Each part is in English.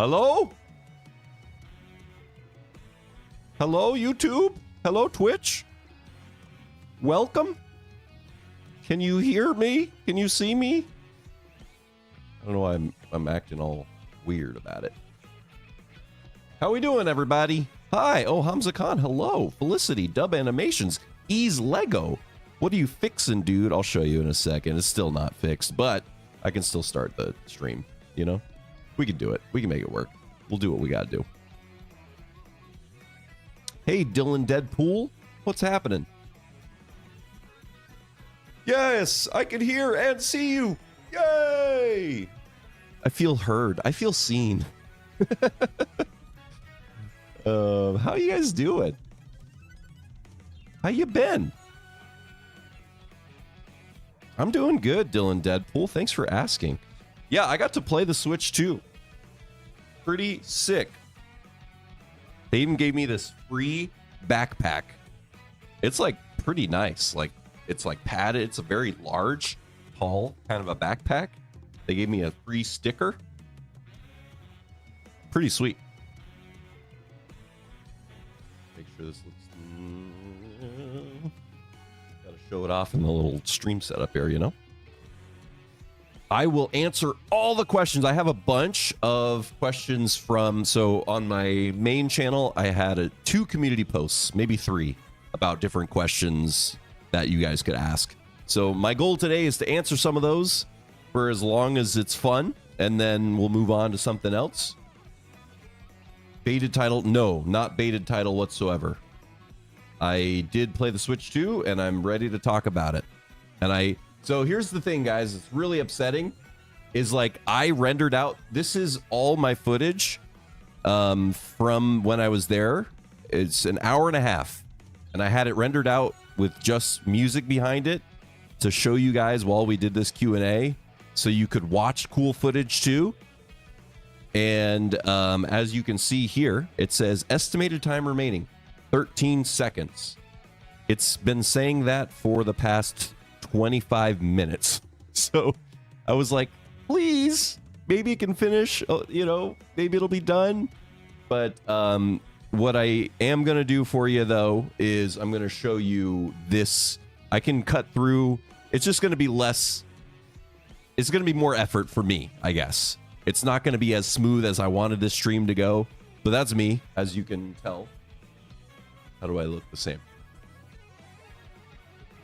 Hello? Hello, YouTube? Hello, Twitch? Welcome? Can you hear me? Can you see me? I don't know why I'm acting all weird about it. How we doing, everybody? Hi. Oh, Hamza Khan. Hello. Felicity. Dub Animations. Ease Lego. What are you fixing, dude? I'll show you in a second. It's still not fixed, but I can still start the stream, you know? We can do it. We can make it work. We'll do what we gotta do. Hey, Dylan Deadpool. What's happening? Yes, I can hear and see you. Yay! I feel heard. I feel seen. How you guys doing? How you been? I'm doing good, Dylan Deadpool. Thanks for asking. Yeah, I got to play the Switch too. Pretty sick. They even gave me this free backpack. It's like pretty nice. Like it's like padded. It's a very large, tall kind of a backpack. They gave me a free sticker. Pretty sweet. Make sure this looks... Gotta show it off in the little stream setup here, you know? I will answer all the questions. I have a bunch of questions from... So on my main channel, I had 2 community posts, maybe 3, about different questions that you guys could ask. So my goal today is to answer some of those for as long as it's fun, and then we'll move on to something else. Baited title? No, not baited title whatsoever. I did play the Switch 2, and I'm ready to talk about it. And so here's the thing, guys. It's really upsetting. Is like I rendered out. This is all my footage from when I was there. It's an hour and a half, and I had it rendered out with just music behind it to show you guys while we did this Q&A, so you could watch cool footage too. And as you can see here, it says estimated time remaining 13 seconds. It's been saying that for the past 25 minutes. So I was like, please, maybe it can finish, you know, maybe it'll be done. But what I am going to do for you, though, is I'm going to show you this. I can cut through. It's just going to be less. It's going to be more effort for me, I guess. It's not going to be as smooth as I wanted this stream to go. But that's me, as you can tell. How do I look the same?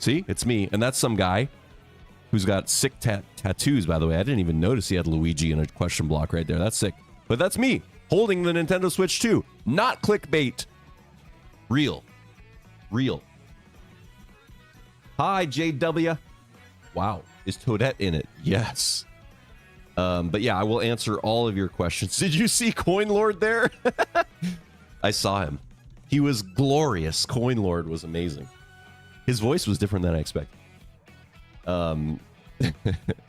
See, it's me. And that's some guy who's got sick tattoos, by the way. I didn't even notice he had Luigi in a question block right there. That's sick. But that's me holding the Nintendo Switch 2. Not clickbait. Real. Real. Hi, JW. Wow. Is Toadette in it? Yes. But yeah, I will answer all of your questions. Did you see Coin Lord there? I saw him. He was glorious. Coin Lord was amazing. His voice was different than I expected.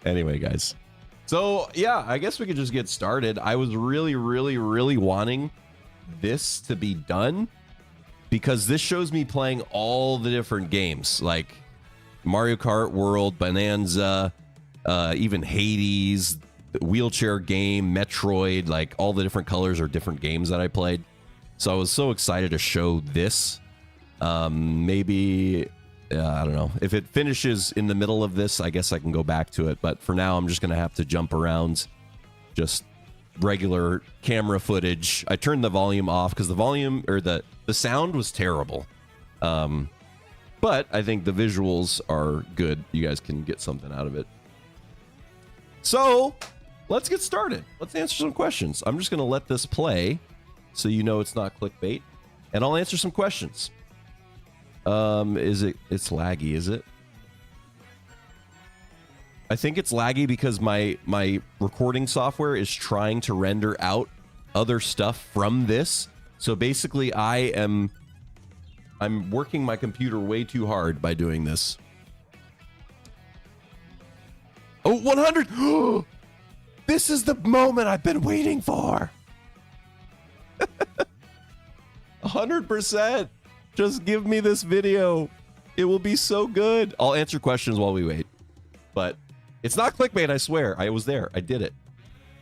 Anyway, guys. So, yeah, I guess we could just get started. I was really, really, really wanting this to be done because this shows me playing all the different games, like Mario Kart World, Bonanza, even Hades, the wheelchair game, Metroid, like all the different colors or different games that I played. So I was so excited to show this. Maybe, I don't know. If it finishes in the middle of this, I guess I can go back to it. But for now, I'm just going to have to jump around just regular camera footage. I turned the volume off because the volume or the sound was terrible. But I think the visuals are good. You guys can get something out of it. So let's get started. Let's answer some questions. I'm just going to let this play so you know it's not clickbait. And I'll answer some questions. It's laggy, is it? I think it's laggy because my recording software is trying to render out other stuff from this. So basically I'm working my computer way too hard by doing this. Oh, 100! This is the moment I've been waiting for. 100%. Just give me this video. It will be so good. I'll answer questions while we wait. But it's not clickbait, I swear. I was there. I did it.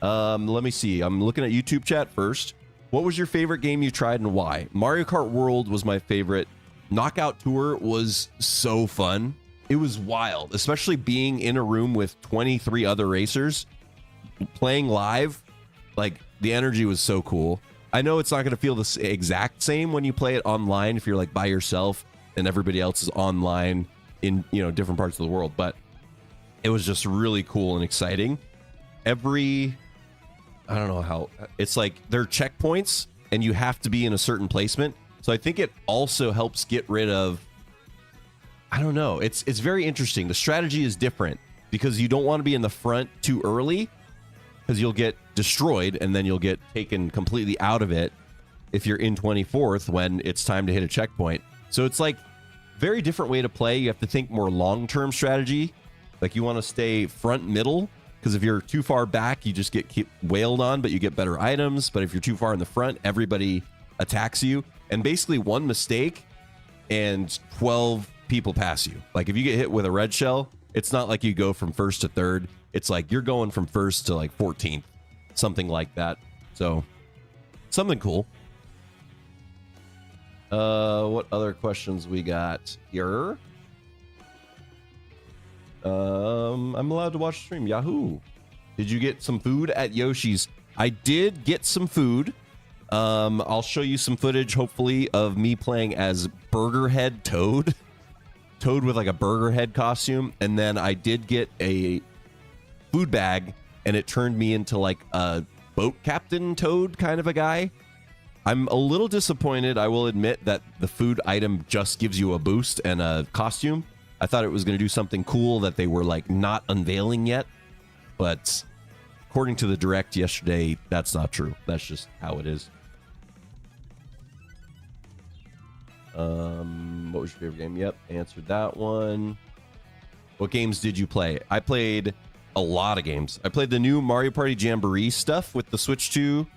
Let me see. I'm looking at YouTube chat first. What was your favorite game you tried and why? Mario Kart World was my favorite. Knockout Tour was so fun. It was wild, especially being in a room with 23 other racers playing live. Like, the energy was so cool. I know it's not going to feel the exact same when you play it online if you're like by yourself and everybody else is online in, you know, different parts of the world, but it was just really cool and exciting. I don't know how, it's like there are checkpoints and you have to be in a certain placement. So I think it also helps get rid of, I don't know, it's very interesting. The strategy is different because you don't want to be in the front too early because you'll get destroyed and then you'll get taken completely out of it if you're in 24th when it's time to hit a checkpoint. So it's like very different way to play. You have to think more long-term strategy. Like you want to stay front middle because if you're too far back, you just get wailed on, but you get better items. But if you're too far in the front, everybody attacks you. And basically one mistake and 12 people pass you. Like if you get hit with a red shell, it's not like you go from first to third. It's like you're going from first to like 14th, something like that. So something cool. What other questions we got here? I'm allowed to watch the stream. Yahoo! Did you get some food at Yoshi's? I did get some food. I'll show you some footage, hopefully, of me playing as Burger Head Toad. Toad with like a burger head costume. And then I did get a food bag, and it turned me into like a boat captain Toad kind of a guy. I'm a little disappointed, I will admit, that the food item just gives you a boost and a costume. I thought it was going to do something cool that they were like not unveiling yet. But according to the direct yesterday, that's not true. That's just how it is. What was your favorite game? Yep, answered that one. What games did you play? I played a lot of games. I played the new Mario Party Jamboree stuff with the Switch 2.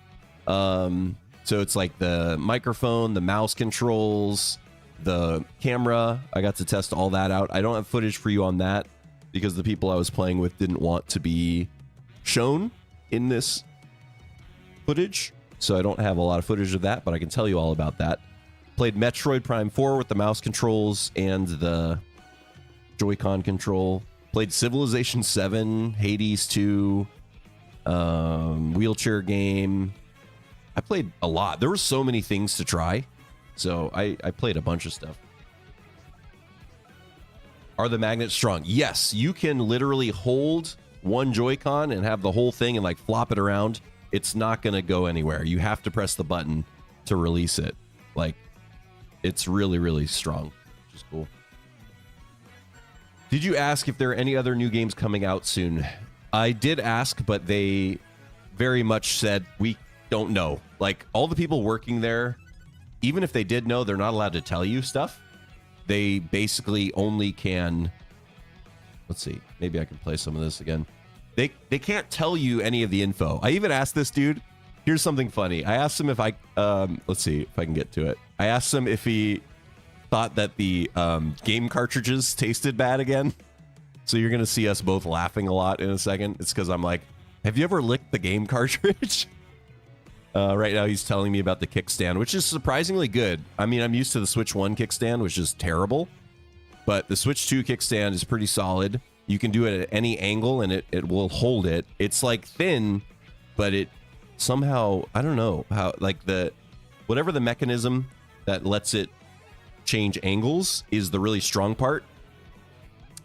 So it's like the microphone, the mouse controls, the camera. I got to test all that out. I don't have footage for you on that because the people I was playing with didn't want to be shown in this footage. So I don't have a lot of footage of that, but I can tell you all about that. Played Metroid Prime 4 with the mouse controls and the Joy-Con control. Played Civilization 7, Hades 2, wheelchair game. I played a lot. There were so many things to try. So I played a bunch of stuff. Are the magnets strong? Yes, you can literally hold one Joy-Con and have the whole thing and like flop it around. It's not going to go anywhere. You have to press the button to release it. Like, it's really, really strong, which is cool. Did you ask if there are any other new games coming out soon? I did ask, but they very much said, we don't know. Like, all the people working there, even if they did know, they're not allowed to tell you stuff. They basically only can... Let's see. Maybe I can play some of this again. They can't tell you any of the info. I even asked this dude. Here's something funny. I asked him if I... let's see if I can get to it. I asked him if he thought that the game cartridges tasted bad again. So you're going to see us both laughing a lot in a second. It's because I'm like, have you ever licked the game cartridge? Right now he's telling me about the kickstand, which is surprisingly good. I mean, I'm used to the Switch 1 kickstand, which is terrible. But the Switch 2 kickstand is pretty solid. You can do it at any angle and it will hold it. It's like thin, but it somehow, I don't know how, like whatever the mechanism that lets it change angles is the really strong part.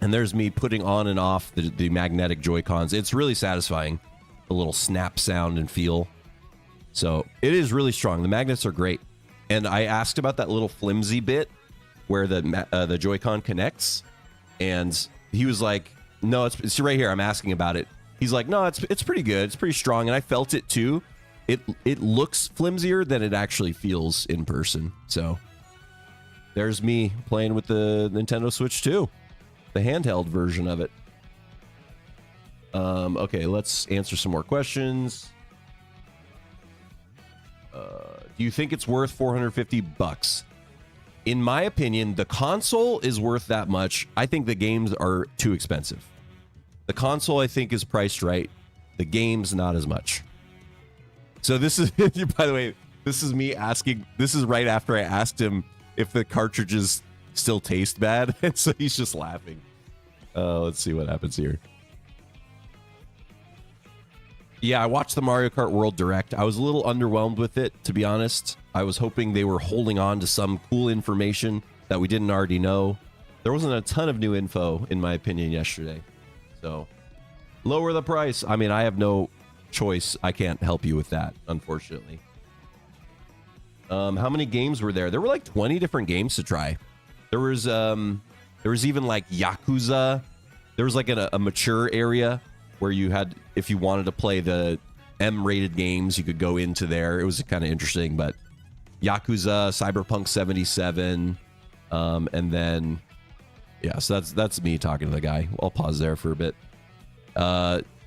And there's me putting on and off the magnetic Joy-Cons. It's really satisfying, the little snap sound and feel. So it is really strong. The magnets are great. And I asked about that little flimsy bit where the Joy-Con connects, and he was like, no, it's right here. I'm asking about it. He's like, no, it's pretty good. It's pretty strong. And I felt it too. It looks flimsier than it actually feels in person. So there's me playing with the Nintendo Switch 2, the handheld version of it. Okay, let's answer some more questions. Do you think it's worth $450? In my opinion, the console is worth that much. I think the games are too expensive. The console, I think, is priced right. The games, not as much. So this is, by the way, this is me asking, this is right after I asked him if the cartridges still taste bad. And so he's just laughing. Let's see what happens here. Yeah, I watched the Mario Kart World Direct. I was a little underwhelmed with it, to be honest. I was hoping they were holding on to some cool information that we didn't already know. There wasn't a ton of new info, in my opinion, yesterday. So, lower the price. I mean, I have no choice. I can't help you with that, unfortunately. How many games were there? There were like 20 different games to try. There was even like Yakuza. There was like a mature area where you had, if you wanted to play the M-rated games, you could go into there. It was kind of interesting, but Yakuza, Cyberpunk 77, and then, yeah, so that's me talking to the guy. I'll pause there for a bit.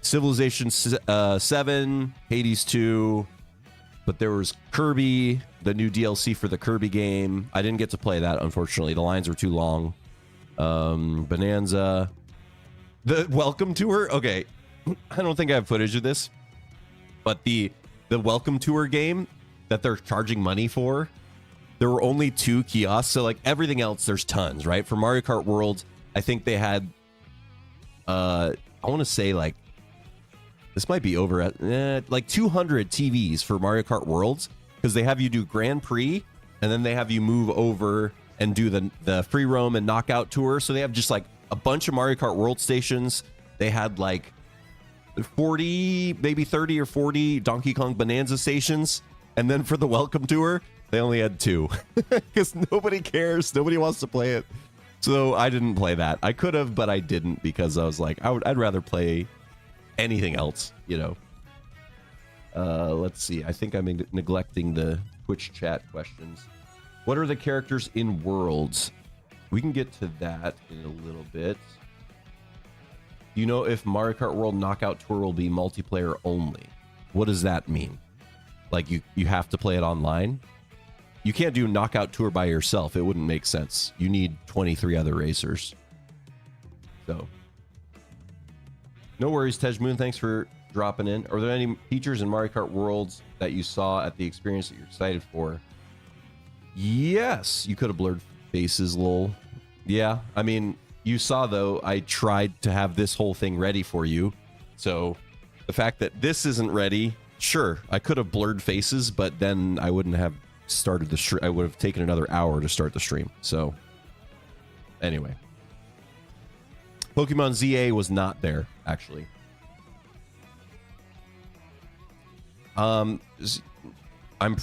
Civilization 7, Hades 2, but there was Kirby, the new DLC for the Kirby game. I didn't get to play that, unfortunately. The lines were too long. Bonanza. The welcome tour? Okay. I don't think I have footage of this, but the welcome tour game that they're charging money for, there were only 2 kiosks. So like everything else, there's tons, right? For Mario Kart World, I think they had, I want to say like, this might be over at like 200 TVs for Mario Kart Worlds, because they have you do Grand Prix and then they have you move over and do the free roam and knockout tour. So they have just like a bunch of Mario Kart World stations. They had like 40, maybe 30 or 40 Donkey Kong Bonanza stations. And then for the welcome tour, they only had 2 because nobody cares. Nobody wants to play it. So I didn't play that. I could have, but I didn't, because I was like, I'd rather play anything else, you know. Let's see. I think I'm neglecting the Twitch chat questions. What are the characters in Worlds? We can get to that in a little bit. You know if Mario Kart World Knockout Tour will be multiplayer only? What does that mean? Like you have to play it online? You can't do Knockout Tour by yourself. It wouldn't make sense. You need 23 other racers. So, no worries, Tej Moon. Thanks for dropping in. Are there any features in Mario Kart Worlds that you saw at the experience that you're excited for? Yes, you could have blurred faces, lol. Yeah, I mean, you saw, though, I tried to have this whole thing ready for you. So the fact that this isn't ready, sure, I could have blurred faces, but then I wouldn't have started the stream. I would have taken another hour to start the stream. So anyway, Pokemon ZA was not there, actually. I'm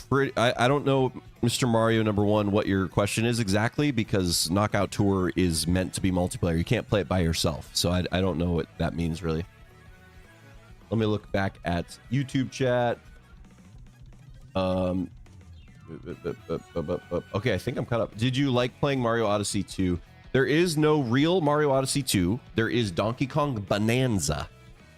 pretty, I don't know, Mr. Mario #1, what your question is exactly, because Knockout Tour is meant to be multiplayer. You can't play it by yourself, so I don't know what that means, really. Let me look back at YouTube chat. Okay, I think I'm caught up. Did you like playing Mario Odyssey 2? There is no real Mario Odyssey 2. There is Donkey Kong Bonanza,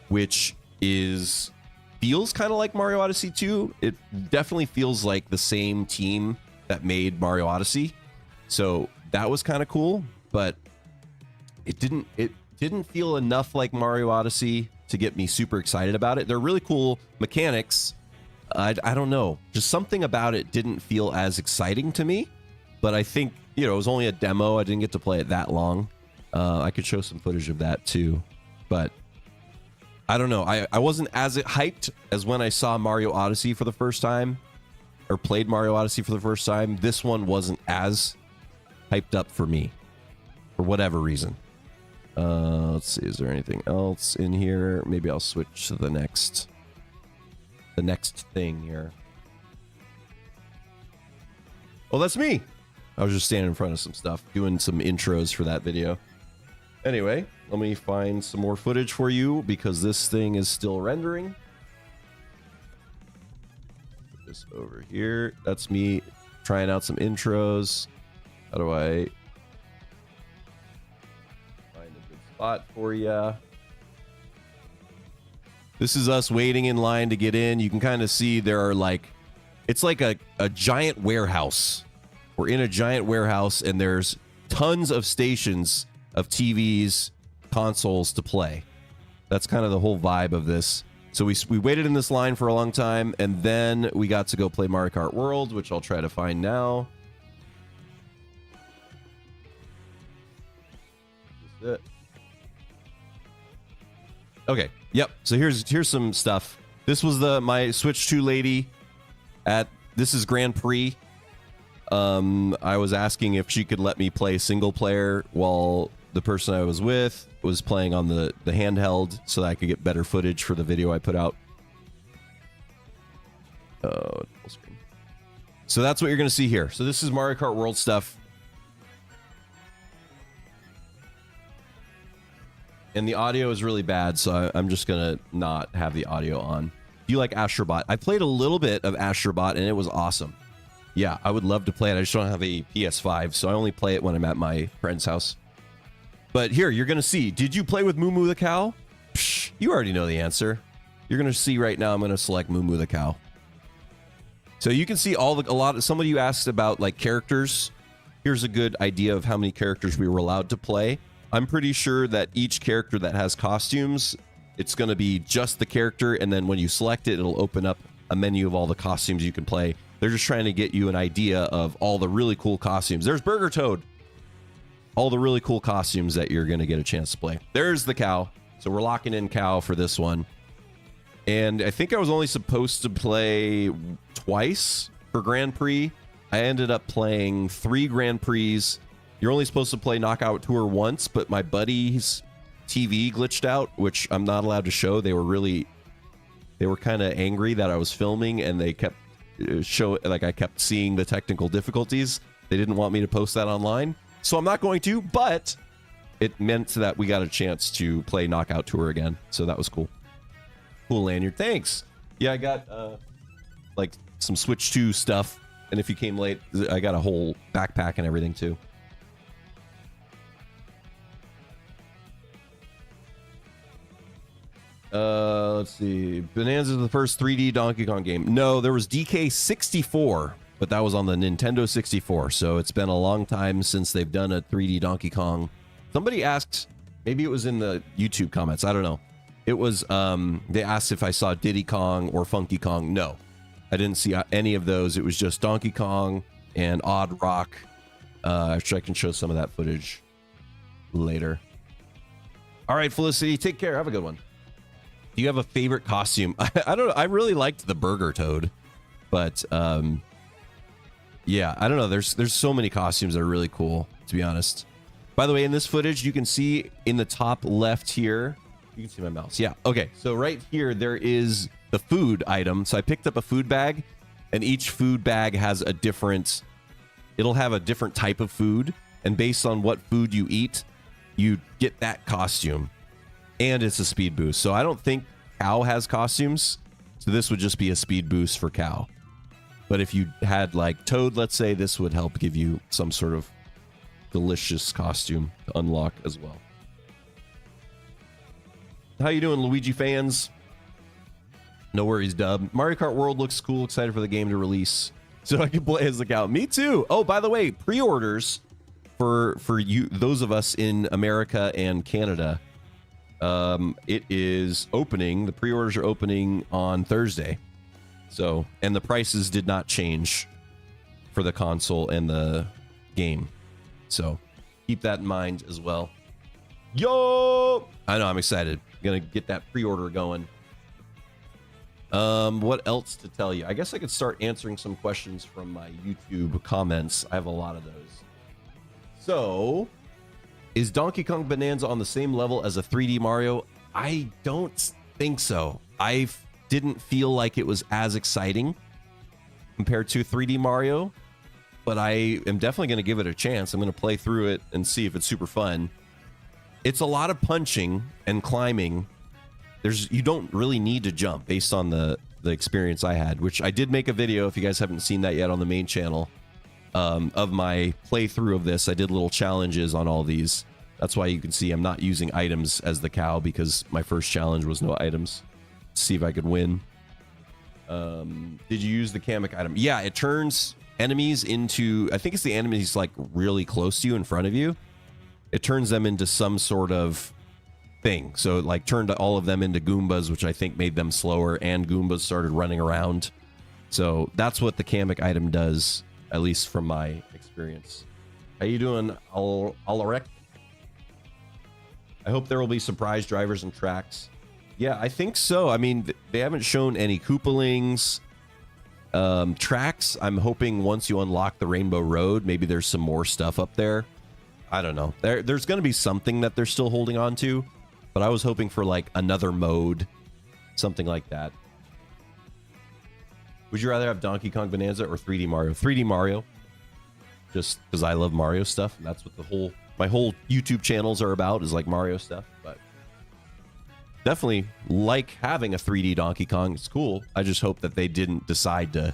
which feels kind of like Mario Odyssey 2. It definitely feels like the same team that made Mario Odyssey. So that was kind of cool, but it didn't feel enough like Mario Odyssey to get me super excited about it. They're really cool mechanics. I don't know. Just something about it didn't feel as exciting to me, but I think, you know, it was only a demo. I didn't get to play it that long. I could show some footage of that too, but I don't know. I wasn't as hyped as when I saw Mario Odyssey for the first time, or played Mario Odyssey for the first time. This one wasn't as hyped up for me, for whatever reason. Let's see. Is there anything else in here? Maybe I'll switch to the next thing here. Oh, that's me. I was just standing in front of some stuff, doing some intros for that video. Anyway, let me find some more footage for you, because this thing is still rendering. Put this over here. That's me trying out some intros. How do I find a good spot for you? This is us waiting in line to get in. You can kind of see there are like, it's like a giant warehouse. We're in a giant warehouse, and there's tons of stations of TVs, consoles to play. That's kind of the whole vibe of this. So we waited in this line for a long time, and then we got to go play Mario Kart World, which I'll try to find now. This is it. Okay. Yep. So here's some stuff. This was my Switch 2 lady this is Grand Prix. I was asking if she could let me play single player while the person I was with was playing on the handheld so that I could get better footage for the video I put out. Full screen. So that's what you're going to see here. So this is Mario Kart World stuff. And the audio is really bad, so I'm just going to not have the audio on. Do you like Astrobot? I played a little bit of Astrobot, and it was awesome. Yeah, I would love to play it. I just don't have a PS5, so I only play it when I'm at my friend's house. But here, you're going to see. Did you play with Moo Moo the cow? Psh, you already know the answer. You're going to see right now. I'm going to select Moo Moo the cow. So you can see some of you asked about like characters. Here's a good idea of how many characters we were allowed to play. I'm pretty sure that each character that has costumes, it's going to be just the character, and then when you select it, it'll open up a menu of all the costumes you can play. They're just trying to get you an idea of all the really cool costumes. There's Burger Toad. All the really cool costumes that you're going to get a chance to play. There's the cow. So we're locking in cow for this one. And I think I was only supposed to play twice for Grand Prix. I ended up playing 3 Grand Prix. You're only supposed to play Knockout Tour once, but my buddy's TV glitched out, which I'm not allowed to show. They were kind of angry that I was filming, and they kept I kept seeing the technical difficulties. They didn't want me to post that online, so I'm not going to, but it meant that we got a chance to play Knockout Tour again, so that was cool. Cool lanyard. Thanks. Yeah, I got like some Switch 2 stuff, and if you came late, I got a whole backpack and everything too. Let's see. Bonanza is the first 3D Donkey Kong game. No, there was DK64, but that was on the Nintendo 64. So it's been a long time since they've done a 3D Donkey Kong. Somebody asked, maybe it was in the YouTube comments. I don't know. It was, they asked if I saw Diddy Kong or Funky Kong. No, I didn't see any of those. It was just Donkey Kong and Odd Rock. Actually, I can show some of that footage later. All right, Felicity, take care. Have a good one. Do you have a favorite costume? I don't know. I really liked the Burger Toad, but yeah, I don't know. There's so many costumes that are really cool, to be honest. By the way, in this footage, you can see in the top left here, you can see my mouse. Yeah. Okay. So right here, there is the food item. So I picked up a food bag, and each food bag has a different, it'll have a different type of food. And based on what food you eat, you get that costume. And it's a speed boost. So I don't think Cow has costumes. So this would just be a speed boost for Cow. But if you had like Toad, let's say, this would help give you some sort of delicious costume to unlock as well. How you doing, Luigi fans? No worries, Dub. Mario Kart World looks cool. Excited for the game to release so I can play as the Cow. Me too. Oh, by the way, pre-orders for you, those of us in America and Canada. It is opening. The pre-orders are opening on Thursday. So, and the prices did not change for the console and the game. So, keep that in mind as well. Yo! I know, I'm excited. Gonna get that pre-order going. What else to tell you? I guess I could start answering some questions from my YouTube comments. I have a lot of those. So, is Donkey Kong Bonanza on the same level as a 3D Mario? I don't think so. I didn't feel like it was as exciting compared to 3D Mario, but I am definitely going to give it a chance. I'm going to play through it and see if it's super fun. It's a lot of punching and climbing. You don't really need to jump based on the experience I had, which I did make a video, if you guys haven't seen that yet, on the main channel. Of my playthrough of this. I did little challenges on all these. That's why you can see I'm not using items as the Cow, because my first challenge was no items. Let's see if I could win. Did you use the Kamek item? Yeah, it turns enemies into, I think it's the enemies like really close to you, in front of you. It turns them into some sort of thing. So it like turned all of them into Goombas, which I think made them slower, and Goombas started running around. So that's what the Kamek item does, at least from my experience. How you doing, Alarek? I hope there will be surprise drivers and tracks. Yeah, I think so. I mean, they haven't shown any Koopalings. Tracks, I'm hoping once you unlock the Rainbow Road, maybe there's some more stuff up there. I don't know. There's going to be something that they're still holding on to, but I was hoping for like another mode, something like that. Would you rather have Donkey Kong Bonanza or 3D Mario? 3D Mario, just because I love Mario stuff, and that's what my whole YouTube channels are about, is like Mario stuff. But definitely like having a 3D Donkey Kong. It's cool. I just hope that they didn't decide to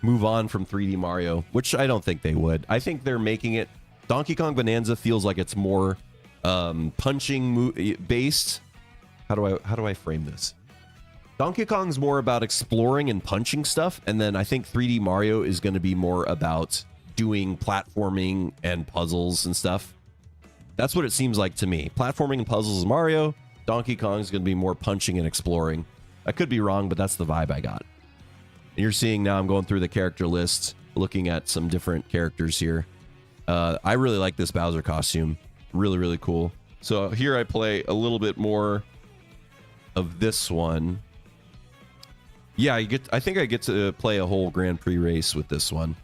move on from 3D Mario, which I don't think they would. I think they're making it. Donkey Kong Bonanza feels like it's more punching based. How do I frame this? Donkey Kong's more about exploring and punching stuff, and then I think 3D Mario is going to be more about doing platforming and puzzles and stuff. That's what it seems like to me. Platforming and puzzles is Mario. Donkey Kong is going to be more punching and exploring. I could be wrong, but that's the vibe I got. And you're seeing now I'm going through the character list, looking at some different characters here. I really like this Bowser costume. Really, really cool. So here I play a little bit more of this one. Yeah, I think I get to play a whole Grand Prix race with this one.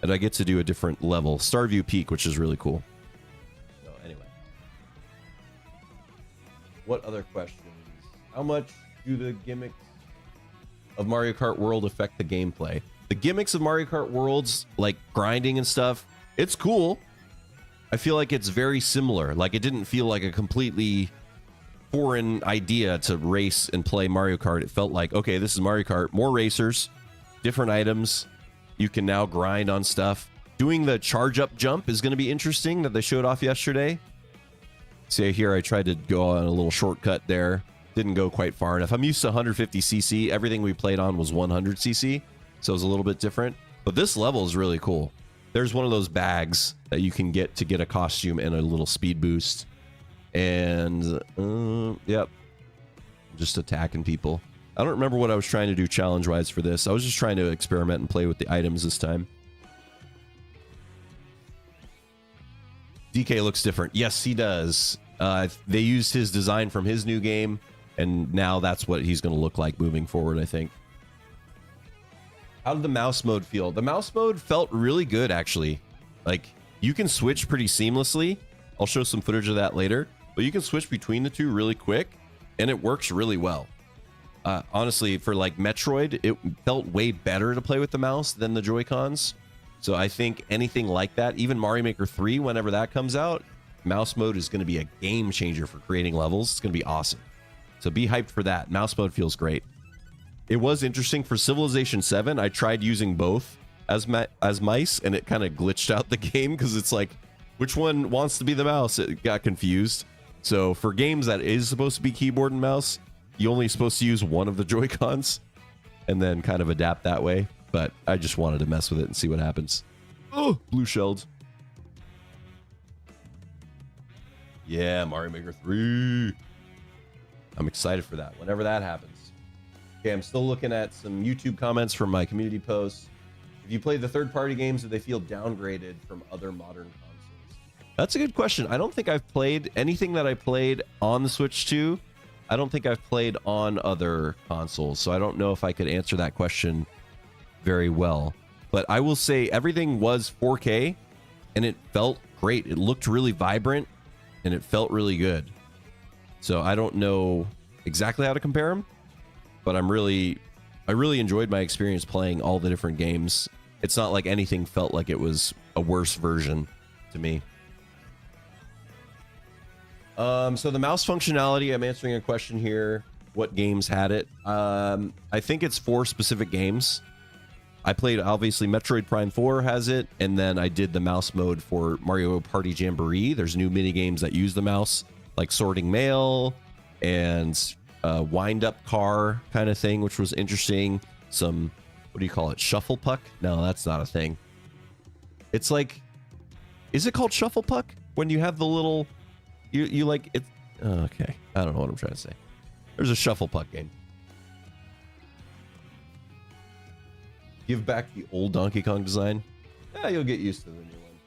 And I get to do a different level, Starview Peak, which is really cool. So anyway. What other questions? How much do the gimmicks of Mario Kart World affect the gameplay? The gimmicks of Mario Kart Worlds, like grinding and stuff, it's cool. I feel like it's very similar. Like, it didn't feel like a completely foreign idea to race and play Mario Kart. It felt like, okay, this is Mario Kart, more racers, different items. You can now grind on stuff. Doing the charge up jump is going to be interesting, that they showed off yesterday. See here, I tried to go on a little shortcut there. Didn't go quite far enough. I'm used to 150cc. Everything we played on was 100cc, so it was a little bit different. But this level is really cool. There's one of those bags that you can get to get a costume and a little speed boost. And, yep. Just attacking people. I don't remember what I was trying to do challenge-wise for this. I was just trying to experiment and play with the items this time. DK looks different. Yes, he does. They used his design from his new game, and now that's what he's going to look like moving forward, I think. How did the mouse mode feel? The mouse mode felt really good, actually. Like, you can switch pretty seamlessly. I'll show some footage of that later. But you can switch between the two really quick, and it works really well. Honestly, for like Metroid, it felt way better to play with the mouse than the Joy-Cons. So I think anything like that, even Mario Maker 3, whenever that comes out, mouse mode is going to be a game changer for creating levels. It's going to be awesome. So be hyped for that. Mouse mode feels great. It was interesting for Civilization 7. I tried using both as mice, and it kind of glitched out the game because it's like, which one wants to be the mouse? It got confused. So for games that is supposed to be keyboard and mouse, you're only supposed to use one of the Joy-Cons and then kind of adapt that way. But I just wanted to mess with it and see what happens. Oh, blue shelled. Yeah, Mario Maker 3. I'm excited for that, whenever that happens. Okay, I'm still looking at some YouTube comments from my community posts. If you play the third-party games, do they feel downgraded from other modern consoles? That's a good question. I don't think I've played anything that I played on the Switch 2. I don't think I've played on other consoles, so I don't know if I could answer that question very well. But I will say everything was 4K, and it felt great. It looked really vibrant, and it felt really good. So I don't know exactly how to compare them, but I really enjoyed my experience playing all the different games. It's not like anything felt like it was a worse version to me. So the mouse functionality, I'm answering a question here. What games had it? I think it's 4 specific games. I played, obviously, Metroid Prime 4 has it, and then I did the mouse mode for Mario Party Jamboree. There's new mini games that use the mouse, like sorting mail and wind-up car kind of thing, which was interesting. Some, what do you call it? Shuffle puck? No, that's not a thing. It's like, is it called shuffle puck? When you have the little... You like it, Okay, I don't know what I'm trying to say. There's a shuffle puck game. Give back the old Donkey Kong design. Yeah, you'll get used to the new one.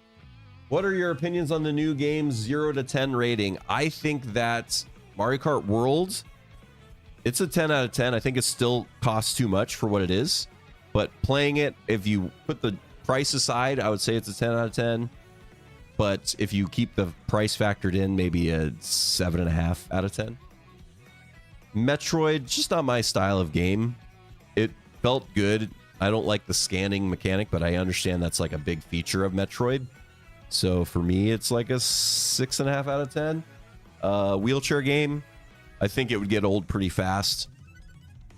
What are your opinions on the new game's 0 to 10 rating? I think that Mario Kart World, it's a 10 out of 10. I think it still costs too much for what it is. But playing it, if you put the price aside, I would say it's a 10 out of 10. But if you keep the price factored in, maybe a 7.5 out of 10. Metroid, just not my style of game. It felt good. I don't like the scanning mechanic, but I understand that's like a big feature of Metroid. So for me, it's like a 6.5 out of 10. Wheelchair game, I think it would get old pretty fast.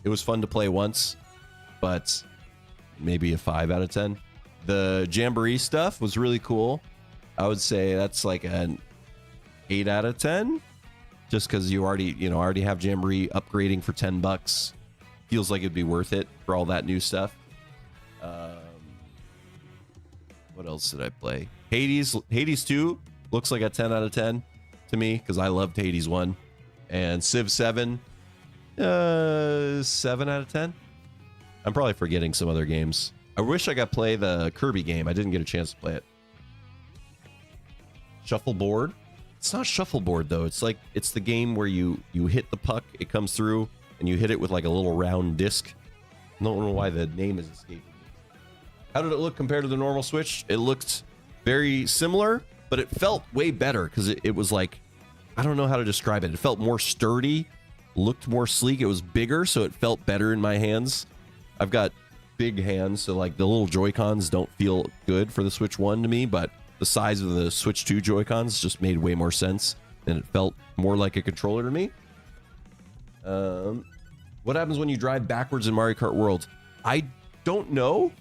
It was fun to play once, but maybe a 5 out of 10. The Jamboree stuff was really cool. I would say that's like an 8 out of 10, just because you already have Jamboree upgrading for $10. Feels like it'd be worth it for all that new stuff. What else did I play? Hades 2 looks like a 10 out of 10 to me because I loved Hades 1. And Civ 7, 7 out of 10. I'm probably forgetting some other games. I wish I got to play the Kirby game. I didn't get a chance to play it. Shuffleboard. It's not shuffleboard though. It's like it's the game where you hit the puck, it comes through, and you hit it with like a little round disc. I don't know why the name is escaping me. How did it look compared to the normal Switch? It looked very similar, but it felt way better because it was like, I don't know how to describe it. It felt more sturdy, looked more sleek. It was bigger, so it felt better in my hands. I've got big hands, so like the little Joy-Cons don't feel good for the Switch 1 to me, but the size of the Switch 2 Joy-Cons just made way more sense, and it felt more like a controller to me. What happens when you drive backwards in Mario Kart World? I don't know.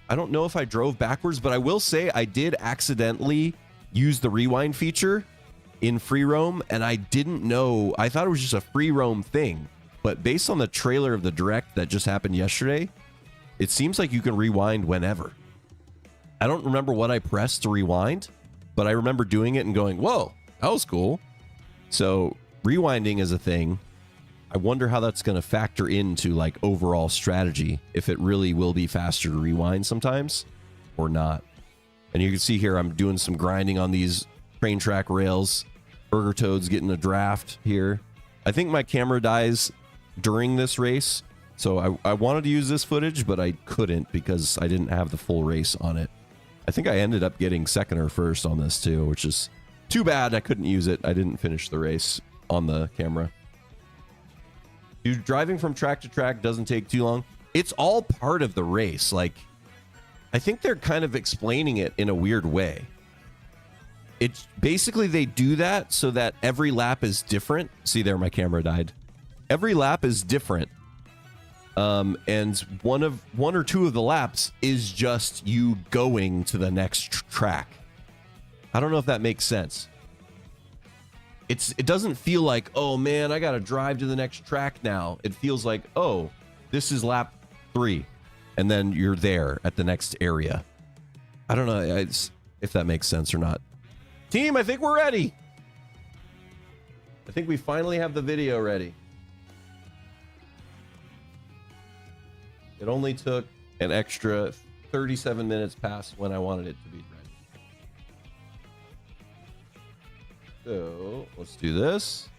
I don't know if I drove backwards, but I will say I did accidentally use the rewind feature in free roam, and I didn't know. I thought it was just a free roam thing, but based on the trailer of the direct that just happened yesterday, it seems like you can rewind whenever. I don't remember what I pressed to rewind, but I remember doing it and going, whoa, that was cool. So rewinding is a thing. I wonder how that's going to factor into like overall strategy, if it really will be faster to rewind sometimes or not. And you can see here, I'm doing some grinding on these train track rails. Burger Toad's getting a draft here. I think my camera dies during this race. So I wanted to use this footage, but I couldn't because I didn't have the full race on it. I think I ended up getting second or first on this too, which is too bad I couldn't use it. I didn't finish the race on the camera. Dude, driving from track to track doesn't take too long. It's all part of the race. Like, I think they're kind of explaining it in a weird way. It's basically they do that so that every lap is different. See there, my camera died. Every lap is different. And one or two of the laps is just you going to the next track. I don't know if that makes sense. It doesn't feel like, oh man, I gotta drive to the next track now. It feels like, oh, this is lap 3, and then you're there at the next area. I don't know if that makes sense or not. Team, I think we're ready. I think we finally have the video ready. It only took an extra 37 minutes past when I wanted it to be ready. So let's do this.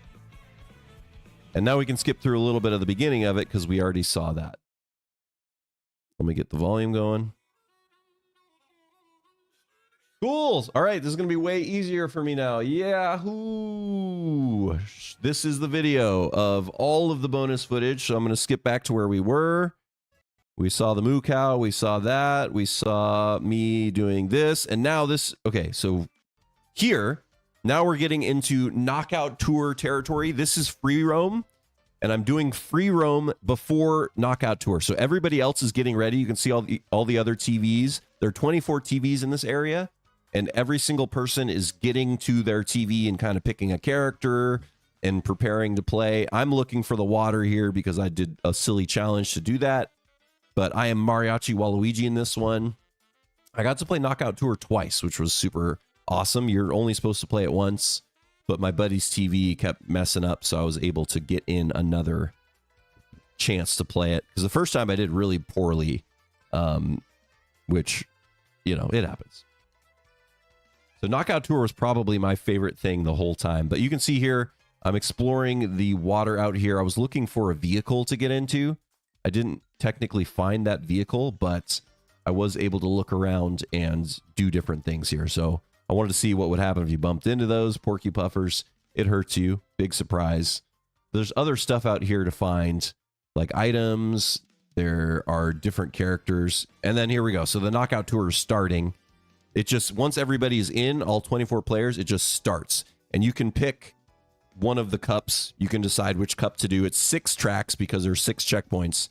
And now we can skip through a little bit of the beginning of it because we already saw that. Let me get the volume going. Cool. All right, this is going to be way easier for me now. Yahoo! This is the video of all of the bonus footage. So I'm going to skip back to where we were. We saw the moo cow. We saw that. We saw me doing this. And now this. Okay, so here, now we're getting into Knockout Tour territory. This is free roam. And I'm doing free roam before Knockout Tour. So everybody else is getting ready. You can see all the other TVs. There are 24 TVs in this area. And every single person is getting to their TV and kind of picking a character and preparing to play. I'm looking for the water here because I did a silly challenge to do that. But I am Mariachi Waluigi in this one. I got to play Knockout Tour twice, which was super awesome. You're only supposed to play it once. but my buddy's TV kept messing up, so I was able to get in another chance to play it. Because the first time I did really poorly, which, you know, it happens. So Knockout Tour was probably my favorite thing the whole time. But you can see here, I'm exploring the water out here. I was looking for a vehicle to get into. I didn't technically find that vehicle, but I was able to look around and do different things here. So I wanted to see what would happen if you bumped into those porky puffers. It hurts you. Big surprise. There's other stuff out here to find, like items. There are different characters. And then here we go. So the Knockout Tour is starting. It just, once everybody's in, all 24 players, it just starts. And you can pick one of the cups. You can decide which cup to do. It's 6 tracks because there's 6 checkpoints.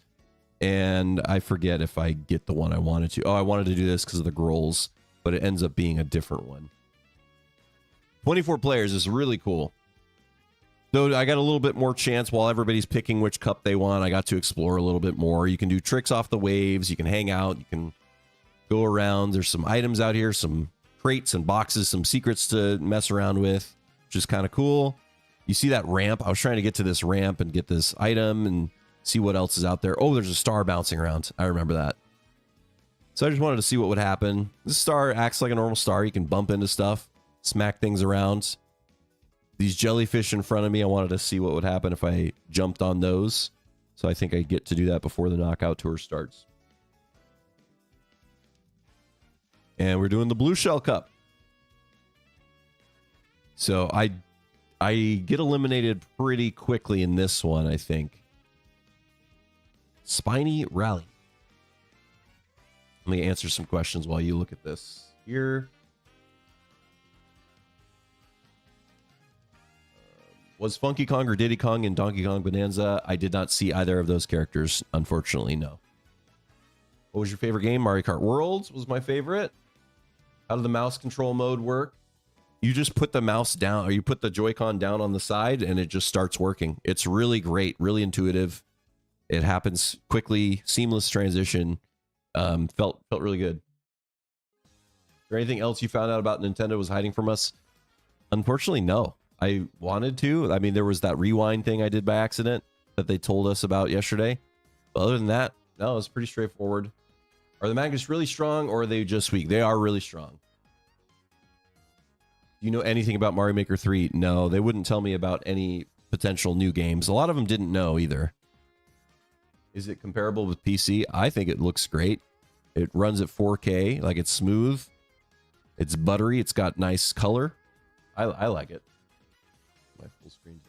And I forget if I get the one I wanted to. Oh, I wanted to do this because of the Grolls, but it ends up being a different one. 24 players is really cool. So I got a little bit more chance while everybody's picking which cup they want. I got to explore a little bit more. You can do tricks off the waves. You can hang out. You can go around. There's some items out here, some crates and boxes, some secrets to mess around with, which is kind of cool. You see that ramp? I was trying to get to this ramp and get this item and see what else is out there. Oh, there's a star bouncing around. I remember that. So I just wanted to see what would happen. This star acts like a normal star. You can bump into stuff, smack things around. These jellyfish in front of me, I wanted to see what would happen if I jumped on those. So I think I get to do that before the Knockout Tour starts. And we're doing the Blue Shell Cup. So I get eliminated pretty quickly in this one, I think. Spiny Rally. Let me answer some questions while you look at this here. Was Funky Kong or Diddy Kong in Donkey Kong Bonanza? I did not see either of those characters, unfortunately, no. What was your favorite game? Mario Kart Worlds was my favorite. How did the mouse control mode work? You just put the mouse down, or you put the Joy-Con down on the side, and it just starts working. It's really great, really intuitive. It happens quickly, seamless transition. Felt really good. Is there anything else you found out about Nintendo was hiding from us? Unfortunately, no. I wanted to. I mean, there was that rewind thing I did by accident that they told us about yesterday. But other than that, no, it's pretty straightforward. Are the magnets really strong or are they just weak? They are really strong. Do you know anything about Mario Maker 3? No, they wouldn't tell me about any potential new games. A lot of them didn't know either. Is it comparable with PC? I think it looks great. It runs at 4K, like it's smooth. It's buttery. It's got nice color. I like it. My full screen.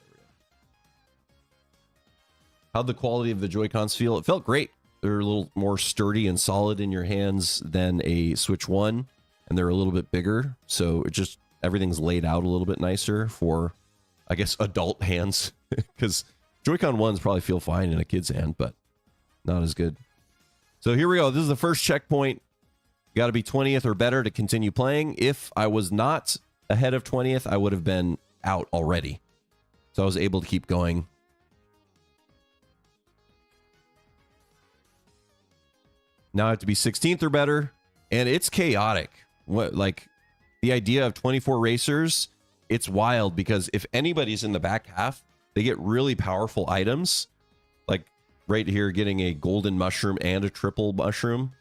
How'd the quality of the Joy-Cons feel? It felt great. They're a little more sturdy and solid in your hands than a Switch 1, and they're a little bit bigger. So it just, everything's laid out a little bit nicer for, I guess, adult hands. Because Joy-Con 1s probably feel fine in a kid's hand, but not as good. So here we go. This is the first checkpoint. You got to be 20th or better to continue playing. If I was not ahead of 20th, I would have been out already. So I was able to keep going. Now I have to be 16th or better, and it's chaotic. What, like, the idea of 24 racers, it's wild because if anybody's in the back half, they get really powerful items. Like right here, getting a golden mushroom and a triple mushroom.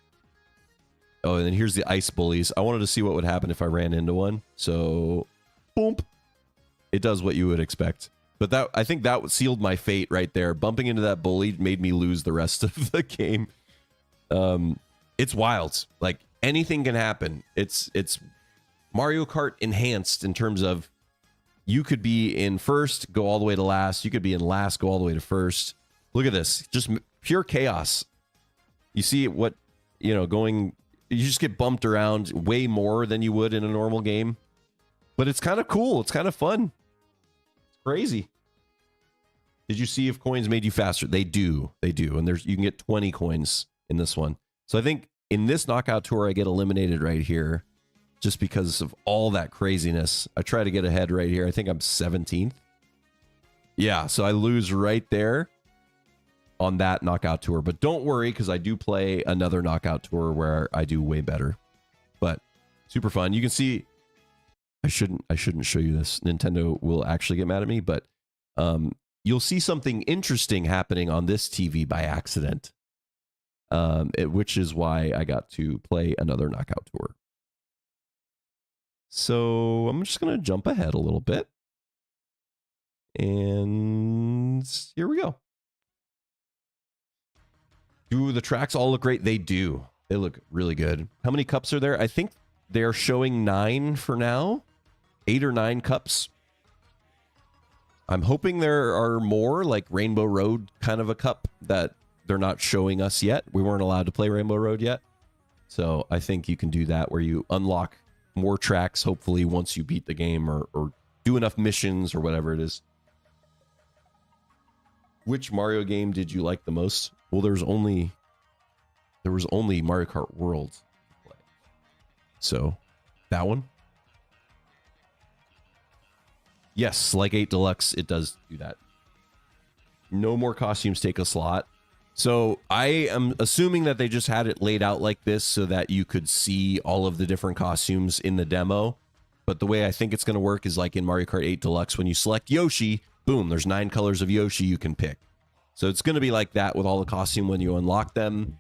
Oh, and then here's the ice bullies. I wanted to see what would happen if I ran into one. So, boom. It does what you would expect. But that, I think that sealed my fate right there. Bumping into that bully made me lose the rest of the game. It's wild. Like, anything can happen. It's Mario Kart enhanced in terms of you could be in first, go all the way to last. You could be in last, go all the way to first. Look at this. Just pure chaos. You see what, you know, going... You just get bumped around way more than you would in a normal game. But it's kind of cool. It's kind of fun. It's crazy. Did you see if coins made you faster? They do. They do. And you can get 20 coins in this one. So I think in this Knockout Tour, I get eliminated right here just because of all that craziness. I try to get ahead right here. I think I'm 17th. Yeah, so I lose right there on that Knockout Tour. But don't worry, because I do play another Knockout Tour where I do way better. But super fun. You can see I shouldn't show you this. Nintendo will actually get mad at me, but you'll see something interesting happening on this TV by accident, which is why I got to play another Knockout Tour. So I'm just going to jump ahead a little bit. And here we go. Do the tracks all look great? They do. They look really good. How many cups are there? I think they're showing 9 for now. 8 or 9 cups. I'm hoping there are more, like Rainbow Road kind of a cup that they're not showing us yet. We weren't allowed to play Rainbow Road yet. So I think you can do that where you unlock more tracks, hopefully, once you beat the game or do enough missions or whatever it is. Which Mario game did you like the most? Well, there was only Mario Kart World to play. So, that one? Yes, like 8 Deluxe, it does do that. No more costumes take a slot. So I am assuming that they just had it laid out like this so that you could see all of the different costumes in the demo. But the way I think it's going to work is like in Mario Kart 8 Deluxe, when you select Yoshi, boom, there's 9 colors of Yoshi you can pick. So it's going to be like that with all the costume when you unlock them.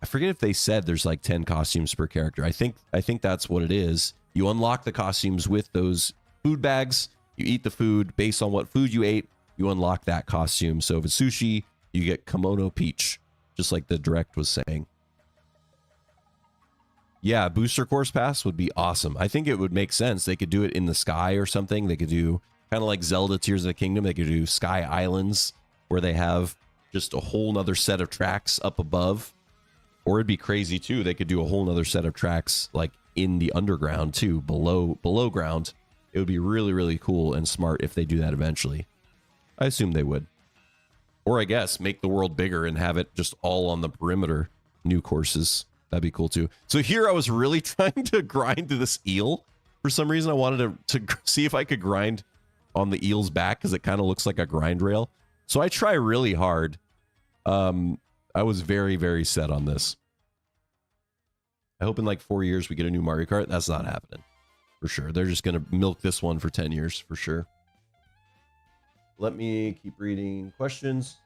I forget if they said there's like 10 costumes per character. I think that's what it is. You unlock the costumes with those food bags. You eat the food based on what food you ate. You unlock that costume. So if it's sushi, you get Kimono Peach, just like the Direct was saying. Yeah, Booster Course Pass would be awesome. I think it would make sense. They could do it in the sky or something. They could do kind of like Zelda Tears of the Kingdom. They could do Sky Islands where they have just a whole nother set of tracks up above. Or it'd be crazy too. They could do a whole nother set of tracks like in the underground too, below ground. It would be really, really cool and smart if they do that eventually. I assume they would. Or I guess make the world bigger and have it just all on the perimeter. New courses. That'd be cool too. So here I was really trying to grind to this eel. For some reason I wanted to see if I could grind on the eel's back because it kind of looks like a grind rail. So I try really hard. I was very, very set on this. I hope in like 4 years we get a new Mario Kart. That's not happening. For sure. They're just going to milk this one for 10 years. For sure. Let me keep reading questions.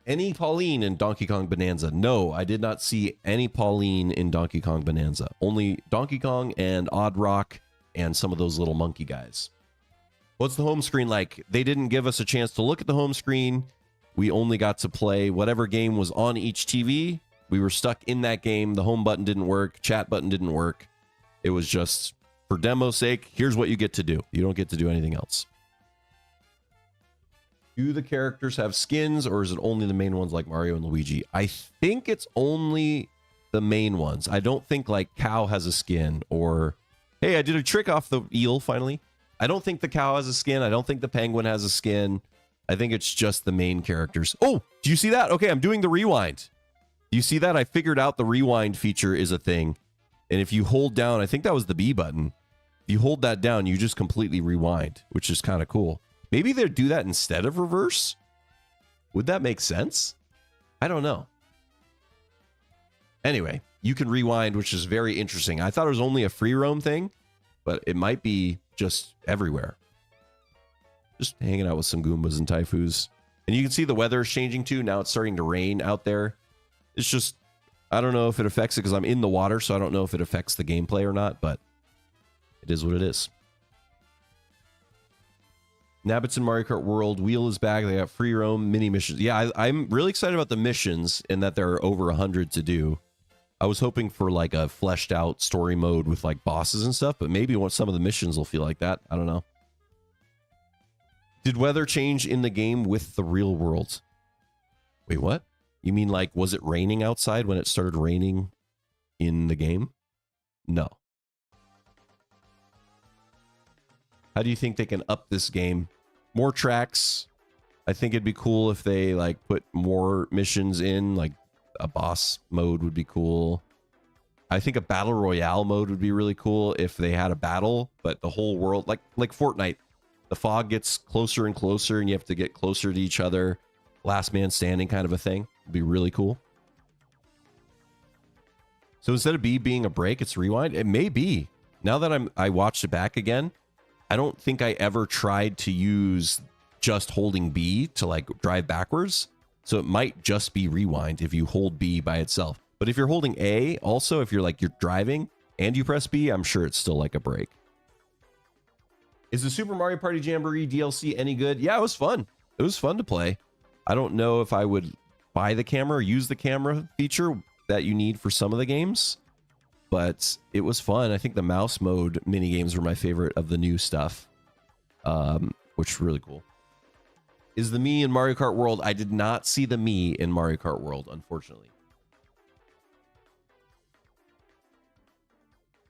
Any Pauline in Donkey Kong Bonanza? No, I did not see any Pauline in Donkey Kong Bonanza. Only Donkey Kong and Odd Rock and some of those little monkey guys. What's the home screen like? They didn't give us a chance to look at the home screen. We only got to play whatever game was on each TV. We were stuck in that game. The home button didn't work. Chat button didn't work. It was just, for demo's sake, here's what you get to do. You don't get to do anything else. Do the characters have skins, or is it only the main ones like Mario and Luigi? I think it's only the main ones. I don't think like Cow has a skin, or hey, I did a trick off the eel finally. I don't think the cow has a skin. I don't think the penguin has a skin. I think it's just the main characters. Oh, do you see that? Okay, I'm doing the rewind. Do you see that? I figured out the rewind feature is a thing. And if you hold down, I think that was the B button. If you hold that down, you just completely rewind, which is kind of cool. Maybe they'd do that instead of reverse? Would that make sense? I don't know. Anyway, you can rewind, which is very interesting. I thought it was only a free roam thing, but it might be just everywhere. Just hanging out with some Goombas and Typhus. And you can see the weather is changing too. Now it's starting to rain out there. It's just, I don't know if it affects it because I'm in the water, so I don't know if it affects the gameplay or not, but it is what it is. Nabbits in Mario Kart World. Wheel is back. They got free roam mini missions. Yeah, I'm really excited about the missions and that there are over 100 to do. I was hoping for like a fleshed out story mode with like bosses and stuff, but maybe some of the missions will feel like that. I don't know. Did weather change in the game with the real world? Wait, what? You mean like, was it raining outside when it started raining in the game? No. How do you think they can up this game? More tracks. I think it'd be cool if they like put more missions in, like a boss mode would be cool. I think a battle royale mode would be really cool if they had a battle, but the whole world, like Fortnite, the fog gets closer and closer and you have to get closer to each other. Last man standing kind of a thing. It'd be really cool. So instead of B being a break, it's rewind. It may be. Now that I watched it back again, I don't think I ever tried to use just holding B to like drive backwards. So it might just be rewind if you hold B by itself. But if you're holding A, also, if you're driving and you press B, I'm sure it's still like a brake. Is the Super Mario Party Jamboree DLC any good? Yeah, it was fun. It was fun to play. I don't know if I would buy the camera or use the camera feature that you need for some of the games, but it was fun. I think the mouse mode mini games were my favorite of the new stuff, which is really cool. Is the Mii in Mario Kart World? I did not see the Mii in Mario Kart World, unfortunately.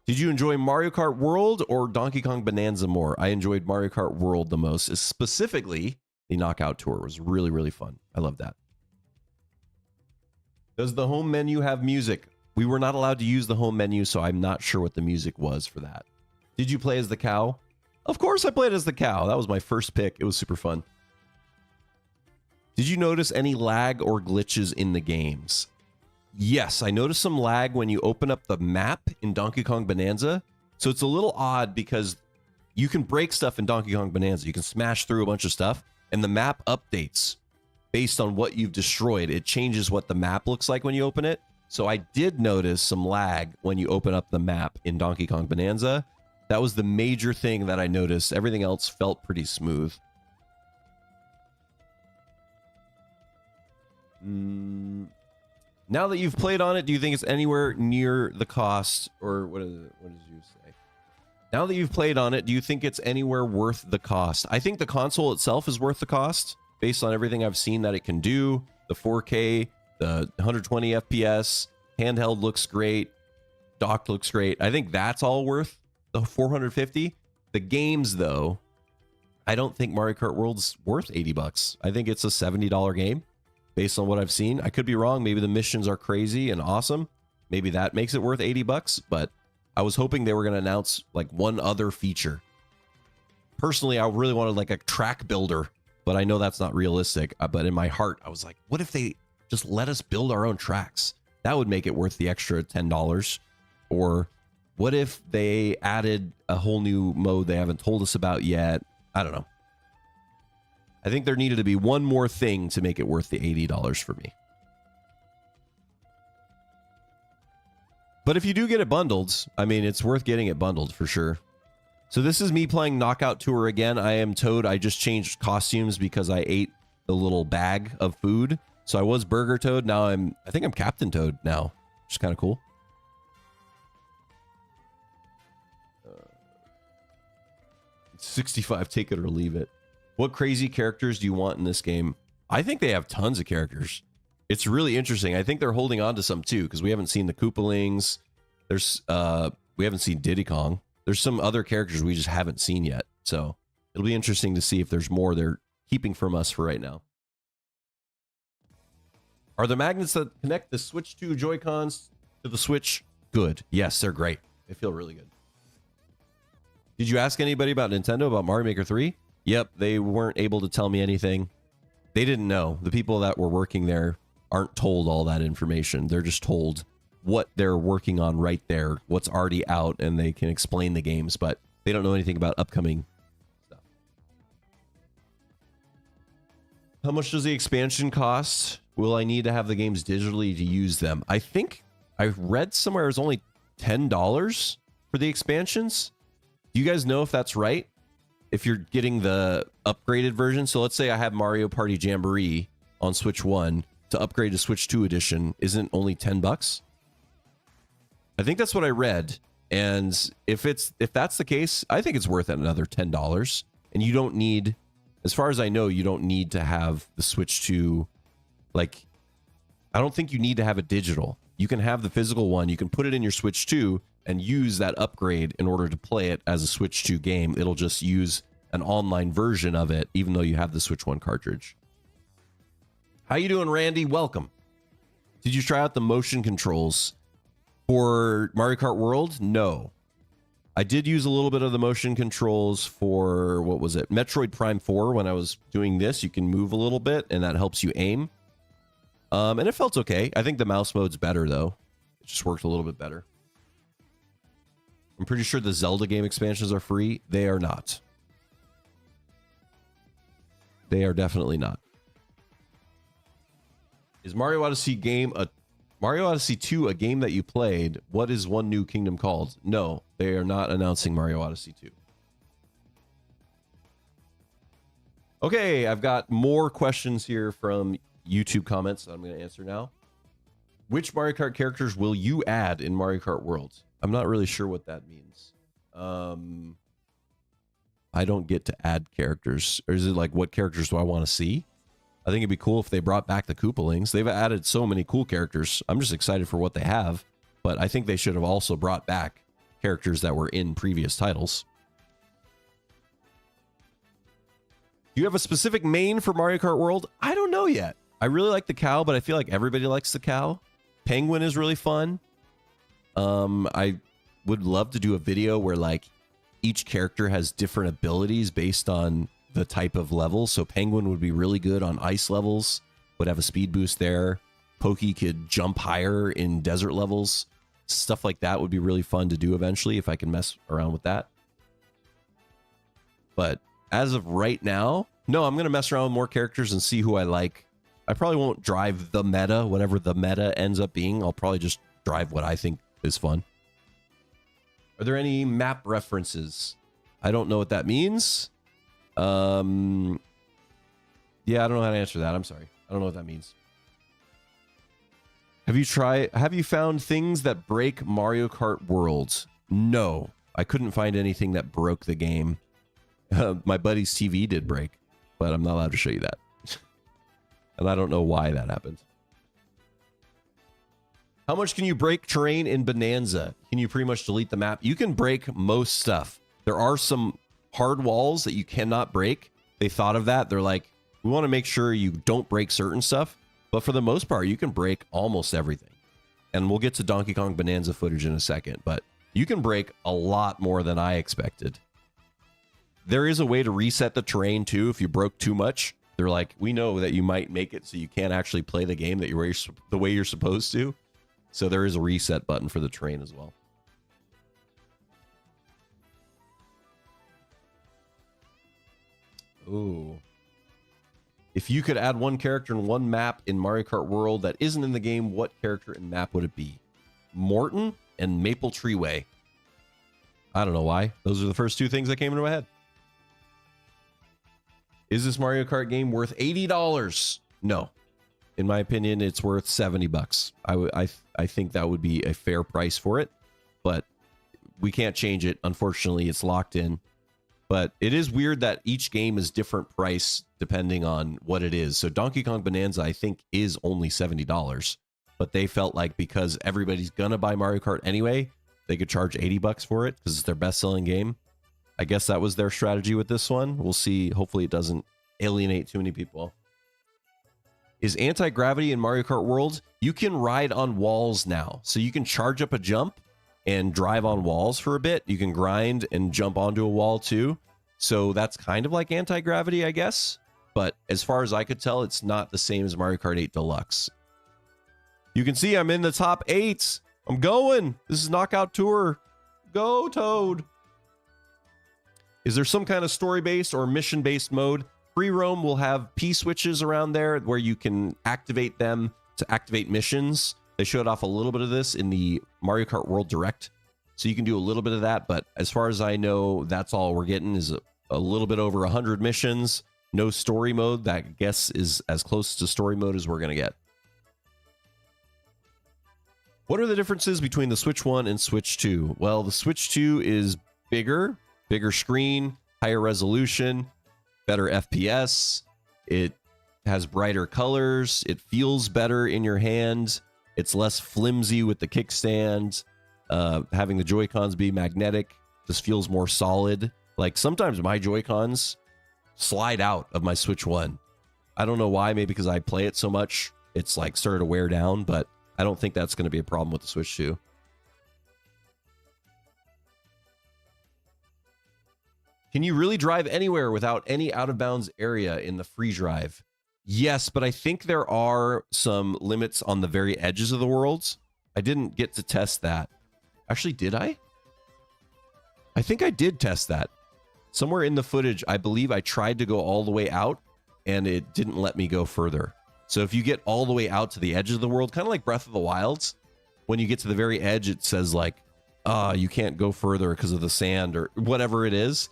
Did you enjoy Mario Kart World or Donkey Kong Bonanza more? I enjoyed Mario Kart World the most. Specifically, the Knockout Tour was really, really fun. I love that. Does the home menu have music? We were not allowed to use the home menu, so I'm not sure what the music was for that. Did you play as the cow? Of course I played as the cow. That was my first pick. It was super fun. Did you notice any lag or glitches in the games? Yes, I noticed some lag when you open up the map in Donkey Kong Bonanza. So it's a little odd because you can break stuff in Donkey Kong Bonanza. You can smash through a bunch of stuff, and the map updates based on what you've destroyed. It changes what the map looks like when you open it. So I did notice some lag when you open up the map in Donkey Kong Bonanza. That was the major thing that I noticed. Everything else felt pretty smooth. Now that you've played on it, do you think it's anywhere near the cost? Or what did you say? Now that you've played on it, do you think it's anywhere worth the cost? I think the console itself is worth the cost based on everything I've seen that it can do. The 4K, the 120 FPS, handheld looks great, docked looks great. I think that's all worth the $450. The games, though, I don't think Mario Kart World's worth $80. I think it's a $70 game. Based on what I've seen. I could be wrong. Maybe the missions are crazy and awesome. Maybe that makes it worth $80, but I was hoping they were going to announce like one other feature. Personally, I really wanted like a track builder, but I know that's not realistic. But in my heart, I was like, what if they just let us build our own tracks? That would make it worth the extra $10. Or what if they added a whole new mode they haven't told us about yet? I don't know. I think there needed to be one more thing to make it worth the $80 for me. But if you do get it bundled, I mean, it's worth getting it bundled for sure. So this is me playing Knockout Tour again. I am Toad. I just changed costumes because I ate the little bag of food. So I was Burger Toad. Now I think I'm Captain Toad now, which is kind of cool. 65, take it or leave it. What crazy characters do you want in this game? I think they have tons of characters. It's really interesting. I think they're holding on to some too, because we haven't seen the Koopalings. We haven't seen Diddy Kong. There's some other characters we just haven't seen yet. So it'll be interesting to see if there's more they're keeping from us for right now. Are the magnets that connect the Switch 2 Joy-Cons to the Switch good? Yes, they're great. They feel really good. Did you ask anybody about Nintendo, about Mario Maker 3? Yep, they weren't able to tell me anything. They didn't know. The people that were working there aren't told all that information. They're just told what they're working on right there, what's already out, and they can explain the games, but they don't know anything about upcoming stuff. How much does the expansion cost? Will I need to have the games digitally to use them? I think I read somewhere it's only $10 for the expansions. Do you guys know if that's right? If you're getting the upgraded version. So let's say I have Mario Party Jamboree on Switch 1 to upgrade to Switch 2 edition. Isn't only $10? I think that's what I read. And if that's the case, I think it's worth another $10. And you don't need, as far as I know, you don't need to have the Switch 2. Like, I don't think you need to have it digital. You can have the physical one. You can put it in your Switch 2 and use that upgrade in order to play it as a Switch 2 game. It'll just use an online version of it, even though you have the Switch 1 cartridge. How you doing, Randy? Welcome. Did you try out the motion controls for Mario Kart World? No. I did use a little bit of the motion controls for, what was it? Metroid Prime 4. When I was doing this, you can move a little bit, and that helps you aim. And it felt okay. I think the mouse mode's better, though. It just worked a little bit better. I'm pretty sure the Zelda game expansions are free. They are not. They are definitely not. Is Mario Odyssey 2 a game that you played? What is One New Kingdom called? No, they are not announcing Mario Odyssey 2. Okay, I've got more questions here from YouTube comments that I'm going to answer now. Which Mario Kart characters will you add in Mario Kart World? I'm not really sure what that means. I don't get to add characters. Or is it like, what characters do I want to see? I think it'd be cool if they brought back the Koopalings. They've added so many cool characters. I'm just excited for what they have. But I think they should have also brought back characters that were in previous titles. Do you have a specific main for Mario Kart World? I don't know yet. I really like the cow, but I feel like everybody likes the cow. Penguin is really fun. I would love to do a video where like each character has different abilities based on the type of level. So Penguin would be really good on ice levels, would have a speed boost there. Pokey could jump higher in desert levels. Stuff like that would be really fun to do eventually if I can mess around with that. But as of right now, no, I'm going to mess around with more characters and see who I like. I probably won't drive the meta, whatever the meta ends up being. I'll probably just drive what I think is fun. Are there any map references? I don't know what that means. Yeah, I don't know how to answer that. I'm sorry. I don't know what that means. Have you found things that break Mario Kart World? No, I couldn't find anything that broke the game. My buddy's TV did break, but I'm not allowed to show you that. And I don't know why that happened. How much can you break terrain in Bonanza? Can you pretty much delete the map? You can break most stuff. There are some hard walls that you cannot break. They thought of that. They're like, we want to make sure you don't break certain stuff. But for the most part, you can break almost everything. And we'll get to Donkey Kong Bonanza footage in a second. But you can break a lot more than I expected. There is a way to reset the terrain too if you broke too much. They're like, we know that you might make it so you can't actually play the game that the way you're supposed to. So there is a reset button for the terrain as well. Ooh. If you could add one character in one map in Mario Kart World that isn't in the game, what character and map would it be? Morton and Maple Treeway. I don't know why. Those are the first two things that came into my head. Is this Mario Kart game worth $80? No. In my opinion, it's worth $70. I think that would be a fair price for it, but we can't change it. Unfortunately, it's locked in. But it is weird that each game is different price depending on what it is. So Donkey Kong Bonanza, I think, is only $70. But they felt like because everybody's going to buy Mario Kart anyway, they could charge $80 for it because it's their best-selling game. I guess that was their strategy with this one. We'll see. Hopefully it doesn't alienate too many people. Is anti-gravity in Mario Kart World? You can ride on walls now. So you can charge up a jump and drive on walls for a bit. You can grind and jump onto a wall too. So that's kind of like anti-gravity, I guess. But as far as I could tell, it's not the same as Mario Kart 8 Deluxe. You can see I'm in the top 8. I'm going. This is Knockout Tour. Go, Toad. Is there some kind of story-based or mission-based mode? Free roam will have P-switches around there where you can activate them to activate missions. They showed off a little bit of this in the Mario Kart World Direct. So you can do a little bit of that, but as far as I know, that's all we're getting is a little bit over 100 missions. No story mode. That, I guess, is as close to story mode as we're going to get. What are the differences between the Switch 1 and Switch 2? Well, the Switch 2 is bigger screen, higher resolution, better FPS. It has brighter colors. It feels better in your hand. It's less flimsy with the kickstand. Having the Joy-Cons be magnetic just feels more solid. Like sometimes my Joy-Cons slide out of my Switch 1. I don't know why, maybe because I play it so much, it's like started to wear down, but I don't think that's going to be a problem with the Switch 2. Can you really drive anywhere without any out-of-bounds area in the free drive? Yes, but I think there are some limits on the very edges of the worlds. I didn't get to test that. Actually, did I? I think I did test that. Somewhere in the footage, I believe I tried to go all the way out, and it didn't let me go further. So if you get all the way out to the edge of the world, kind of like Breath of the Wilds, when you get to the very edge, it says like, you can't go further because of the sand or whatever it is.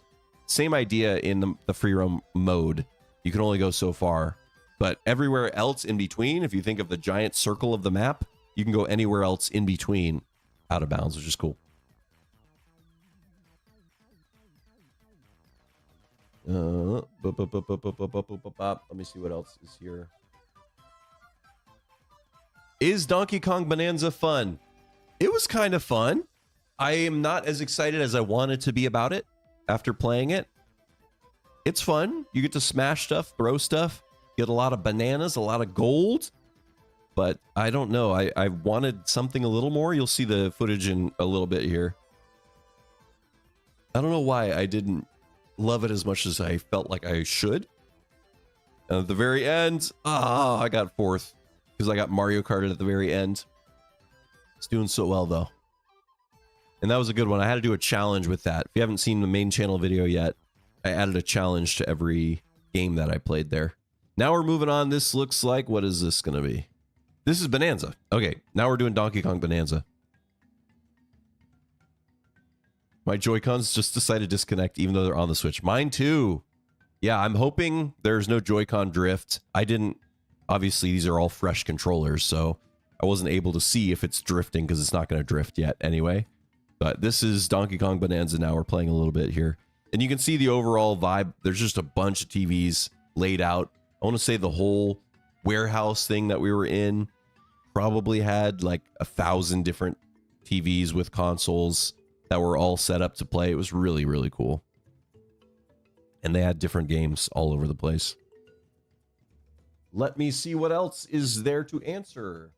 Same idea in the free roam mode. You can only go so far. But everywhere else in between, if you think of the giant circle of the map, you can go anywhere else in between out of bounds, which is cool. Let me see what else is here. Is Donkey Kong Bonanza fun? It was kind of fun. I am not as excited as I wanted to be about it after playing it. It's fun. You get to smash stuff, throw stuff, get a lot of bananas, a lot of gold. But I don't know. I wanted something a little more. You'll see the footage in a little bit here. I don't know why I didn't love it as much as I felt like I should. And at the very end, I got fourth because I got Mario Karted at the very end. It's doing so well though. And that was a good one. I had to do a challenge with that. If you haven't seen the main channel video yet, I added a challenge to every game that I played there. Now we're moving on. This looks like, what is this going to be? This is Bonanza. Okay, now we're doing Donkey Kong Bonanza. My Joy-Cons just decided to disconnect even though they're on the Switch. Mine too. Yeah, I'm hoping there's no Joy-Con drift. I didn't, obviously these are all fresh controllers, so I wasn't able to see if it's drifting because it's not going to drift yet anyway. But this is Donkey Kong Bonanza now. We're playing a little bit here. And you can see the overall vibe. There's just a bunch of TVs laid out. I want to say the whole warehouse thing that we were in probably had like 1,000 different TVs with consoles that were all set up to play. It was really, really cool. And they had different games all over the place. Let me see what else is there to answer.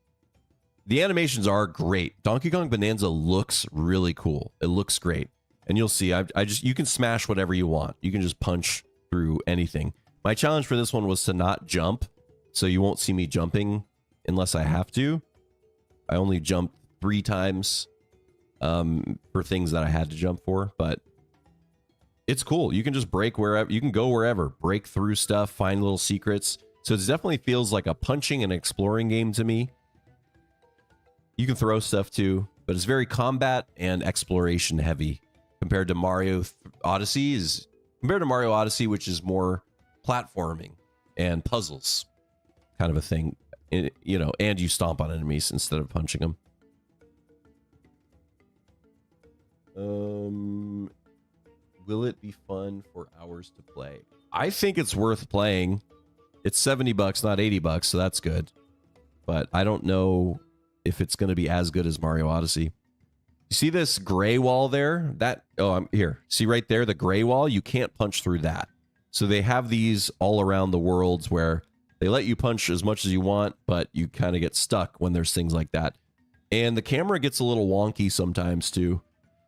The animations are great. Donkey Kong Bonanza looks really cool. It looks great. And you'll see, you can smash whatever you want. You can just punch through anything. My challenge for this one was to not jump. So you won't see me jumping unless I have to. I only jumped 3 times for things that I had to jump for, but it's cool. You can just break wherever, you can go wherever, break through stuff, find little secrets. So it definitely feels like a punching and exploring game to me. You can throw stuff too, but it's very combat and exploration heavy compared to Mario Odyssey, which is more platforming and puzzles kind of a thing, you know, and you stomp on enemies instead of punching them. Will it be fun for hours to play? I think it's worth playing. It's $70, not $80, so that's good. But I don't know if it's going to be as good as Mario Odyssey. You see this gray wall there? I'm here. See right there, the gray wall? You can't punch through that. So they have these all around the worlds where they let you punch as much as you want, but you kind of get stuck when there's things like that. And the camera gets a little wonky sometimes too.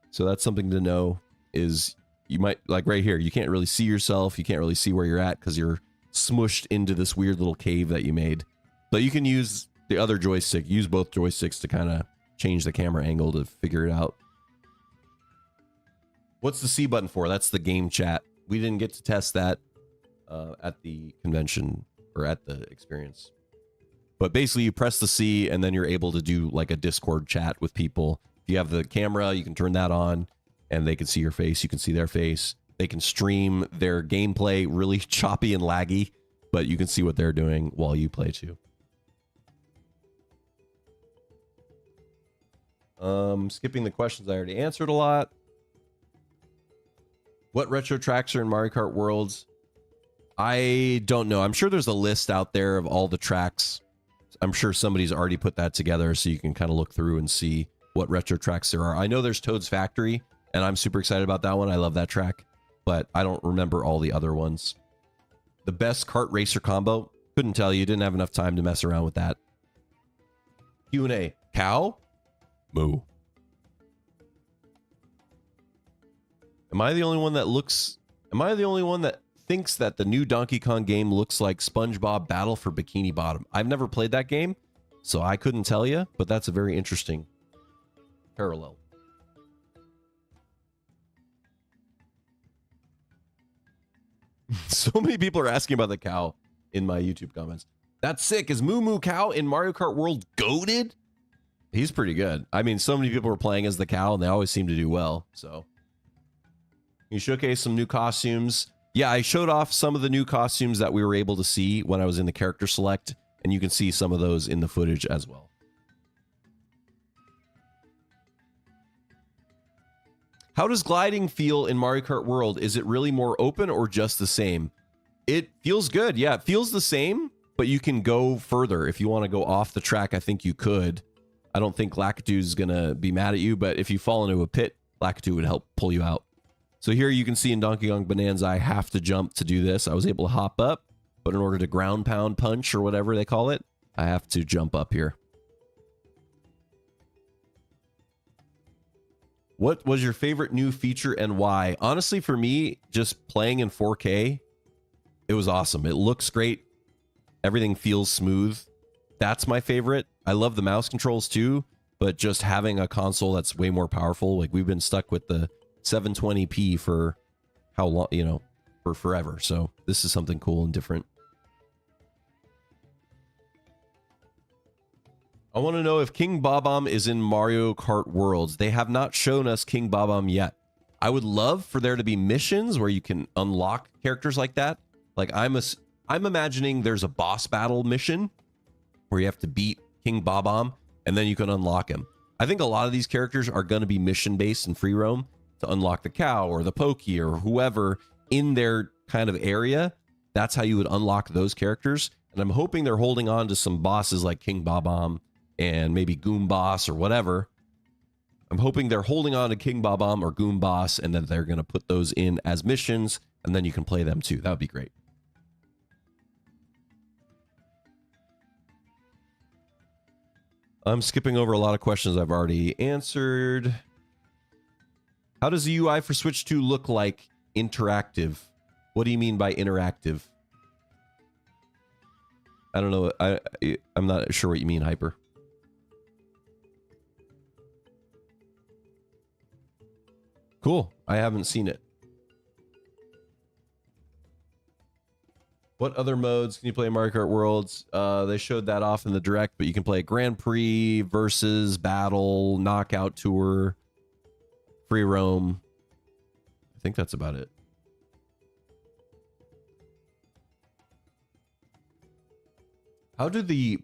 So that's something to know, is you might, like right here, you can't really see yourself. You can't really see where you're at because you're smushed into this weird little cave that you made. But you can use the other joystick, use both joysticks to kind of change the camera angle to figure it out. What's the C button for? That's the game chat. We didn't get to test that at the convention or at the experience. But basically you press the C and then you're able to do like a Discord chat with people. If you have the camera, you can turn that on and they can see your face. You can see their face. They can stream their gameplay really choppy and laggy, but you can see what they're doing while you play too. Skipping the questions, I already answered a lot. What retro tracks are in Mario Kart Worlds? I don't know. I'm sure there's a list out there of all the tracks. I'm sure somebody's already put that together so you can kind of look through and see what retro tracks there are. I know there's Toad's Factory, and I'm super excited about that one. I love that track, but I don't remember all the other ones. The best kart racer combo? Couldn't tell you. Didn't have enough time to mess around with that. Q&A. Cow? Moo. Am I the only one that thinks that the new Donkey Kong game looks like SpongeBob Battle for Bikini Bottom? I've never played that game, so I couldn't tell you, but that's a very interesting parallel. So many people are asking about the cow in my YouTube comments. That's sick. Is Moo Moo Cow in Mario Kart World goated? He's pretty good. I mean, so many people are playing as the cow, and they always seem to do well. So you showcase some new costumes. Yeah, I showed off some of the new costumes that we were able to see when I was in the character select, and you can see some of those in the footage as well. How does gliding feel in Mario Kart World? Is it really more open or just the same? It feels good. Yeah, it feels the same, but you can go further. If you want to go off the track, I think you could. I don't think Lakitu's going to be mad at you, but if you fall into a pit, Lakitu would help pull you out. So here you can see in Donkey Kong Bonanza, I have to jump to do this. I was able to hop up, but in order to ground pound punch or whatever they call it, I have to jump up here. What was your favorite new feature and why? Honestly, for me, just playing in 4K, it was awesome. It looks great. Everything feels smooth. That's my favorite. I love the mouse controls too, but just having a console that's way more powerful. Like we've been stuck with the 720p for how long, you know, for forever. So this is something cool and different. I want to know if King Bob-omb is in Mario Kart Worlds. They have not shown us King Bob-omb yet. I would love for there to be missions where you can unlock characters like that. Like I'm imagining there's a boss battle mission where you have to beat King Bob-omb and then you can unlock him. I think a lot of these characters are going to be mission based and free roam to unlock the cow or the Pokey or whoever in their kind of area. That's how you would unlock those characters. And I'm hoping they're holding on to some bosses like King Bob-omb and maybe Goom Boss or whatever. I'm hoping they're holding on to King Bob-omb or Goom Boss and then they're going to put those in as missions and then you can play them too. That would be great. I'm skipping over a lot of questions I've already answered. How does the UI for Switch 2 look like interactive? What do you mean by interactive? I don't know. I'm not sure what you mean, Hyper. Cool. I haven't seen it. What other modes can you play in Mario Kart Worlds? They showed that off in the Direct, but you can play Grand Prix, Versus, Battle, Knockout Tour, Free Roam. I think that's about it. How do the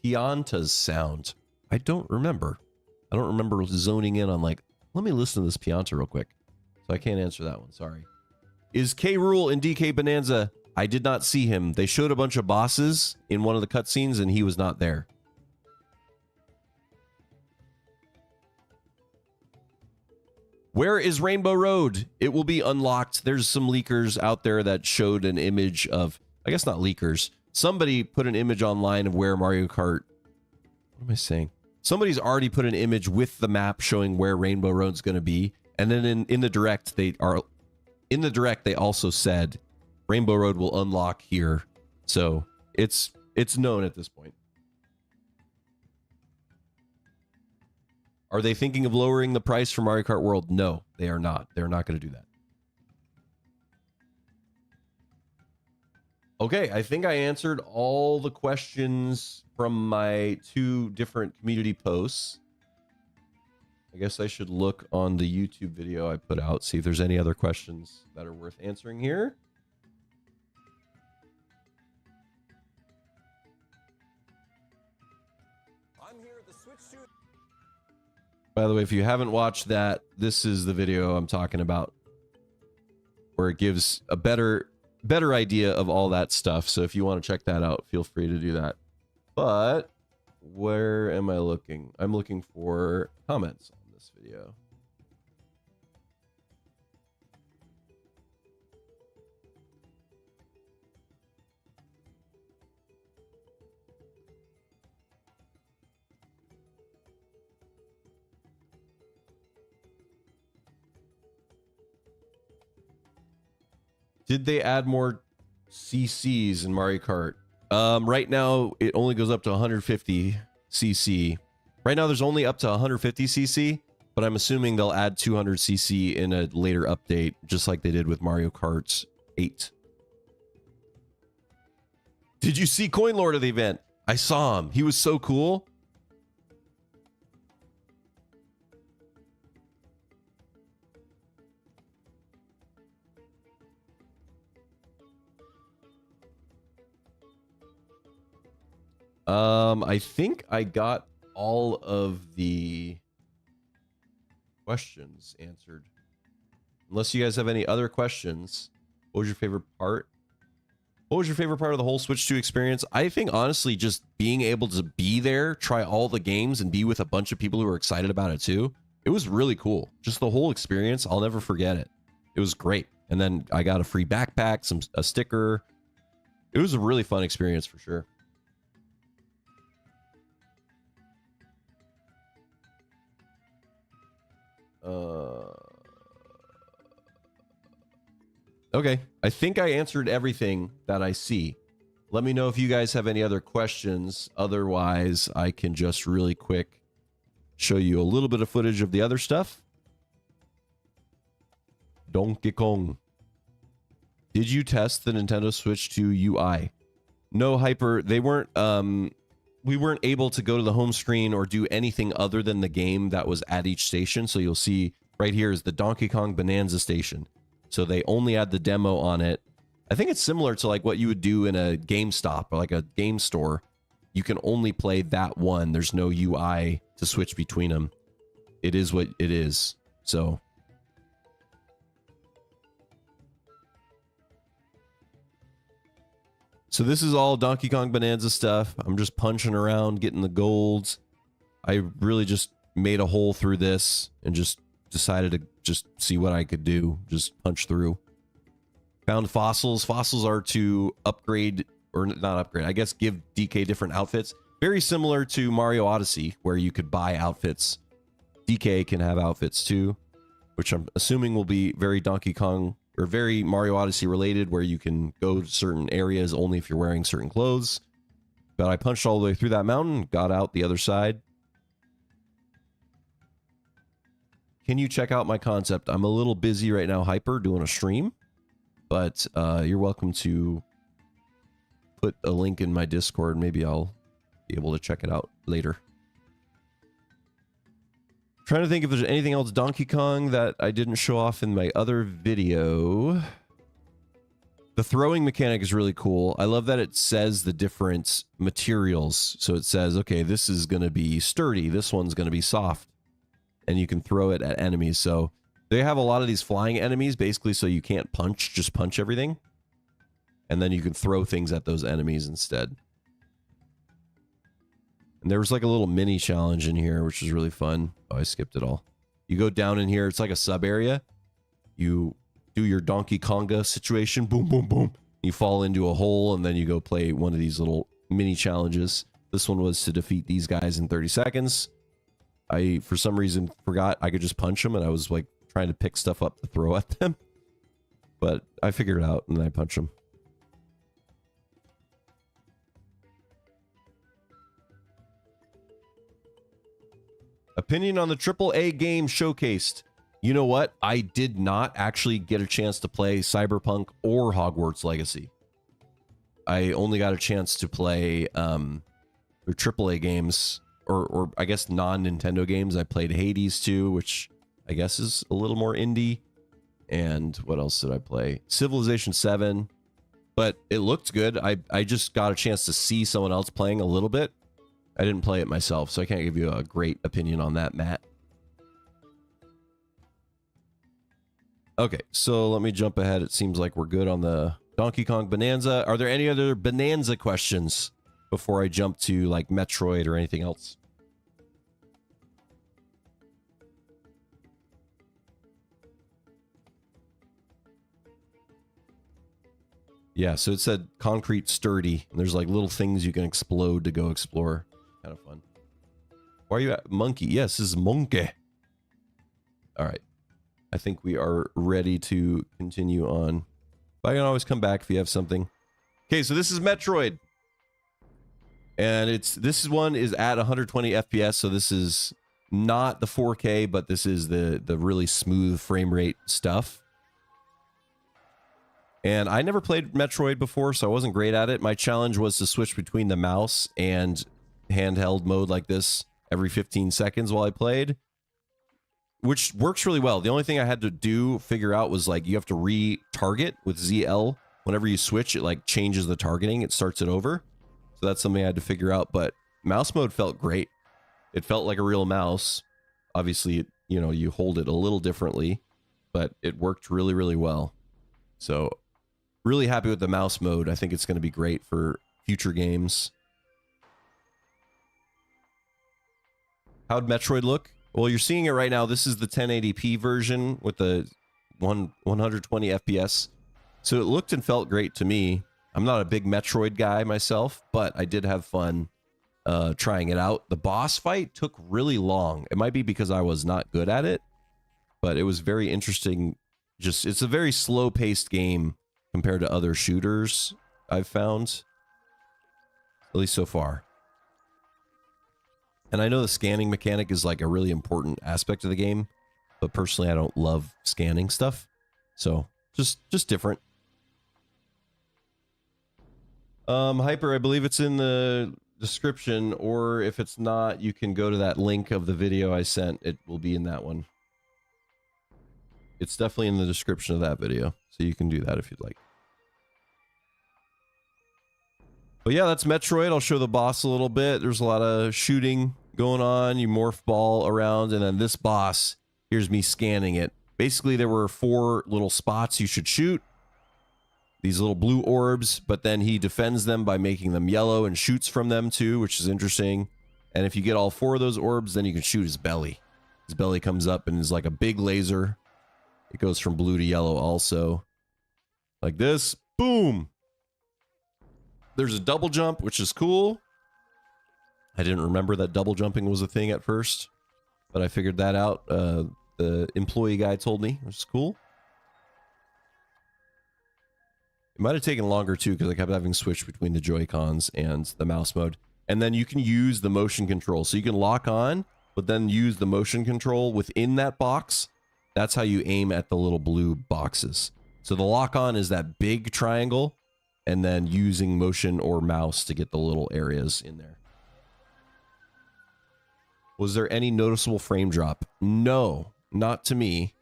Piantas sound? I don't remember. I don't remember zoning in on like, let me listen to this Pianta real quick. So I can't answer that one. Sorry. Is K. Rool in DK Bonanza? I did not see him. They showed a bunch of bosses in one of the cutscenes and he was not there. Where is Rainbow Road? It will be unlocked. There's some leakers out there that showed an image of, I guess not leakers. Somebody put an image online of where Mario Kart. What am I saying? Somebody's already put an image with the map showing where Rainbow Road's going to be. And then in the Direct, they also said Rainbow Road will unlock here. So it's known at this point. Are they thinking of lowering the price for Mario Kart World? No, they are not. They're not going to do that. Okay, I think I answered all the questions from my 2 different community posts. I guess I should look on the YouTube video I put out, see if there's any other questions that are worth answering here. I'm here at the Switch 2. By the way, if you haven't watched that, this is the video I'm talking about where it gives a better idea of all that stuff. So if you want to check that out, feel free to do that. But where am I looking? I'm looking for comments on this video. Did they add more CCs in Mario Kart? Right now, it only goes up to 150 CC. Right now, there's only up to 150 CC, but I'm assuming they'll add 200 CC in a later update, just like they did with Mario Kart 8. Did you see Coin Lord at the event? I saw him. He was so cool. I think I got all of the questions answered. Unless you guys have any other questions. What was your favorite part? What was your favorite part of the whole Switch 2 experience? I think, honestly, just being able to be there, try all the games, and be with a bunch of people who are excited about it, too. It was really cool. Just the whole experience, I'll never forget it. It was great. And then I got a free backpack, a sticker. It was a really fun experience, for sure. Okay, I think I answered everything that I see. Let me know if you guys have any other questions. Otherwise, I can just really quick show you a little bit of footage of the other stuff. Donkey Kong. Did you test the Nintendo Switch 2 UI? No, Hyper. They weren't. We weren't able to go to the home screen or do anything other than the game that was at each station. So you'll see right here is the Donkey Kong Bonanza station. So they only had the demo on it. I think it's similar to like what you would do in a GameStop or like a game store. You can only play that one. There's no UI to switch between them. It is what it is. So this is all Donkey Kong Bonanza stuff. I'm just punching around, getting the golds. I really just made a hole through this and just decided to just see what I could do. Just punch through. Found fossils. Fossils are to upgrade, or not upgrade, I guess give DK different outfits. Very similar to Mario Odyssey, where you could buy outfits. DK can have outfits too, which I'm assuming will be very Donkey Kong or very Mario Odyssey related, where you can go to certain areas only if you're wearing certain clothes. But I punched all the way through that mountain, got out the other side. Can you check out my concept? I'm a little busy right now, Hyper, doing a stream. But you're welcome to put a link in my Discord. Maybe I'll be able to check it out later. Trying to think if there's anything else Donkey Kong that I didn't show off in my other video. The throwing mechanic is really cool. I love that it says the different materials. So it says, okay, this is going to be sturdy. This one's going to be soft. And you can throw it at enemies. So they have a lot of these flying enemies, basically, so you can't punch, just punch everything. And then you can throw things at those enemies instead. And there was like a little mini challenge in here, which is really fun. Oh, I skipped it all. You go down in here, it's like a sub area. You do your Donkey Konga situation, boom, boom, boom. You fall into a hole, and then you go play one of these little mini challenges. This one was to defeat these guys in 30 seconds. I, for some reason, forgot I could just punch them, and I was like trying to pick stuff up to throw at them. But I figured it out, and then I punched them. Opinion on the AAA game showcased. You know what? I did not actually get a chance to play Cyberpunk or Hogwarts Legacy. I only got a chance to play their AAA games, or I guess non-Nintendo games. I played Hades 2, which I guess is a little more indie. And what else did I play? Civilization 7. But it looked good. I just got a chance to see someone else playing a little bit. I didn't play it myself, so I can't give you a great opinion on that, Matt. Okay, so let me jump ahead. It seems like we're good on the Donkey Kong Bonanza. Are there any other Bonanza questions before I jump to like Metroid or anything else? Yeah, so it said concrete sturdy. And there's like little things you can explode to go explore. Kind of fun. Why are you at Monkey? Yes, this is Monkey. All right. I think we are ready to continue on. But I can always come back if you have something. Okay, so this is Metroid. And this one is at 120 FPS, so this is not the 4K, but this is the really smooth frame rate stuff. And I never played Metroid before, so I wasn't great at it. My challenge was to switch between the mouse and handheld mode like this every 15 seconds while I played, which works really well. The only thing I had to figure out was like you have to re-target with ZL. Whenever you switch, it like changes the targeting. It starts it over. So that's something I had to figure out, but mouse mode felt great. It felt like a real mouse. Obviously, you know, you hold it a little differently, but it worked really, really well. So really happy with the mouse mode. I think it's going to be great for future games. How'd Metroid look? Well, you're seeing it right now. This is the 1080p version with the 120 FPS. So it looked and felt great to me. I'm not a big Metroid guy myself, but I did have fun trying it out. The boss fight took really long. It might be because I was not good at it, but it was very interesting. Just, it's a very slow-paced game compared to other shooters I've found, at least so far. And I know the scanning mechanic is like a really important aspect of the game, but personally I don't love scanning stuff. So just different. Hyper, I believe it's in the description, or if it's not, you can go to that link of the video I sent. It will be in that one. It's definitely in the description of that video, so you can do that if you'd like. But yeah, that's Metroid. I'll show the boss a little bit. There's a lot of shooting going on. You morph ball around, and then this boss, here's me scanning it. Basically, there were 4 little spots you should shoot. These little blue orbs, but then he defends them by making them yellow and shoots from them too, which is interesting. And if you get all 4 of those orbs, then you can shoot his belly. His belly comes up and is like a big laser. It goes from blue to yellow also. Like this. Boom! There's a double jump, which is cool. I didn't remember that double jumping was a thing at first, but I figured that out. The employee guy told me, which is cool. It might have taken longer too, because I kept having to switch between the Joy-Cons and the mouse mode. And then you can use the motion control. So you can lock on, but then use the motion control within that box. That's how you aim at the little blue boxes. So the lock on is that big triangle, and then using motion or mouse to get the little areas in there. Was there any noticeable frame drop? No, not to me.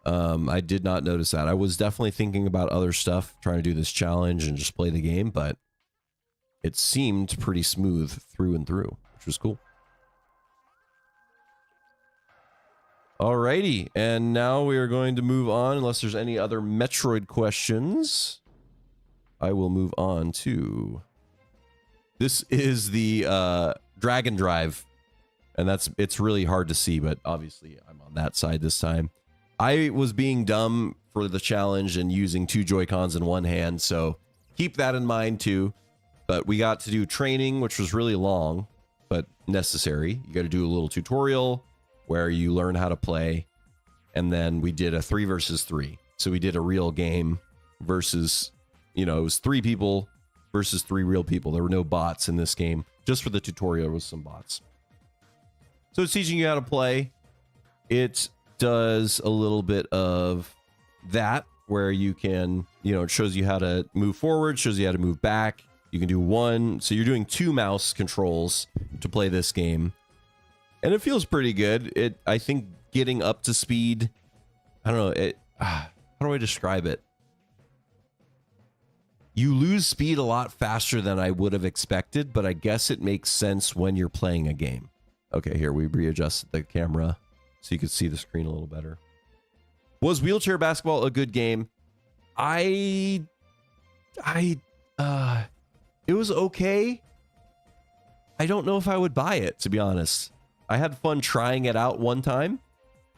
I did not notice that. I was definitely thinking about other stuff, trying to do this challenge and just play the game, but it seemed pretty smooth through and through, which was cool. Alrighty, and now we are going to move on, unless there's any other Metroid questions. I will move on to... This is the Dragon Drive, and it's really hard to see, but obviously I'm on that side this time. I was being dumb for the challenge and using 2 Joy-Cons in one hand, so keep that in mind too. But we got to do training, which was really long, but necessary. You got to do a little tutorial where you learn how to play, and then we did a 3 versus 3. So we did a real game versus, you know, it was 3 people versus 3 real people. There were no bots in this game. Just for the tutorial, there was some bots. So it's teaching you how to play. It does a little bit of that where you can, you know, it shows you how to move forward, shows you how to move back. You can do 1. So you're doing 2 mouse controls to play this game. And it feels pretty good. I think getting up to speed, I don't know, how do I describe it? You lose speed a lot faster than I would have expected, but I guess it makes sense when you're playing a game. Okay, here, we readjusted the camera so you could see the screen a little better. Was wheelchair basketball a good game? It was okay. I don't know if I would buy it, to be honest. I had fun trying it out one time.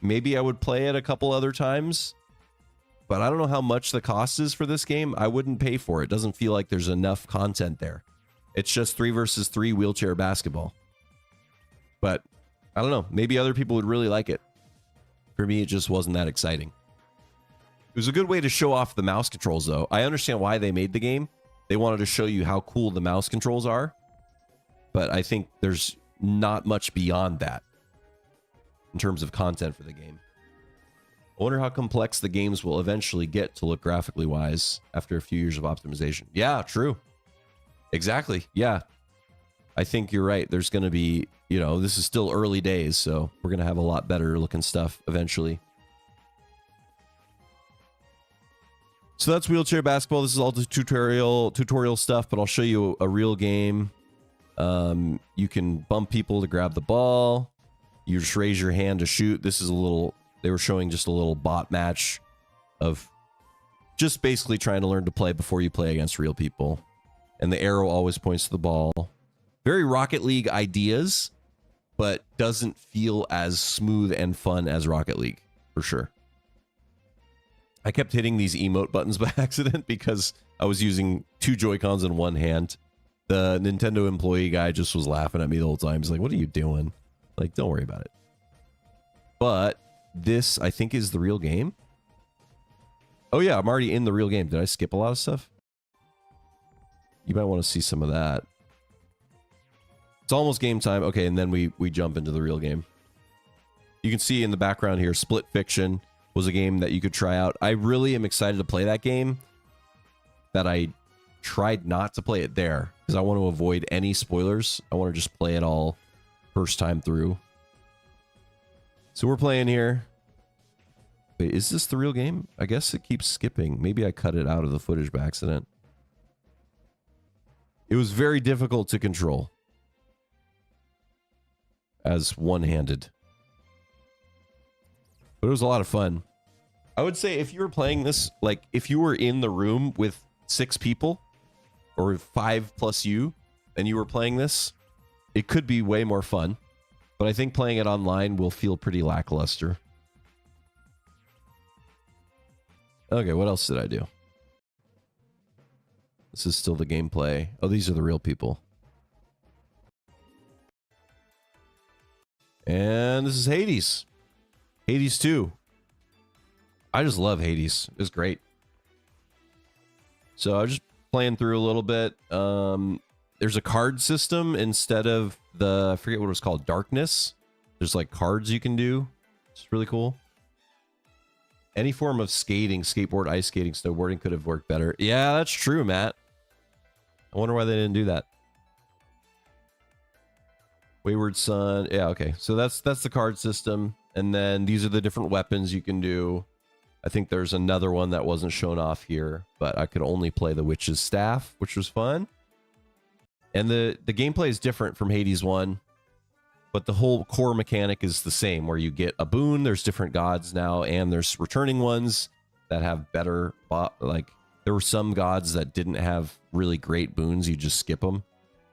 Maybe I would play it a couple other times. But I don't know how much the cost is for this game. I wouldn't pay for it. It doesn't feel like there's enough content there. It's just 3 versus 3 wheelchair basketball. But I don't know. Maybe other people would really like it. For me, it just wasn't that exciting. It was a good way to show off the mouse controls, though. I understand why they made the game. They wanted to show you how cool the mouse controls are. But I think there's not much beyond that in terms of content for the game. I wonder how complex the games will eventually get to look graphically wise after a few years of optimization. Yeah, true. Exactly. Yeah. I think you're right. There's going to be, you know, this is still early days, so we're going to have a lot better looking stuff eventually. So that's wheelchair basketball. This is all the tutorial stuff, but I'll show you a real game. You can bump people to grab the ball. You just raise your hand to shoot. This is a little, they were showing just a little bot match of just basically trying to learn to play before you play against real people. And the arrow always points to the ball. Very Rocket League ideas, but doesn't feel as smooth and fun as Rocket League, for sure. I kept hitting these emote buttons by accident because I was using 2 Joy-Cons in one hand. The Nintendo employee guy just was laughing at me the whole time. He's like, what are you doing? Like, don't worry about it. But this, I think, is the real game. Oh, yeah, I'm already in the real game. Did I skip a lot of stuff? You might want to see some of that. It's almost game time. Okay, and then we jump into the real game. You can see in the background here, Split Fiction was a game that you could try out. I really am excited to play that game. That I tried not to play it there because I want to avoid any spoilers. I want to just play it all first time through. So we're playing here. Wait, is this the real game? I guess it keeps skipping. Maybe I cut it out of the footage by accident. It was very difficult to control as one-handed. But it was a lot of fun. I would say if you were playing this, like if you were in the room with 6 people or 5 plus you and you were playing this, it could be way more fun. But I think playing it online will feel pretty lackluster. Okay, what else did I do? This is still the gameplay. Oh, these are the real people. And this is Hades. Hades 2. I just love Hades. It's great. So I was just playing through a little bit. There's a card system instead of the, I forget what it was called, Darkness. There's like cards you can do. It's really cool. Any form of skating, skateboard, ice skating, snowboarding could have worked better. Yeah, that's true, Matt. I wonder why they didn't do that. Wayward Son. Yeah, okay. So that's the card system. And then these are the different weapons you can do. I think there's another one that wasn't shown off here, but I could only play the Witch's Staff, which was fun. And the gameplay is different from Hades 1, but the whole core mechanic is the same, where you get a boon. There's different gods now, and there's returning ones that have better, like, there were some gods that didn't have really great boons. You just skip them.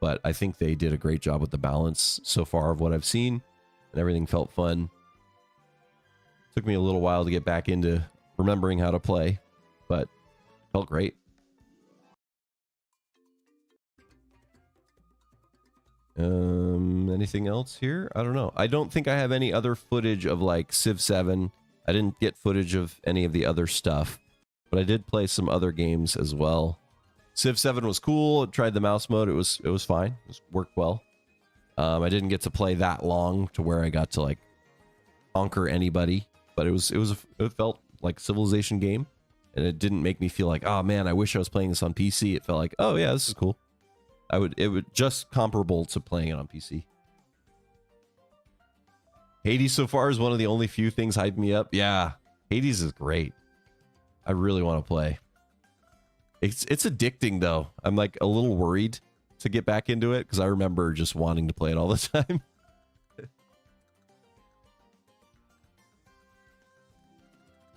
But I think they did a great job with the balance so far of what I've seen, and everything felt fun. Took me a little while to get back into remembering how to play, but felt great. Anything else here? I don't know. I don't think I have any other footage of like Civ 7. I didn't get footage of any of the other stuff, but I did play some other games as well. Civ 7 was cool. I tried the mouse mode. It was fine. It worked well. I didn't get to play that long to where I got to like conquer anybody, but it felt like a Civilization game, and it didn't make me feel like, oh man, I wish I was playing this on PC. It felt like, oh yeah, this is cool. It would just comparable to playing it on PC. Hades so far is one of the only few things hyped me up. Yeah, Hades is great. I really want to play. It's addicting though. I'm like a little worried to get back into it because I remember just wanting to play it all the time.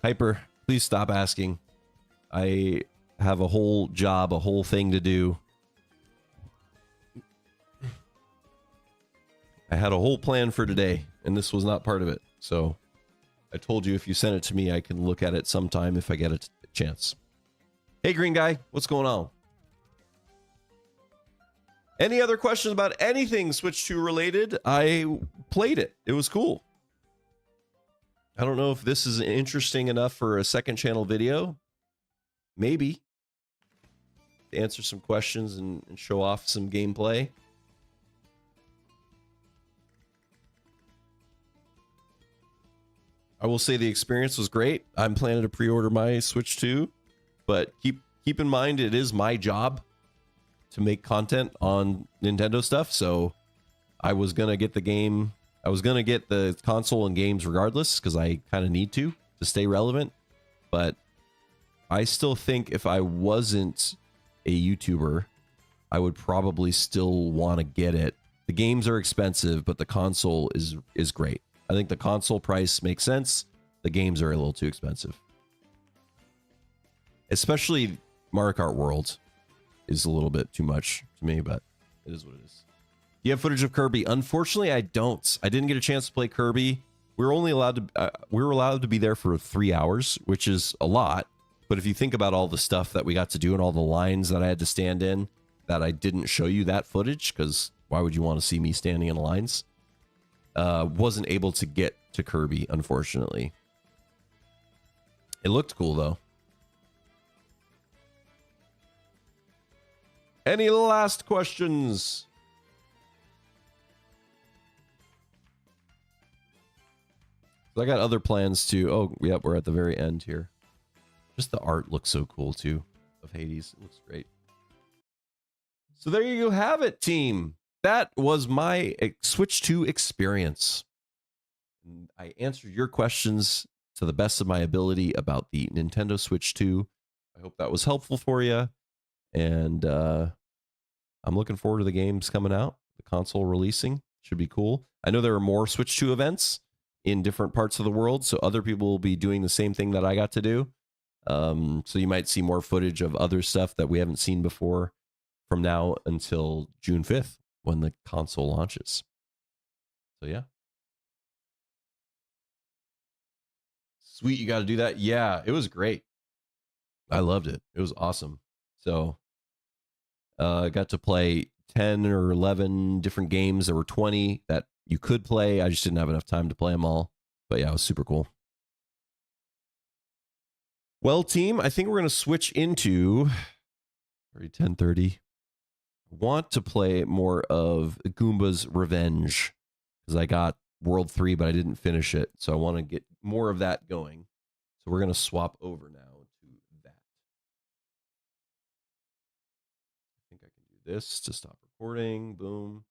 Hyper, please stop asking. I have a whole job, a whole thing to do. I had a whole plan for today, and this was not part of it. So I told you if you send it to me, I can look at it sometime if I get a chance. Hey, green guy, what's going on? Any other questions about anything Switch 2 related? I played it. It was cool. I don't know if this is interesting enough for a second channel video. Maybe. To answer some questions and show off some gameplay. I will say the experience was great. I'm planning to pre-order my Switch 2, but keep in mind it is my job to make content on Nintendo stuff, so I was gonna get the game. I was gonna get the console and games regardless because I kind of need to stay relevant. But I still think if I wasn't a YouTuber, I would probably still want to get it. The games are expensive, but the console is great. I think the console price makes sense. The games are a little too expensive. Especially Mario Kart World is a little bit too much to me, but it is what it is. Do you have footage of Kirby? Unfortunately, I don't. I didn't get a chance to play Kirby. We were only allowed to we were allowed to be there for 3 hours, which is a lot. But if you think about all the stuff that we got to do and all the lines that I had to stand in, that I didn't show you that footage, because why would you want to see me standing in lines? Wasn't able to get to Kirby, unfortunately. It looked cool, though. Any last questions? I got other plans too. Oh, yep, we're at the very end here. Just the art looks so cool too of Hades. It looks great. So there you have it, team. That was my Switch 2 experience. I answered your questions to the best of my ability about the Nintendo Switch 2. I hope that was helpful for you. And I'm looking forward to the games coming out. The console releasing should be cool. I know there are more Switch 2 events in different parts of the world, so other people will be doing the same thing that I got to do. So you might see more footage of other stuff that we haven't seen before from now until June 5th when the console launches. So yeah. Sweet, you got to do that. Yeah, it was great. I loved it. It was awesome. So I got to play 10 or 11 different games. There were 20 that you could play. I just didn't have enough time to play them all. But yeah, it was super cool. Well, team, I think we're going to switch into 10:30. I want to play more of Goomba's Revenge because I got World 3, but I didn't finish it. So I want to get more of that going. So we're going to swap over now to that. I think I can do this to stop recording. Boom.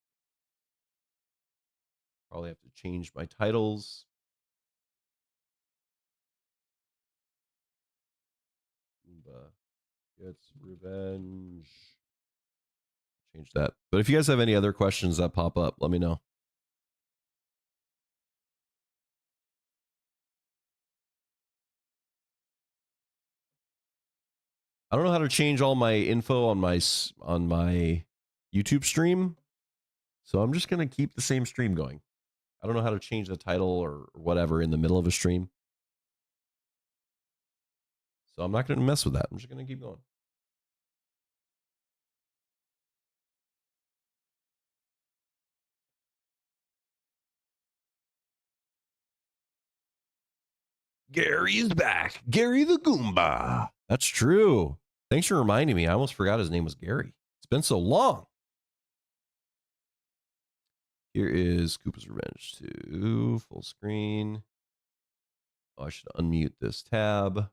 Probably have to change my titles. Goomba Gets Revenge. Change that. But if you guys have any other questions that pop up, let me know. I don't know how to change all my info on my YouTube stream, so I'm just going to keep the same stream going. I don't know how to change the title or whatever in the middle of a stream. So I'm not going to mess with that. I'm just going to keep going. Gary's back. Gary the Goomba. That's true. Thanks for reminding me. I almost forgot his name was Gary. It's been so long. Here is Koopa's Revenge 2. Full screen. Oh, I should unmute this tab.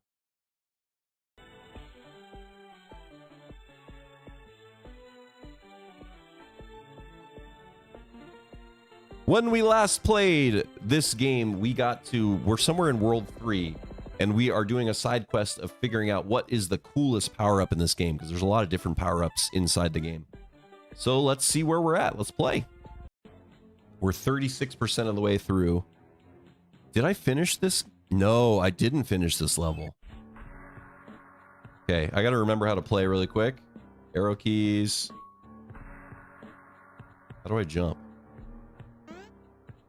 When we last played this game, we're somewhere in World 3, and we are doing a side quest of figuring out what is the coolest power-up in this game, because there's a lot of different power-ups inside the game. So let's see where we're at. Let's play. We're 36% of the way through. Did I finish this? No, I didn't finish this level. Okay, I got to remember how to play really quick. Arrow keys. How do I jump?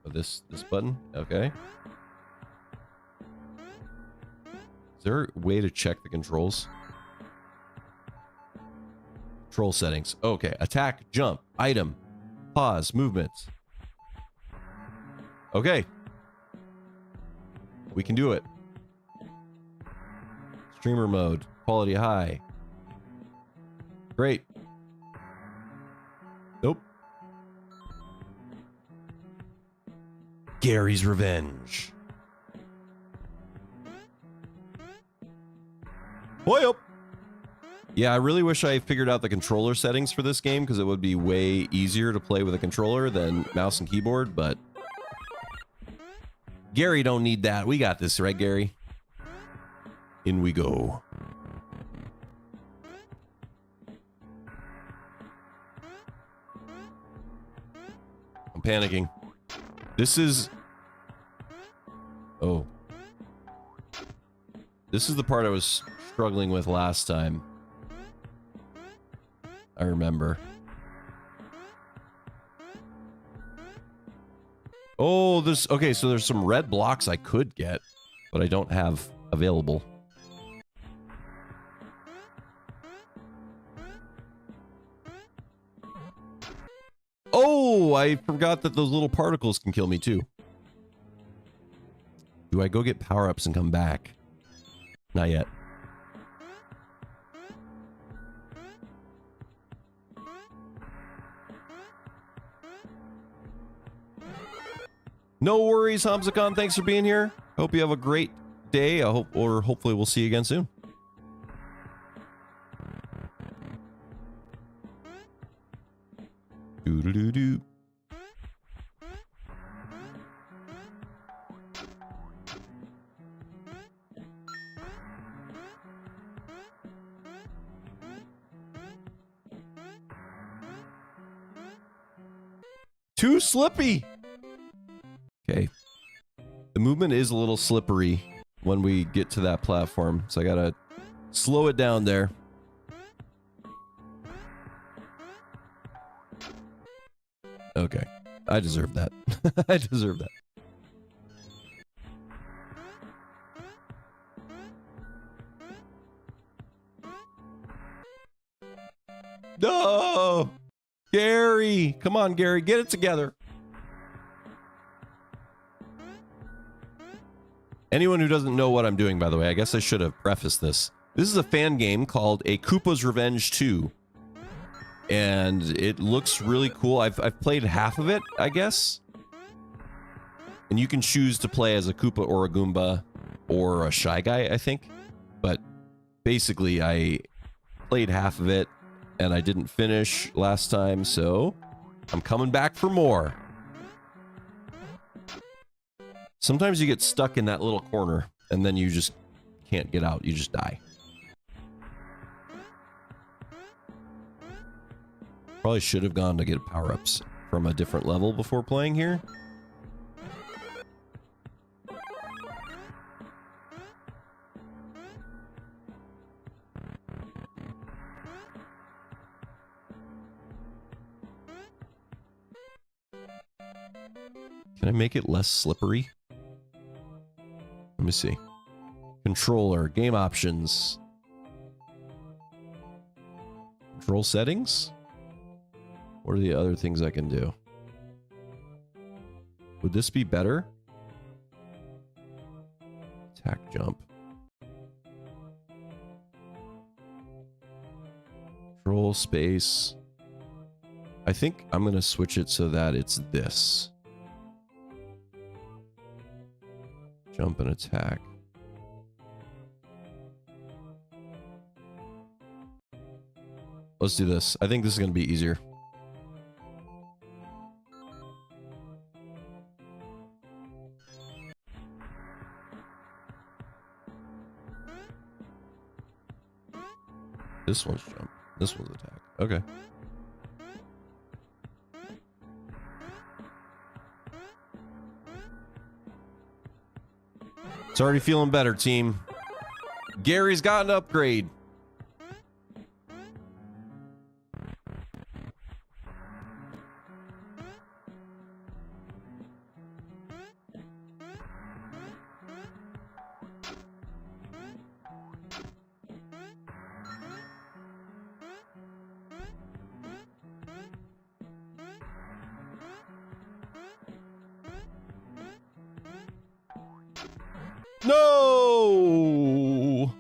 Oh, this button? Okay. Is there a way to check the controls? Control settings. Okay, attack, jump, item, pause, movements. Okay. We can do it. Streamer mode, quality high. Great. Nope. Gary's Revenge. Boy up. Yeah, I really wish I figured out the controller settings for this game because it would be way easier to play with a controller than mouse and keyboard, but Gary don't need that. We got this, right, Gary? In we go. I'm panicking. This is... Oh. This is the part I was struggling with last time. I remember. Oh, there's... Okay, so there's some red blocks I could get, but I don't have available. Oh, I forgot that those little particles can kill me too. Do I go get power-ups and come back? Not yet. No worries, Hamza-Khan. Thanks for being here. Hope you have a great day. I hope, or hopefully we'll see you again soon. Doo-doo-doo-doo. Too slippy. Okay. The movement is a little slippery when we get to that platform, so I gotta slow it down there. Okay. I deserve that. I deserve that. No! Gary! Come on, Gary. Get it together. Anyone who doesn't know what I'm doing, by the way, I guess I should have prefaced this. This is a fan game called A Koopa's Revenge 2. And it looks really cool. I've played half of it, I guess. And you can choose to play as a Koopa or a Goomba or a Shy Guy, I think. But basically, I played half of it and I didn't finish last time, so I'm coming back for more. Sometimes you get stuck in that little corner and then you just can't get out. You just die. Probably should have gone to get power-ups from a different level before playing here. Can I make it less slippery? Let me see. Controller, game options. Control settings? What are the other things I can do? Would this be better? Attack jump. Control space. I think I'm going to switch it so that it's this. Jump and attack. Let's do this. I think this is going to be easier. This one's jump. This one's attack. Okay. It's already feeling better, team. Gary's got an upgrade. No!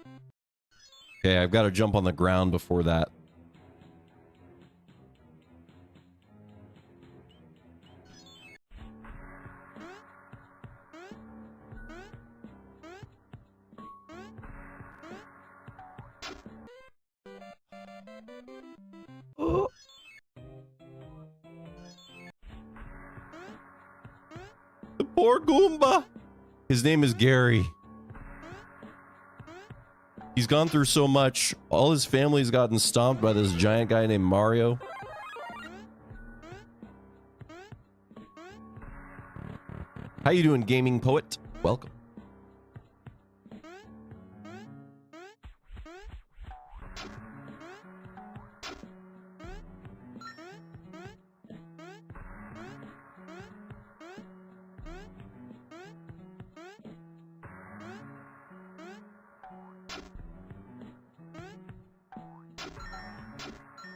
Okay, I've got to jump on the ground before that. Poor Goomba. His name is Gary. He's gone through so much. All his family's gotten stomped by this giant guy named Mario. How you doing, gaming poet? Welcome.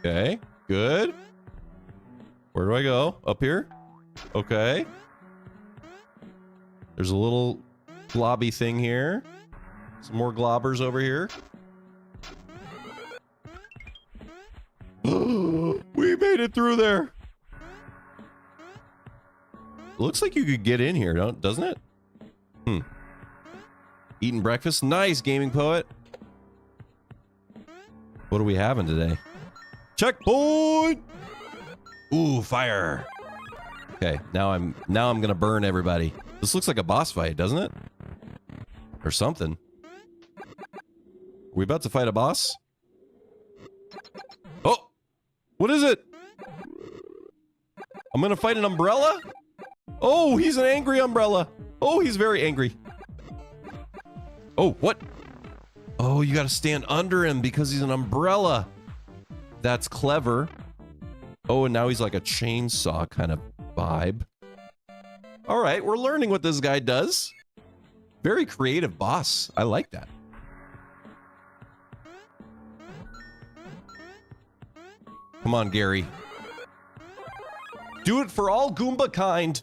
Okay, good. Where do I go? Up here? Okay. There's a little globby thing here. Some more globbers over here. We made it through there. Looks like you could get in here, doesn't it? Eating breakfast. Nice, gaming poet. What are we having today? Checkpoint! Ooh, fire. Okay, now I'm gonna burn everybody. This looks like a boss fight, doesn't it? Or something. Are we about to fight a boss? Oh! What is it? I'm gonna fight an umbrella? Oh, he's an angry umbrella. Oh, he's very angry. Oh, what? Oh, you gotta stand under him because he's an umbrella. That's clever. Oh, and now he's like a chainsaw kind of vibe. All right, we're learning what this guy does. Very creative boss. I like that. Come on, Gary. Do it for all Goomba kind.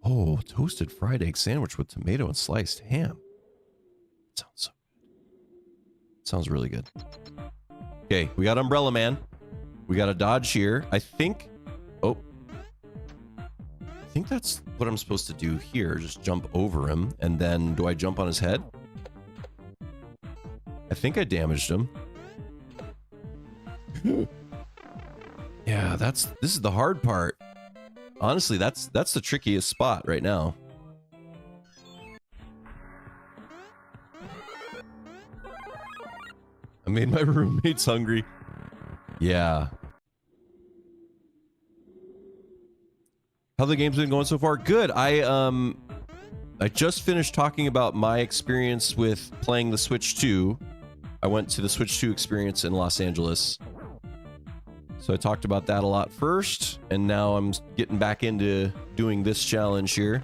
Oh, toasted fried egg sandwich with tomato and sliced ham. Sounds so good. Sounds really good. Okay, we got Umbrella Man. We got a dodge here. I think... Oh. I think that's what I'm supposed to do here. Just jump over him. And then, do I jump on his head? I think I damaged him. Yeah, this is the hard part. Honestly, that's the trickiest spot right now. I made my roommates hungry. Yeah. How the game's been going so far? Good. I just finished talking about my experience with playing the Switch 2. I went to the Switch 2 experience in Los Angeles. So I talked about that a lot first, and now I'm getting back into doing this challenge here.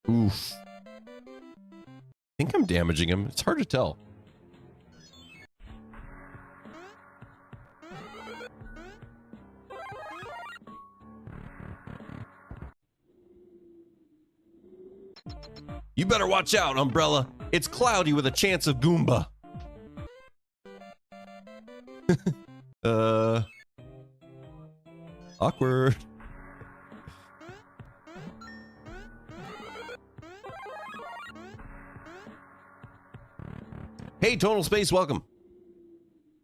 Oof. I think I'm damaging him. It's hard to tell. You better watch out, Umbrella. It's cloudy with a chance of Goomba. Awkward. Hey, Tonal Space, welcome.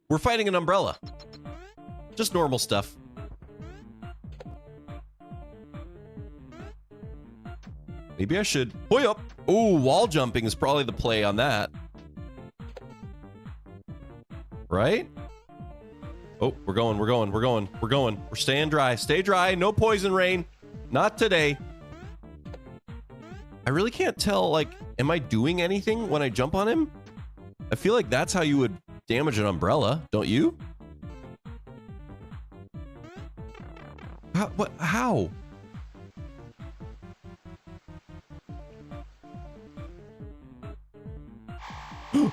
We're fighting an umbrella. Just normal stuff. Maybe I should. Boy up. Ooh, wall jumping is probably the play on that. Right? Oh, we're going. We're staying dry. Stay dry. No poison rain. Not today. I really can't tell, like, am I doing anything when I jump on him? I feel like that's how you would damage an umbrella, don't you? How?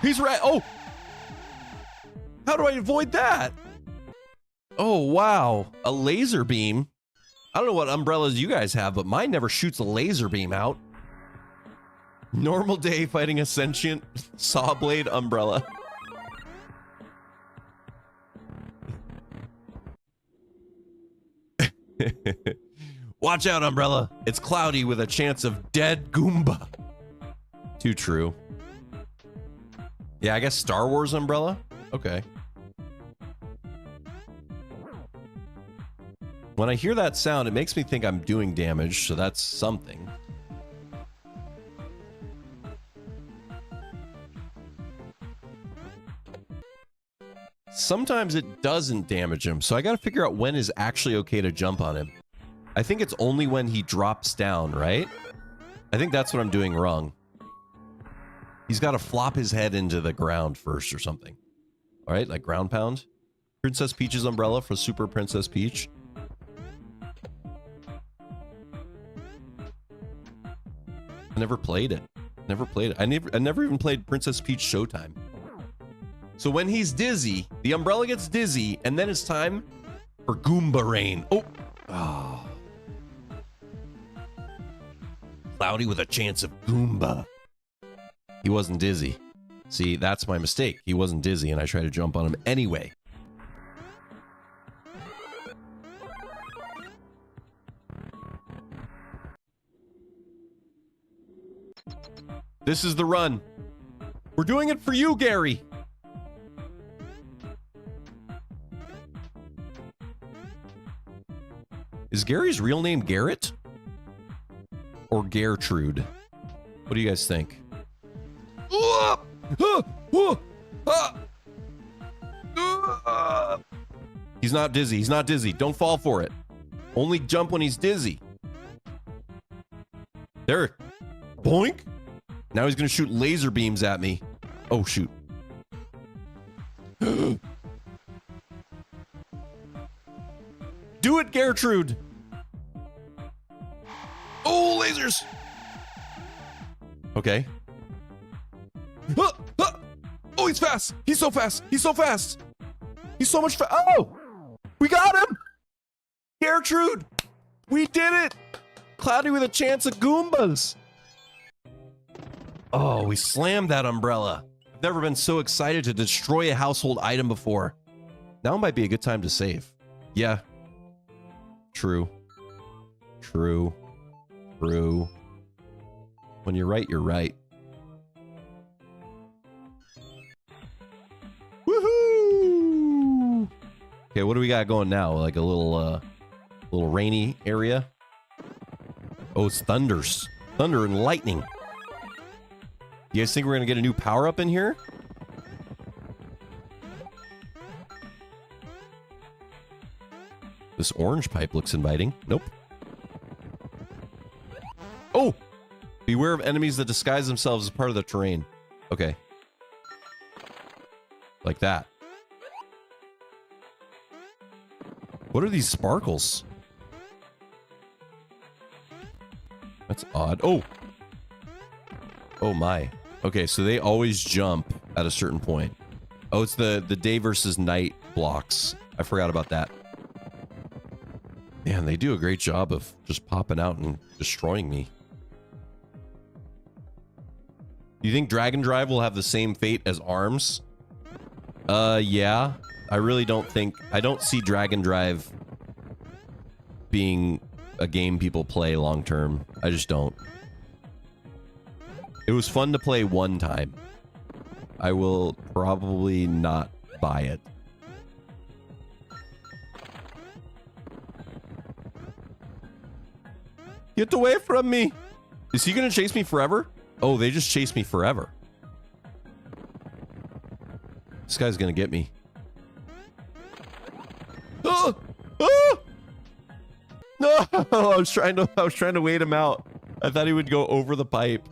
He's right. Oh! How do I avoid that? Oh, wow. A laser beam. I don't know what umbrellas you guys have, but mine never shoots a laser beam out. Normal day fighting a sentient saw blade umbrella. Watch out, umbrella. It's cloudy with a chance of dead Goomba. Too true. Yeah, I guess Star Wars umbrella. Okay. When I hear that sound, it makes me think I'm doing damage, so that's something. Sometimes it doesn't damage him, so I gotta figure out when is actually okay to jump on him. I think it's only when he drops down, right? I think that's what I'm doing wrong. He's got to flop his head into the ground first or something. All right, like ground pound. Princess Peach's umbrella for Super Princess Peach. I never played it. Never played it. I never even played Princess Peach Showtime. So when he's dizzy, the umbrella gets dizzy, and then it's time for Goomba Rain. Oh. Oh. Cloudy with a chance of Goomba. He wasn't dizzy. See, that's my mistake. He wasn't dizzy, and I tried to jump on him anyway. This is the run. We're doing it for you, Gary. Is Gary's real name Garrett? Or Gertrude? What do you guys think? He's not dizzy. He's not dizzy. Don't fall for it. Only jump when he's dizzy. There. Boink. Now he's going to shoot laser beams at me. Oh, shoot. Do it, Gertrude. Oh, lasers. Okay. Oh, he's fast. He's so fast. He's so fast. He's so much fast. Oh, we got him. Gertrude. We did it. Cloudy with a chance of Goombas. Oh, we slammed that umbrella. I've never been so excited to destroy a household item before. Now might be a good time to save. Yeah. True. True. True. When you're right, you're right. Woohoo! Okay, what do we got going now? Like a little rainy area? Oh, it's thunders. Thunder and lightning. You guys think we're gonna get a new power-up in here? This orange pipe looks inviting. Nope. Oh! Beware of enemies that disguise themselves as part of the terrain. Okay. Like that. What are these sparkles? That's odd. Oh! Oh my. Okay, so they always jump at a certain point. Oh, it's the day versus night blocks. I forgot about that. Man, they do a great job of just popping out and destroying me. Do you think Dragon Drive will have the same fate as ARMS? Yeah. I really don't think... I don't see Dragon Drive being a game people play long term. I just don't. It was fun to play one time. I will probably not buy it. Get away from me! Is he gonna chase me forever? Oh, they just chased me forever. This guy's gonna get me. Oh! Oh! No! I was trying to wait him out. I thought he would go over the pipe.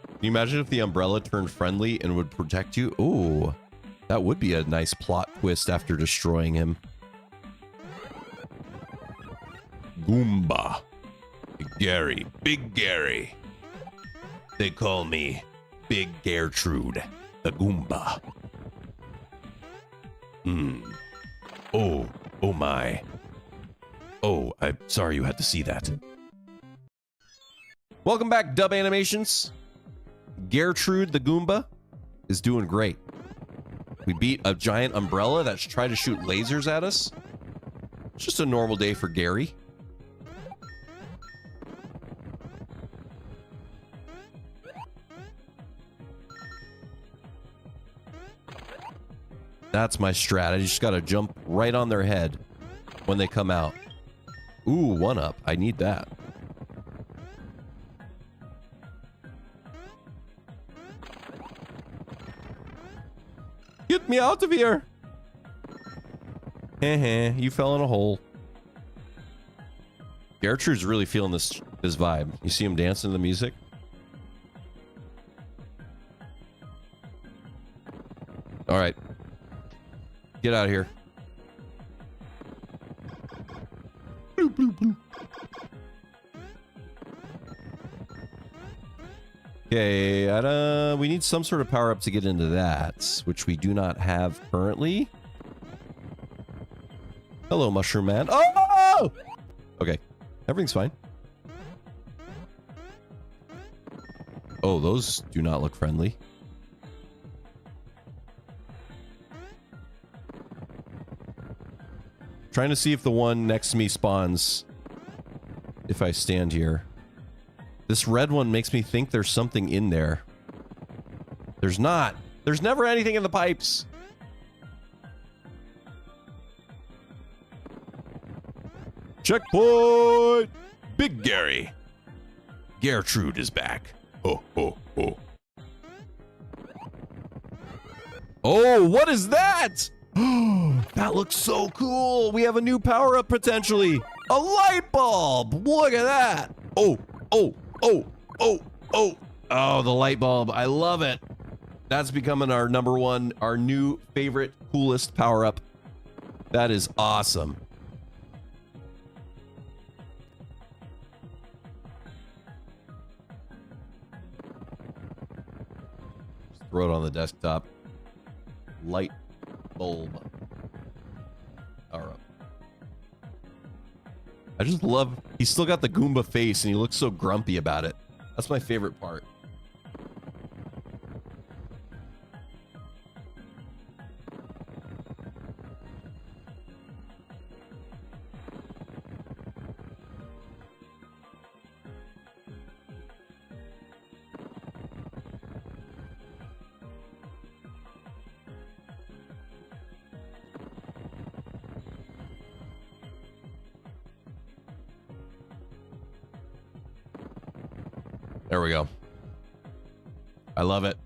Can you imagine if the umbrella turned friendly and would protect you? Ooh, that would be a nice plot twist after destroying him. Goomba. Gary. Big Gary. They call me Big Gertrude, the Goomba. Oh, oh my. Oh, I'm sorry you had to see that. Welcome back, Dub Animations. Gertrude the Goomba is doing great. We beat a giant umbrella that's trying to shoot lasers at us. It's just a normal day for Gary. That's my strat. I just gotta jump right on their head when they come out. Ooh, 1-up. I need that. Get me out of here! Heh, you fell in a hole. Gertrude's really feeling this vibe. You see him dancing to the music? All right. Get out of here. Bloop, bloop, bloop. Okay, we need some sort of power up to get into that, which we do not have currently. Hello, Mushroom Man. Oh! Okay, everything's fine. Oh, those do not look friendly. Trying to see if the one next to me spawns if I stand here. This red one makes me think there's something in there. There's not. There's never anything in the pipes. Checkpoint! Big Gary. Gertrude is back. Oh, oh, oh. Oh, what is that? That looks so cool. We have a new power-up potentially. A light bulb. Look at that. Oh, oh, oh, oh, oh. Oh, the light bulb. I love it. That's becoming our number one, our new favorite, coolest power-up. That is awesome. Just throw it on the desktop. Light bulb. Power up. I just love, he's still got the Goomba face and he looks so grumpy about it. That's my favorite part. There we go. I love it.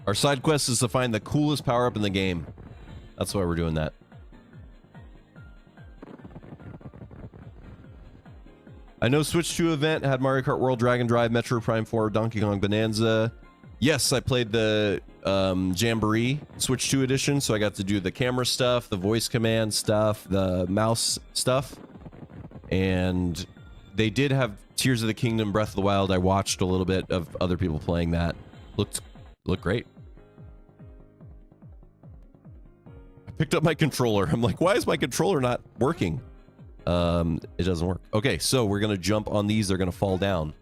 Our side quest is to find the coolest power-up in the game. That's why we're doing that. I know Switch 2 event had Mario Kart World, Dragon Drive, Metro Prime 4, Donkey Kong Bonanza. Yes, I played the Jamboree Switch 2 edition, so I got to do the camera stuff, the voice command stuff, the mouse stuff. And they did have Tears of the Kingdom, Breath of the Wild. I watched a little bit of other people playing that. Looked great. I picked up my controller. I'm like, why is my controller not working? It doesn't work. Okay, so we're gonna jump on these. They're gonna fall down.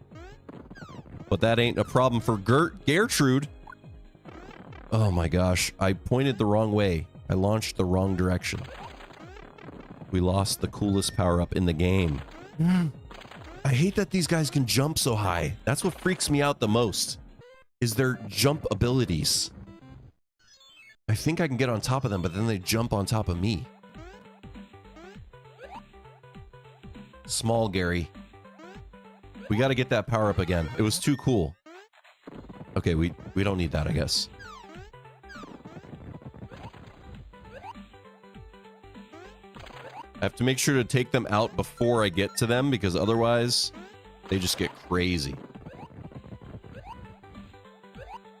But that ain't a problem for Gertrude. Oh my gosh, I pointed the wrong way. I launched the wrong direction. We lost the coolest power-up in the game. I hate that these guys can jump so high. That's what freaks me out the most, is their jump abilities. I think I can get on top of them, but then they jump on top of me. Small Gary. We got to get that power up again. It was too cool. Okay, we don't need that, I guess. I have to make sure to take them out before I get to them, because otherwise they just get crazy.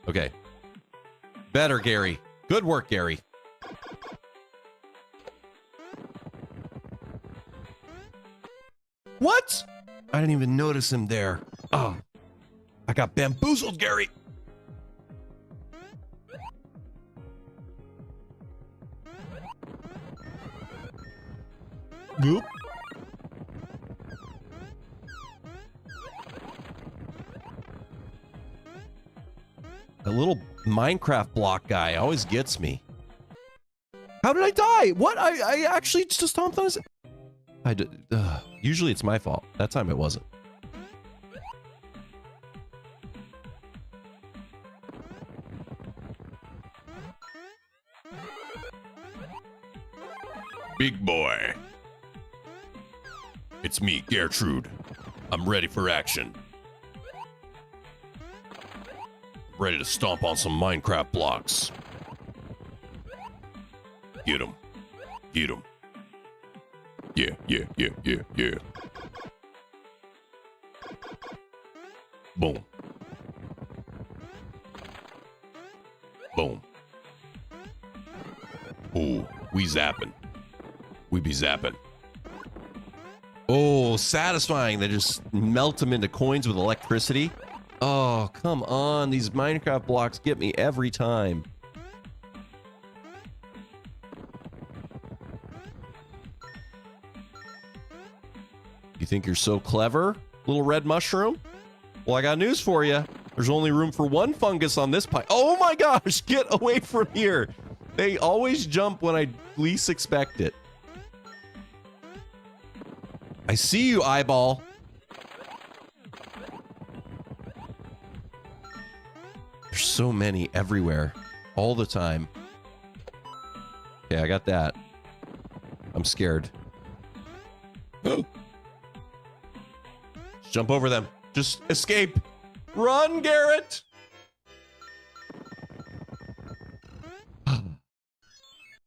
Okay. Better, Gary. Good work, Gary. What? I didn't even notice him there. Oh, I got bamboozled, Gary. Boop. The little Minecraft block guy always gets me. How did I die? What? I actually just stomped on his... I did. Usually it's my fault. That time it wasn't. Big boy. It's me, Gertrude. I'm ready for action. Ready to stomp on some Minecraft blocks. Get him. Get him. Yeah, yeah, yeah, yeah, yeah. Boom. Boom. Ooh, we zapping. We be zapping. Oh, satisfying. They just melt them into coins with electricity. Oh, come on. These Minecraft blocks get me every time. You think you're so clever, little red mushroom? Well, I got news for you. There's only room for one fungus on this pie. Oh my gosh, get away from here. They always jump when I least expect it. I see you, eyeball. There's so many everywhere, all the time. Okay, I got that. I'm scared. Just jump over them. Just escape. Run, Garrett.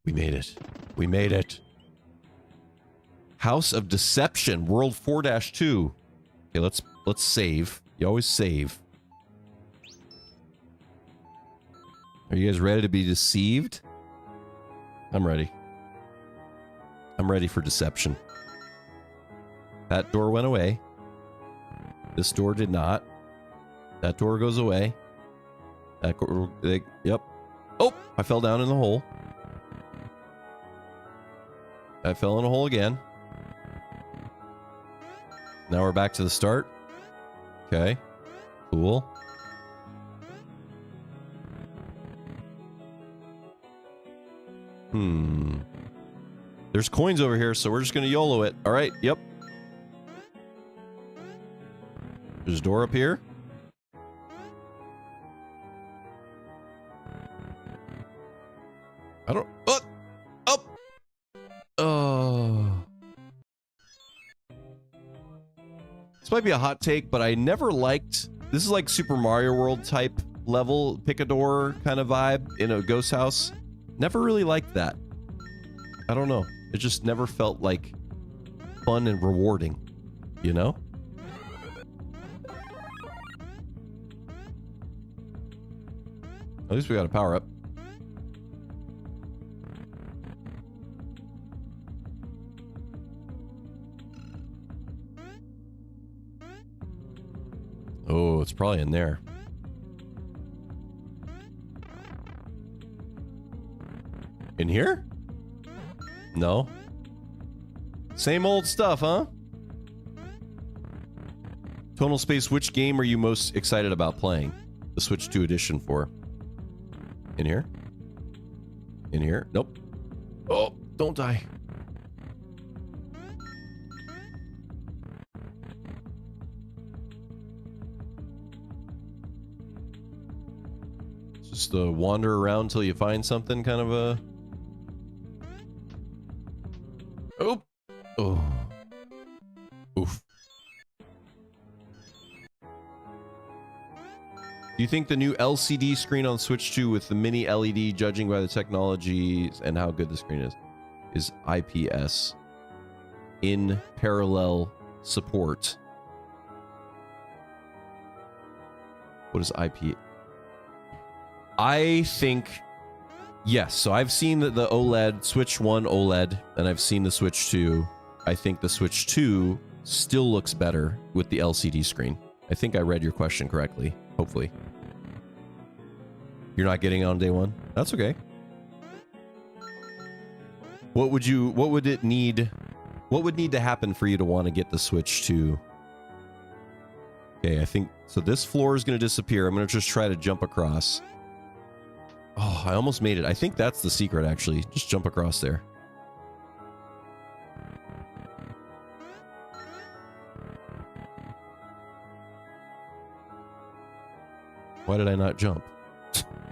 We made it. We made it. House of Deception, World 4-2. Okay, let's save. You always save. Are you guys ready to be deceived? I'm ready. I'm ready for deception. That door went away. This door did not. That door goes away. That yep. Oh, I fell down in the hole. I fell in a hole again. Now we're back to the start. Okay. Cool. There's coins over here, so we're just gonna YOLO it. All right. Yep. There's a door up here. I don't... Oh. This might be a hot take, but I never liked... This is like Super Mario World type level, pick a door kind of vibe in a ghost house. Never really liked that. I don't know. It just never felt like fun and rewarding, you know? At least we got a power up. Oh, it's probably in there. In here? No. Same old stuff, huh? Tonal Space, which game are you most excited about playing? The Switch 2 edition for? In here? In here? Nope. Oh, don't die. Just wander around till you find something, kind of a... Oh. Oh. Oof. Do you think the new LCD screen on Switch 2 with the mini LED, judging by the technology and how good the screen is IPS in parallel support? What is IP? I think yes. So I've seen the OLED, Switch 1 OLED, and I've seen the Switch 2. I think the Switch 2 still looks better with the LCD screen. I think I read your question correctly, hopefully. You're not getting it on day one? That's okay. What would it need? What would need to happen for you to want to get the Switch 2? Okay, I think so. This floor is going to disappear. I'm going to just try to jump across. Oh, I almost made it. I think that's the secret, actually. Just jump across there. Why did I not jump?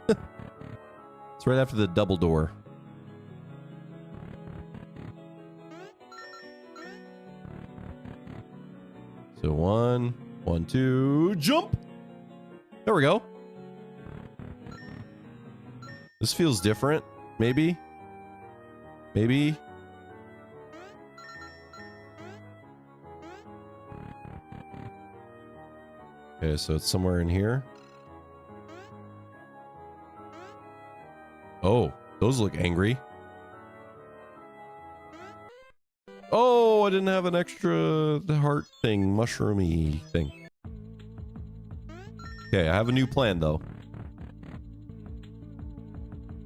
It's right after the double door. So 1, 1, 2, jump. There we go. This feels different. Maybe. Maybe. Okay, so it's somewhere in here. Oh, those look angry. Oh, I didn't have an extra heart thing, mushroomy thing. Okay, I have a new plan though.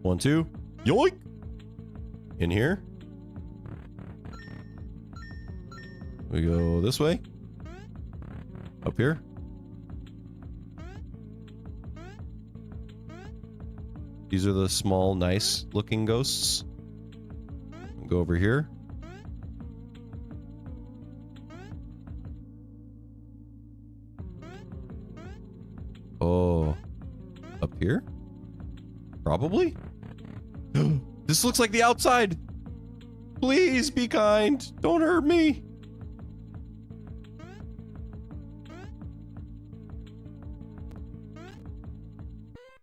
1, 2, yoink! In here. We go this way. Up here. These are the small, nice looking ghosts. Go over here. Oh, up here? Probably? This looks like the outside. Please be kind. Don't hurt me.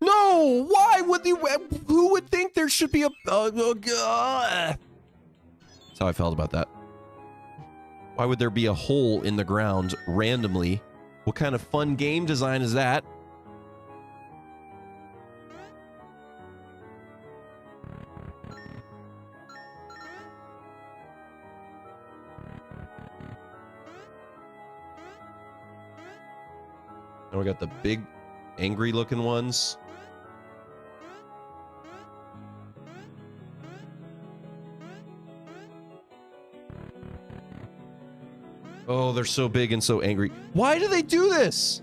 No! Why would you? Who would think there should be a... That's how I felt about that. Why would there be a hole in the ground randomly? What kind of fun game design is that? And we got the big, angry looking ones. Oh, they're so big and so angry. Why do they do this?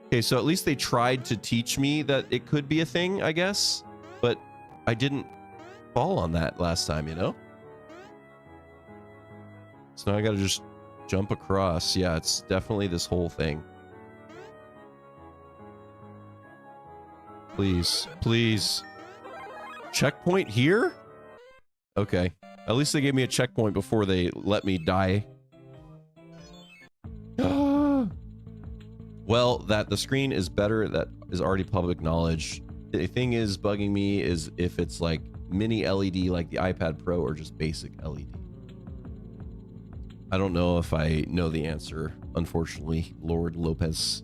Okay, so at least they tried to teach me that it could be a thing, I guess. But I didn't fall on that last time, you know? So now I gotta just jump across. Yeah, it's definitely this whole thing. Please, please. Checkpoint here? Okay. At least they gave me a checkpoint before they let me die. Well, that the screen is better, that is already public knowledge. The thing is bugging me is if it's like mini LED like the iPad Pro or just basic LED. I don't know if I know the answer, unfortunately, Lord Lopez.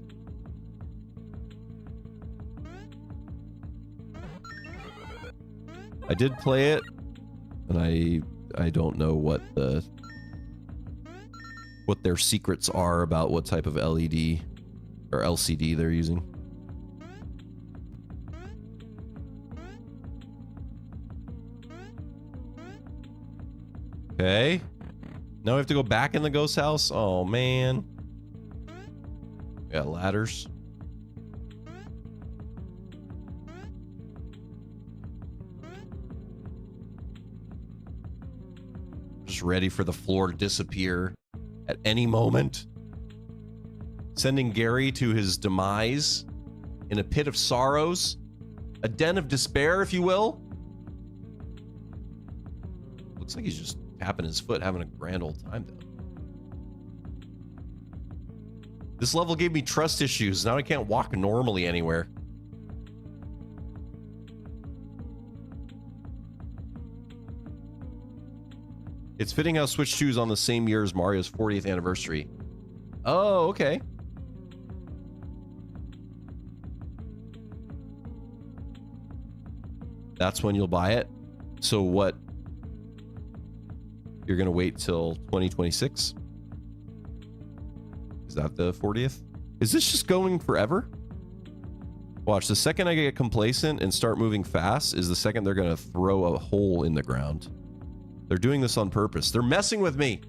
I did play it, and I don't know what their secrets are about what type of LED or LCD they're using. Okay. Now we have to go back in the ghost house? Oh, man. We got ladders. Just ready for the floor to disappear at any moment. Sending Gary to his demise in a pit of sorrows. A den of despair, if you will. Looks like he's just tapping his foot, having a grand old time, though. This level gave me trust issues. Now I can't walk normally anywhere. It's fitting how Switch 2 is on the same year as Mario's 40th anniversary. Oh, okay. That's when you'll buy it. So what? You're gonna wait till 2026? Is that the 40th? Is this just going forever? Watch, the second I get complacent and start moving fast is the second they're gonna throw a hole in the ground. They're doing this on purpose. They're messing with me.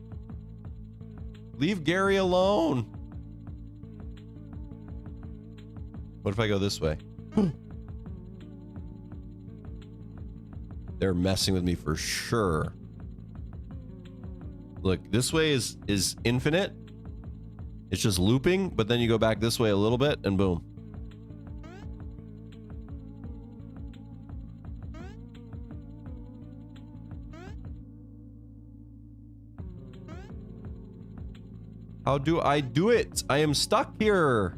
Leave Gary alone. What if I go this way? They're messing with me for sure. Look, this way is infinite. It's just looping, but then you go back this way a little bit and boom. How do I do it? I am stuck here.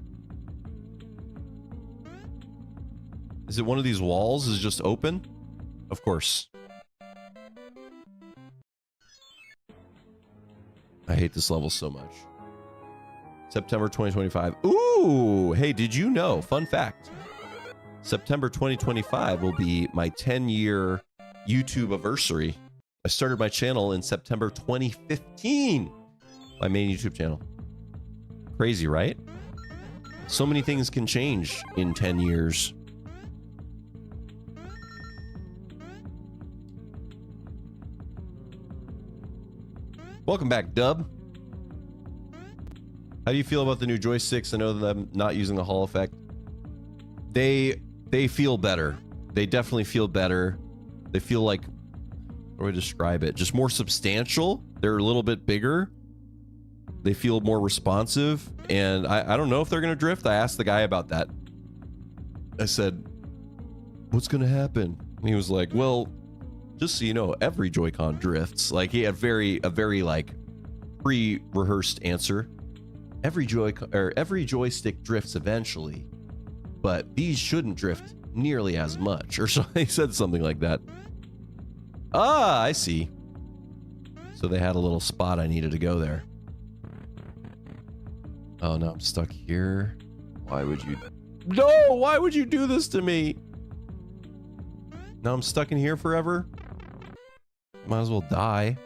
Is it one of these walls is just open? Of course. I hate this level so much. September 2025. Ooh, hey, did you know? Fun fact. September 2025 will be my 10-year YouTube anniversary. I started my channel in September 2015. My main YouTube channel. Crazy, right? So many things can change in 10 years. Welcome back, Dub. How do you feel about the new joysticks? I know that I'm not using the Hall effect. They feel better. They definitely feel better. They feel like, how do I describe it? Just more substantial. They're a little bit bigger. They feel more responsive. And I don't know if they're going to drift. I asked the guy about that. I said, what's going to happen? And he was like, well, just so you know, every Joy-Con drifts. Like, he had a very like pre-rehearsed answer. Every joystick drifts eventually, but these shouldn't drift nearly as much. Or so he said something like that. Ah, I see. So they had a little spot I needed to go there. Oh no, I'm stuck here. Why would you? No, why would you do this to me? Now I'm stuck in here forever. Might as well die.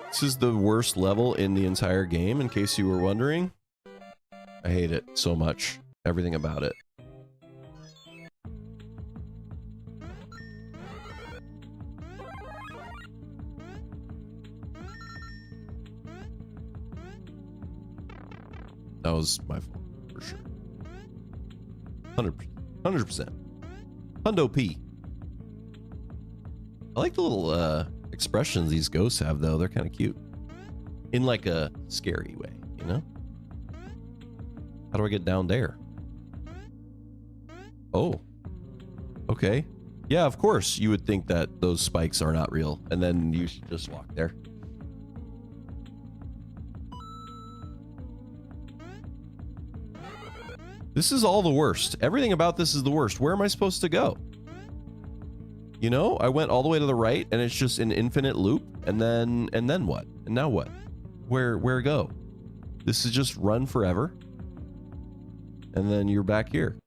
This is the worst level in the entire game, in case you were wondering. I hate it so much. Everything about it. That was my fault, for sure. 100%. Hundo P. I like the little expressions these ghosts have, though. They're kind of cute. In like a scary way, you know? How do I get down there? Oh. Okay. Yeah, of course. You would think that those spikes are not real, and then you should just walk there. This is all the worst. Everything about this is the worst. Where am I supposed to go? You know, I went all the way to the right, and it's just an infinite loop, and then what? And now what? Where go? This is just run forever. And then you're back here.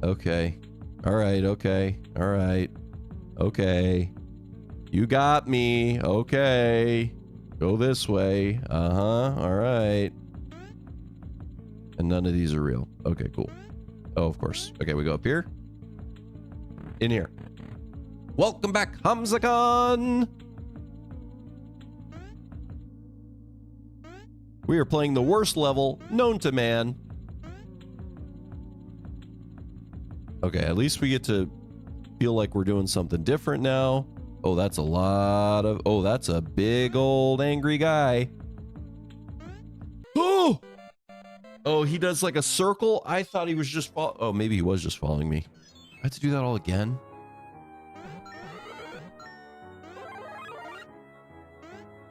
Okay. All right, okay. All right. Okay. You got me. Okay. Go this way. Uh-huh. All right. And none of these are real. Okay, cool. Oh, of course. Okay, we go up here. In here. Welcome back, Hamza-Khan! We are playing the worst level known to man. Okay, at least we get to feel like we're doing something different now. Oh, that's a lot of... Oh, that's a big old angry guy. Oh! Oh, he does like a circle? I thought he was just... Oh, maybe he was just following me. I have to do that all again?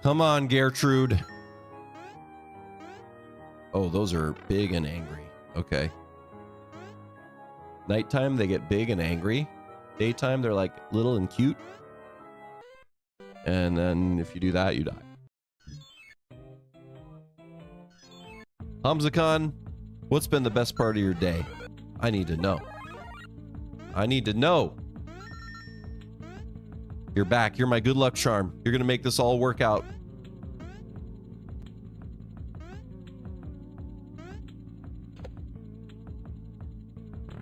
Come on, Gertrude. Oh, those are big and angry. Okay. Nighttime, they get big and angry. Daytime, they're like little and cute. And then if you do that, you die. Hamza-Khan, what's been the best part of your day? I need to know. I need to know. You're back. You're my good luck charm. You're going to make this all work out.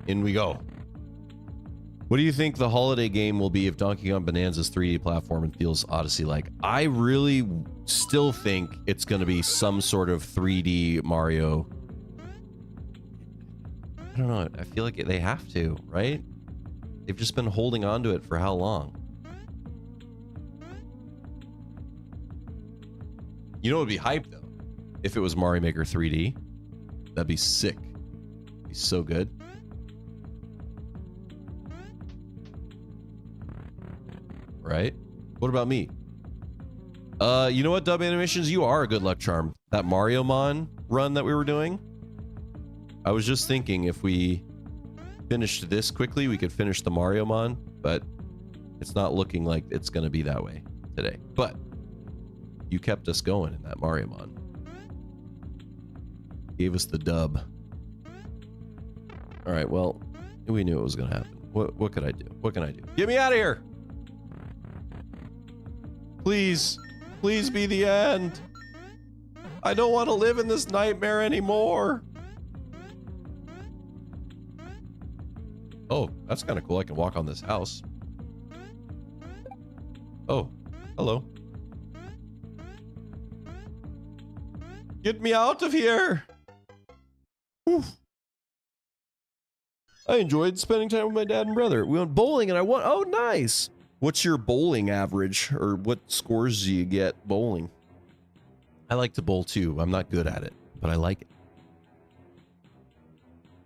In we go. What do you think the holiday game will be if Donkey Kong Bonanza's 3D platform and feels Odyssey-like? I really still think it's going to be some sort of 3D Mario. I don't know. I feel like they have to, right? They've just been holding on to it for how long? You know what would be hype, though? If it was Mario Maker 3D. That'd be sick. He's so good. Right? What about me? You know what, Dub Animations? You are a good luck charm. That Mario Mon run that we were doing. I was just thinking if we finished this quickly, we could finish the Mario Mon, but it's not looking like it's going to be that way today. But you kept us going in that Mario Mon. Gave us the dub. All right, well, we knew it was going to happen. What could I do? What can I do? Get me out of here! Please. Please be the end. I don't want to live in this nightmare anymore. Oh, that's kind of cool. I can walk on this house. Oh, hello. Get me out of here. Whew. I enjoyed spending time with my dad and brother. We went bowling and I won. Oh, nice. What's your bowling average, or what scores do you get bowling? I like to bowl too. I'm not good at it, but I like it.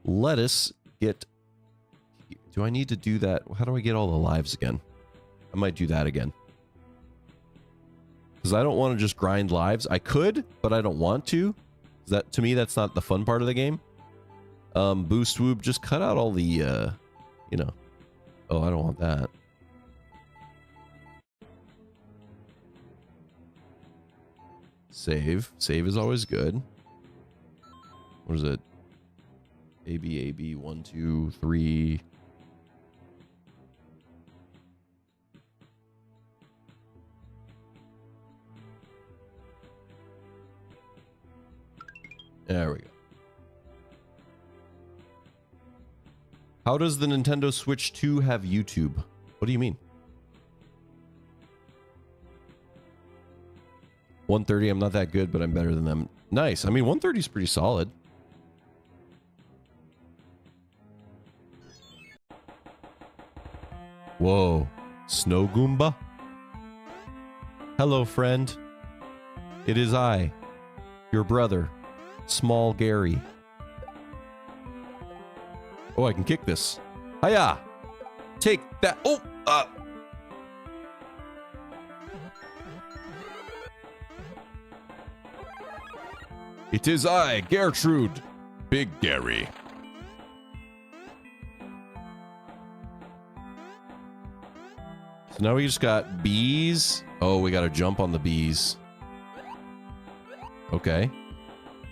Let us get... Do I need to do that? How do I get all the lives again? I might do that again. Because I don't want to just grind lives. I could, but I don't want to. That, to me, that's not the fun part of the game. Boost Whoop, just cut out all the, you know. Oh, I don't want that. Save. Save is always good. What is it? A, 1, 2, 3. There we go. How does the Nintendo Switch 2 have YouTube? What do you mean? 130, I'm not that good, but I'm better than them. Nice. I mean, 130 is pretty solid. Whoa. Snow Goomba? Hello, friend. It is I, your brother, Small Gary. Oh, I can kick this. Hiya! Take that. Oh! It is I, Gertrude. Big Gary. So now we just got bees. Oh, we got to jump on the bees. Okay.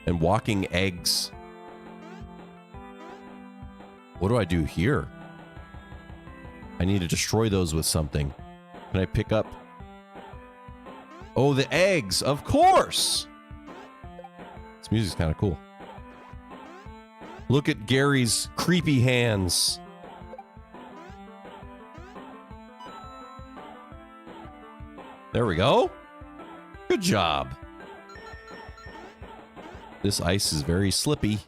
And walking eggs. What do I do here? I need to destroy those with something. Can I pick up? Oh, the eggs. Of course. This music's kind of cool. Look at Gary's creepy hands. There we go. Good job. This ice is very slippy.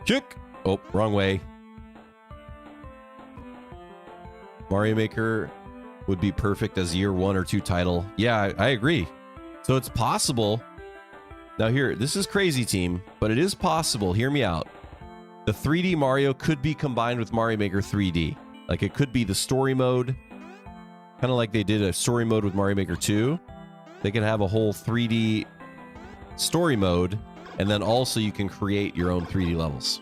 Kick! Oh, wrong way. Mario Maker would be perfect as year 1 or 2 title. Yeah, I agree. So it's possible. Now here, this is crazy, team, but it is possible. Hear me out. The 3D Mario could be combined with Mario Maker 3D. Like, it could be the story mode. Kind of like they did a story mode with Mario Maker 2. They could have a whole 3D story mode, and then also you can create your own 3D levels.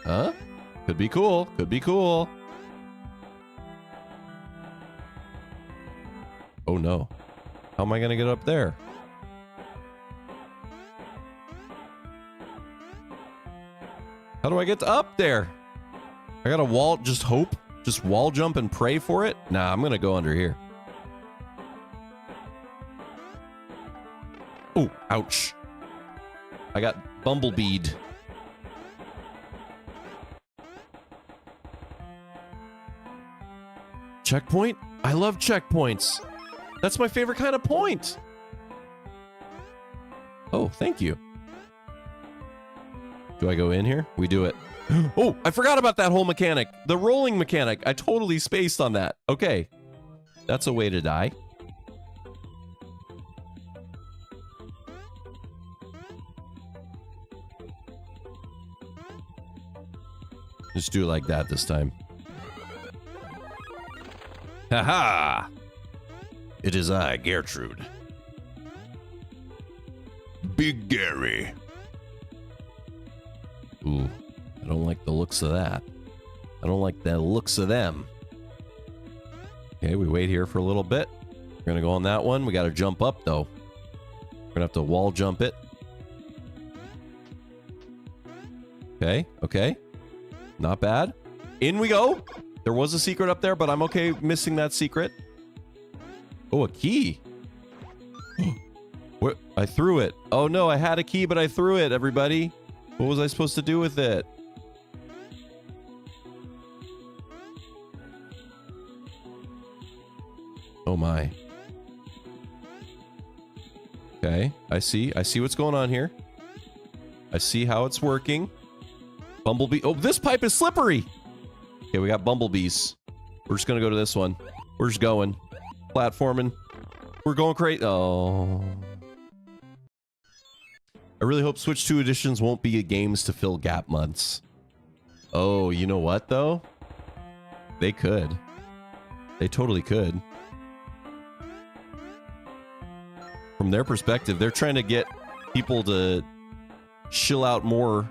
Huh? Could be cool. Could be cool. Oh no. How am I going to get up there? How do I get to up there? I gotta wall, just hope? Just wall jump and pray for it? Nah, I'm gonna go under here. Oh, ouch. I got bumblebeed. Checkpoint? I love checkpoints. That's my favorite kind of point. Oh, thank you. Do I go in here? We do it. Oh, I forgot about that whole mechanic. The rolling mechanic. I totally spaced on that. Okay. That's a way to die. Just do it like that this time. Ha-ha! It is I, Gertrude. Big Gary. Ooh, I don't like the looks of that. I don't like the looks of them. Okay, we wait here for a little bit. We're gonna go on that one. We gotta jump up, though. We're gonna have to wall jump it. Okay, okay. Not bad. In we go. There was a secret up there, but I'm okay missing that secret. Oh, a key. What? I threw it. Oh no, I had a key, but I threw it, everybody. What was I supposed to do with it? Oh my. Okay, I see what's going on here. I see how it's working. Bumblebee. Oh, this pipe is slippery. Okay, we got bumblebees. We're just gonna go to this one. We're just going. Platforming. We're going crazy. Oh. I really hope Switch 2 editions won't be games to fill gap months. Oh, you know what, though? They could. They totally could. From their perspective, they're trying to get people to chill out more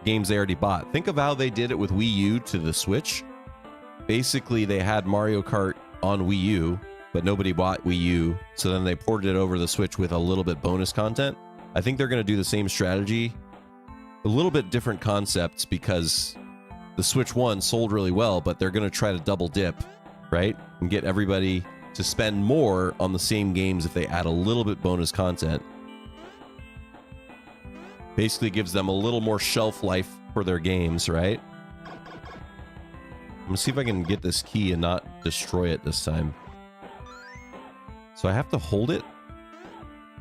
games they already bought. Think of how they did it with Wii U to the Switch. Basically, they had Mario Kart on Wii U, but nobody bought Wii U, so then they ported it over the Switch with a little bit bonus content. I think they're going to do the same strategy. A little bit different concepts because the Switch 1 sold really well, but they're going to try to double dip, right? And get everybody to spend more on the same games if they add a little bit bonus content. Basically gives them a little more shelf life for their games, right? I'm gonna see if I can get this key and not destroy it this time. So I have to hold it?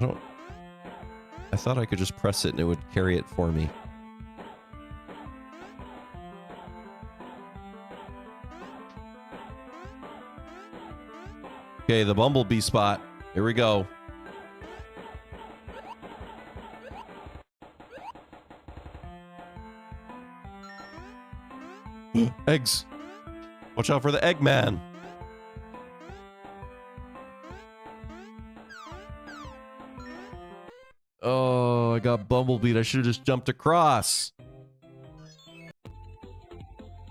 I thought I could just press it and it would carry it for me. Okay, the bumblebee spot. Here we go. Eggs. Watch out for the Eggman. Oh, I got bumblebeed. I should have just jumped across.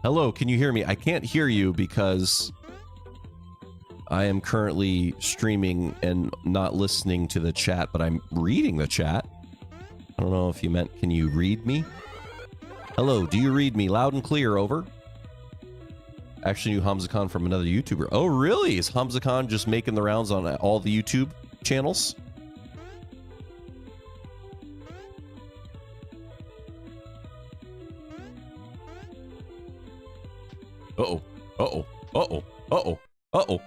Hello, can you hear me? I can't hear you because I am currently streaming and not listening to the chat, but I'm reading the chat. I don't know if you meant, can you read me? Hello, do you read me loud and clear? Over. Actually knew Hamza Khan from another YouTuber. Oh, really? Is Hamza Khan just making the rounds on all the YouTube channels? Uh-oh. Uh-oh. Uh-oh. Uh-oh. Uh-oh.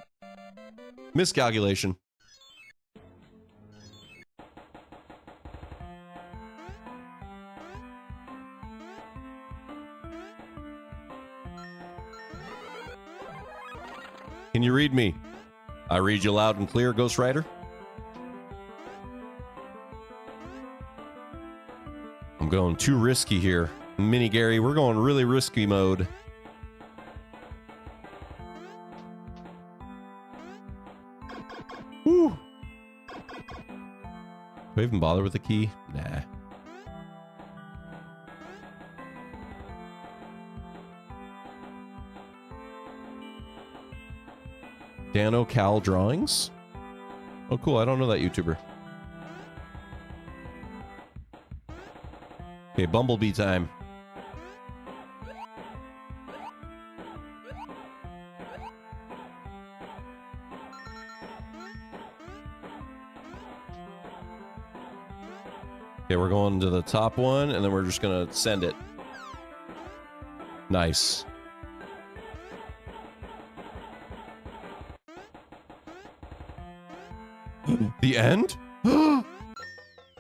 Miscalculation. Can you read me? I read you loud and clear, Ghost Rider. I'm going too risky here. Mini Gary, we're going really risky mode. Woo. Do I even bother with the key? Nah. Dano Cal Drawings? Oh, cool. I don't know that YouTuber. Okay, Bumblebee time. Okay, we're going to the top one, and then we're just gonna send it. Nice. The end?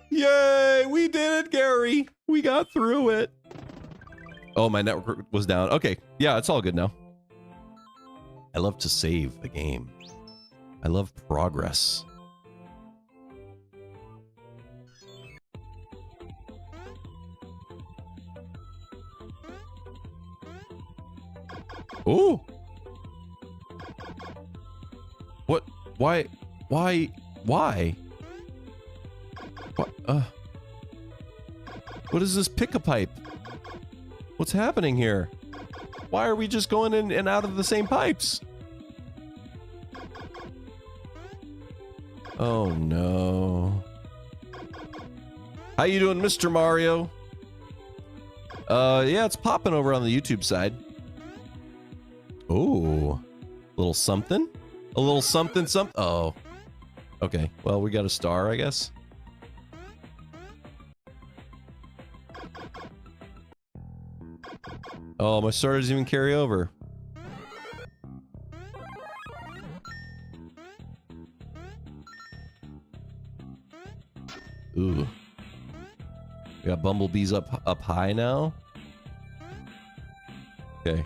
Yay! We did it, Gary! We got through it! Oh, my network was down. Okay, yeah, it's all good now. I love to save the game. I love progress. Ooh. What? Why? Why? Why? What? What is this pick-a-pipe? What's happening here? Why are we just going in and out of the same pipes? Oh no. How you doing, Mr. Mario? Yeah, it's popping over on the YouTube side. Ooh. Little something? A little something something? Oh. Okay, well, we got a star, I guess. Oh, my star doesn't even carry over. Ooh. We got bumblebees up high now. Okay.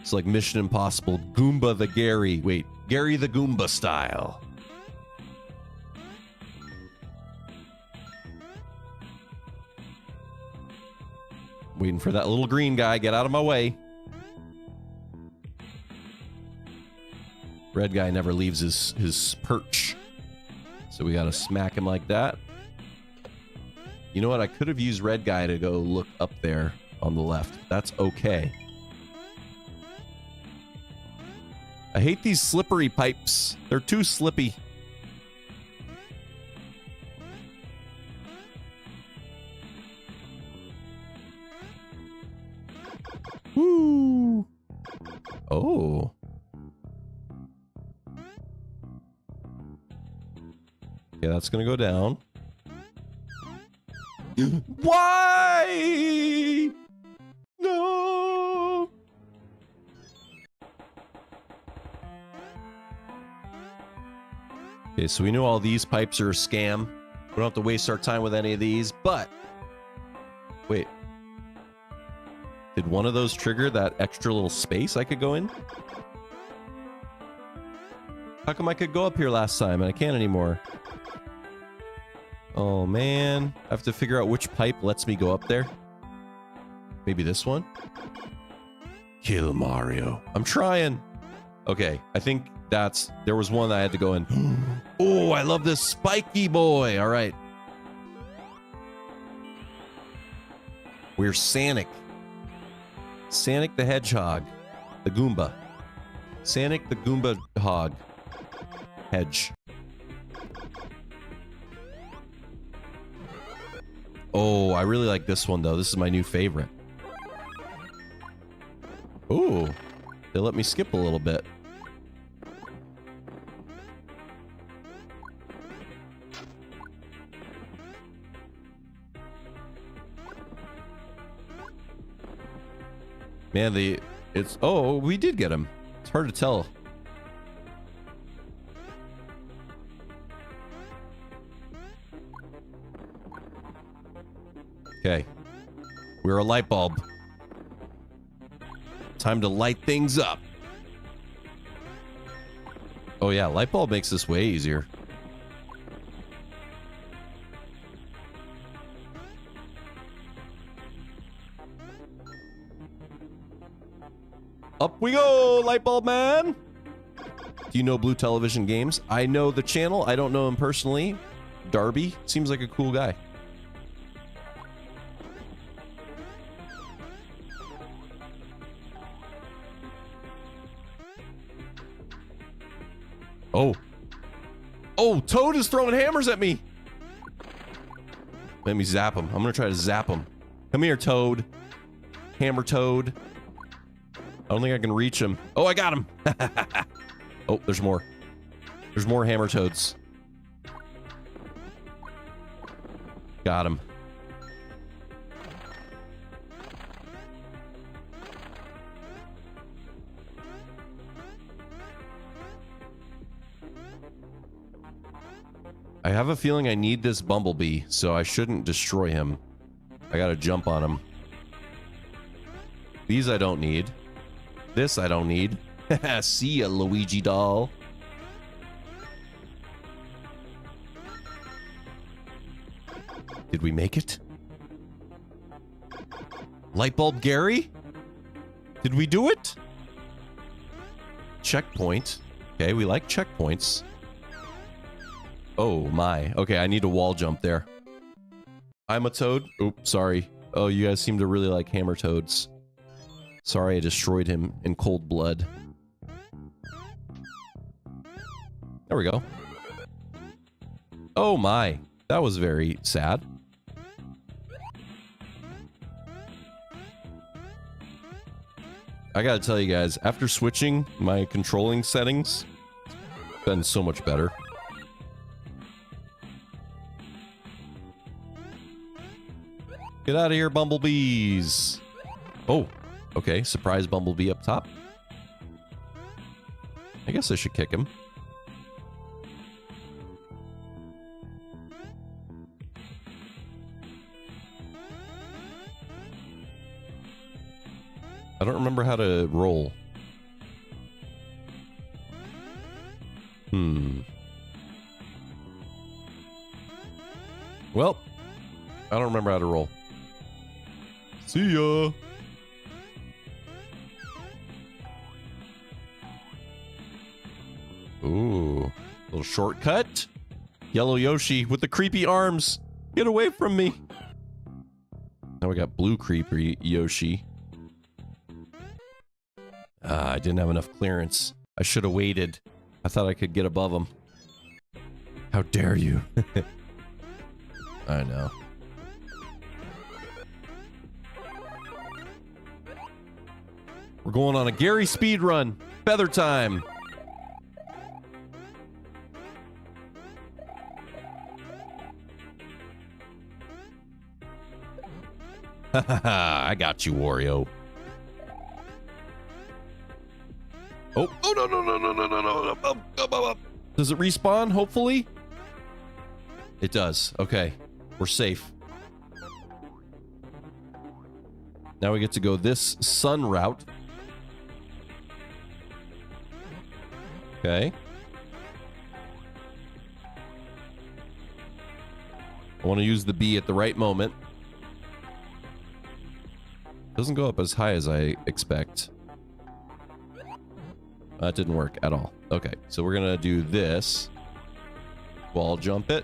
It's like Mission Impossible Goomba the Gary. Wait, Gary the Goomba style. Waiting for that little green guy. Get out of my way. Red guy never leaves his perch. So we gotta smack him like that. You know what? I could have used red guy to go look up there on the left. That's okay. I hate these slippery pipes. They're too slippy. Woo! Oh. Okay, that's gonna go down. Why? No. Okay, so we know all these pipes are a scam. We don't have to waste our time with any of these, but wait. Did one of those trigger that extra little space I could go in? How come I could go up here last time and I can't anymore? Oh man, I have to figure out which pipe lets me go up there. Maybe this one? Kill Mario. I'm trying. Okay, I think there was one that I had to go in. Oh, I love this spiky boy. All right. We're Sonic. Sonic the Hedgehog. The Goomba. Sonic the Goomba Hog. Hedge. Oh, I really like this one, though. This is my new favorite. Ooh. They let me skip a little bit. Man, oh, we did get him. It's hard to tell. Okay. We're a light bulb. Time to light things up. Oh yeah, light bulb makes this way easier. Up we go, light bulb man. Do you know Blue Television Games? I know the channel. I don't know him personally. Darby seems like a cool guy. Oh. Oh, Toad is throwing hammers at me. Let me zap him. I'm going to try to zap him. Come here, Toad. Hammer Toad. I don't think I can reach him. Oh, I got him. Oh, there's more. There's more hammer toads. Got him. I have a feeling I need this bumblebee, so I shouldn't destroy him. I gotta jump on him. These I don't need. This I don't need. See ya, Luigi doll. Did we make it? Lightbulb Gary? Did we do it? Checkpoint. Okay, we like checkpoints. Oh my. Okay, I need a wall jump there. I'm a toad. Oops, sorry. Oh, you guys seem to really like hammer toads. Sorry I destroyed him in cold blood. There we go. Oh my. That was very sad. I gotta tell you guys, after switching my controlling settings, it's been so much better. Get out of here, bumblebees. Oh, okay. Surprise bumblebee up top. I guess I should kick him. I don't remember how to roll. Well, I don't remember how to roll. See ya. Ooh, little shortcut. Yellow Yoshi with the creepy arms. Get away from me. Now we got blue creepy Yoshi. I didn't have enough clearance. I should have waited. I thought I could get above him. How dare you? I know. We're going on a Gary speed run. Feather time. I got you, Wario. Oh, oh no, no, no, no, no, no, no, up. Does it respawn, hopefully? It does. Okay. We're safe. Now we get to go this sun route. Okay. I want to use the B at the right moment. Doesn't go up as high as I expect. That didn't work at all. Okay, so we're gonna do this. Wall jump it,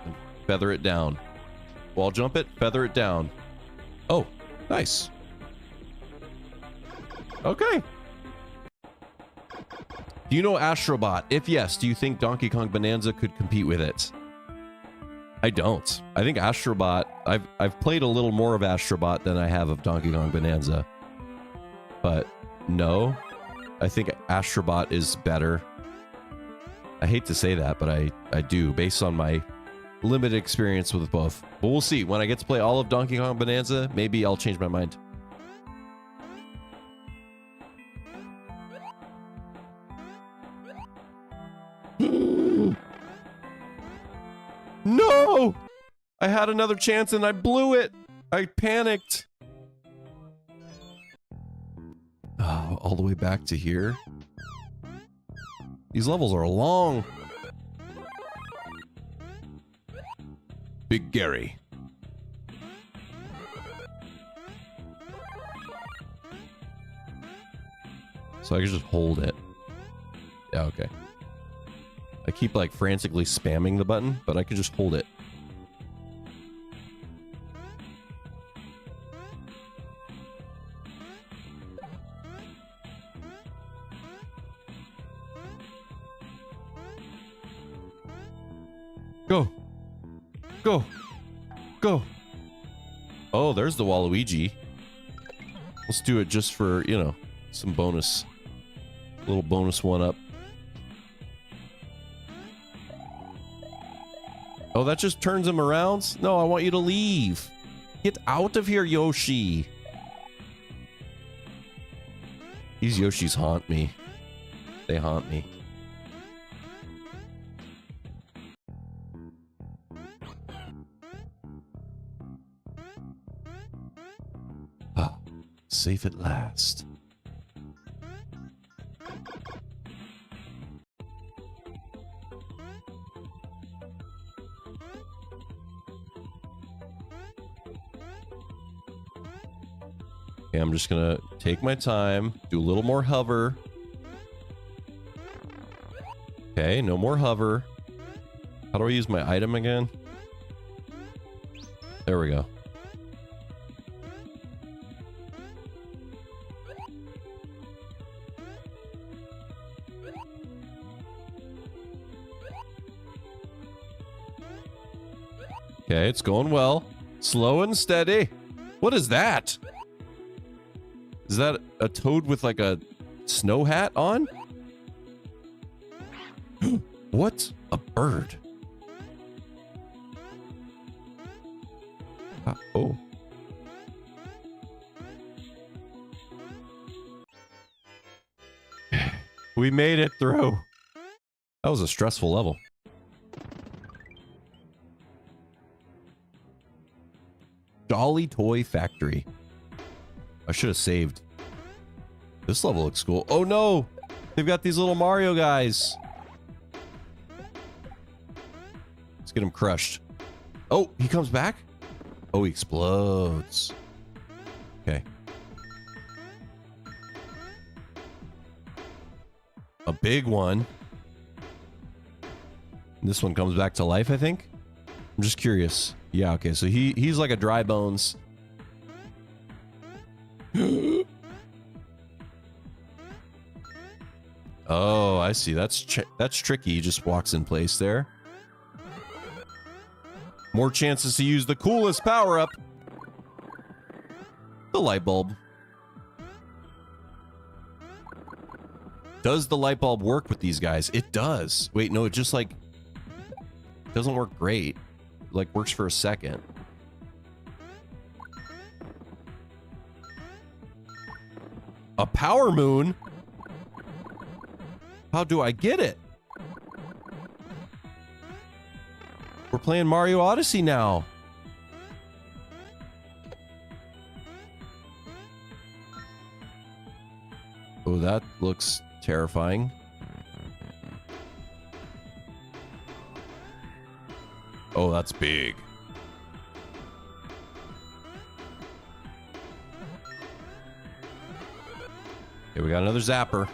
and feather it down. Wall jump it, feather it down. Oh, nice. Okay. Do you know Astrobot? If yes, do you think Donkey Kong Bonanza could compete with it? I don't. I think Astrobot, I've played a little more of Astrobot than I have of Donkey Kong Bonanza. But no, I think Astrobot is better. I hate to say that, but I do, based on my limited experience with both. But we'll see. When I get to play all of Donkey Kong Bonanza, maybe I'll change my mind. No! I had another chance and I blew it. I panicked. Oh, all the way back to here. These levels are long. Big Gary. So I can just hold it. Yeah, okay. I keep like frantically spamming the button, but I can just hold it. Go. Go. Go. Oh, there's the Waluigi. Let's do it just for, you know, some bonus. Little bonus one up. Oh, that just turns him around? No, I want you to leave. Get out of here, Yoshi. These Yoshis haunt me. They haunt me. Ah, safe at last. Okay, I'm just gonna take my time, do a little more hover. Okay, no more hover. How do I use my item again? There we go. Okay, it's going well. Slow and steady. What is that? Is that a toad with like a snow hat on? What? A bird. Oh. We made it through. That was a stressful level. Jolly Toy Factory. I should have saved. This level looks cool. Oh no! They've got these little Mario guys. Let's get him crushed. Oh, he comes back? Oh, he explodes. Okay. A big one. This one comes back to life, I think. I'm just curious. Yeah, okay, so he's like a dry bones. Oh, I see. That's tricky. He just walks in place there. More chances to use the coolest power-up. The light bulb. Does the light bulb work with these guys? It does. Wait, no, it just like doesn't work great. It, like works for a second. A power moon? How do I get it? We're playing Mario Odyssey now. Oh, that looks terrifying. Oh, that's big. Okay, we got another zapper.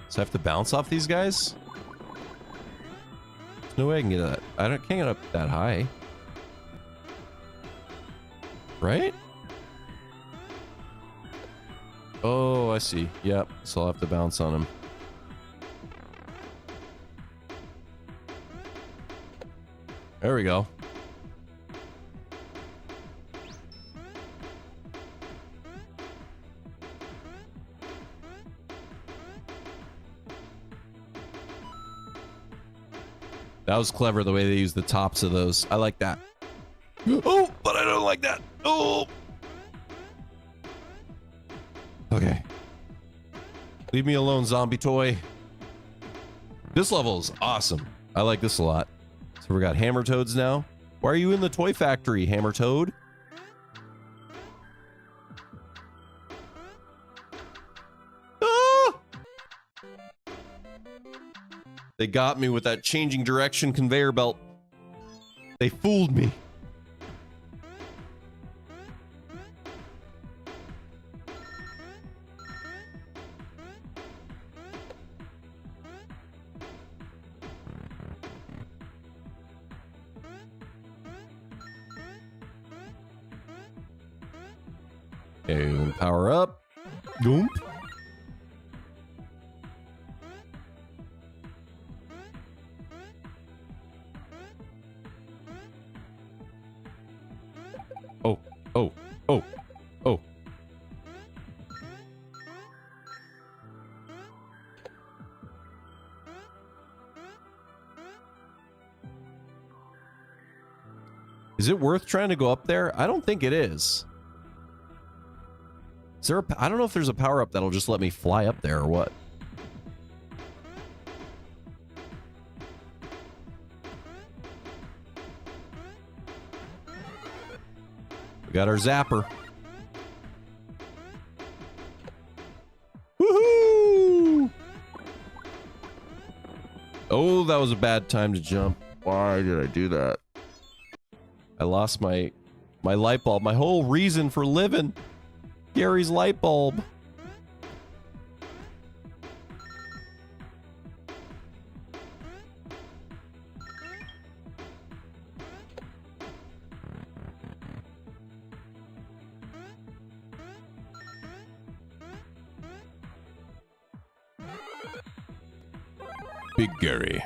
So I have to bounce off these guys? There's no way I can get that. Can't get up that high. Right? Oh, I see. Yep. So I'll have to bounce on him. There we go. That was clever the way they used the tops of those. I like that. Oh, but I don't like that. Oh. Okay. Leave me alone, zombie toy. This level is awesome. I like this a lot. So we got hammer toads now. Why are you in the toy factory, hammer toad? Ah! They got me with that changing direction conveyor belt. They fooled me. Okay, power up. Goomp. Oh, oh, oh, oh. Is it worth trying to go up there? I don't think it is. Is there I don't know if there's a power-up that'll just let me fly up there or what. We got our zapper. Woohoo! Oh, that was a bad time to jump. Why did I do that? I lost my My light bulb. My whole reason for living. Gary's light bulb. Big Gary.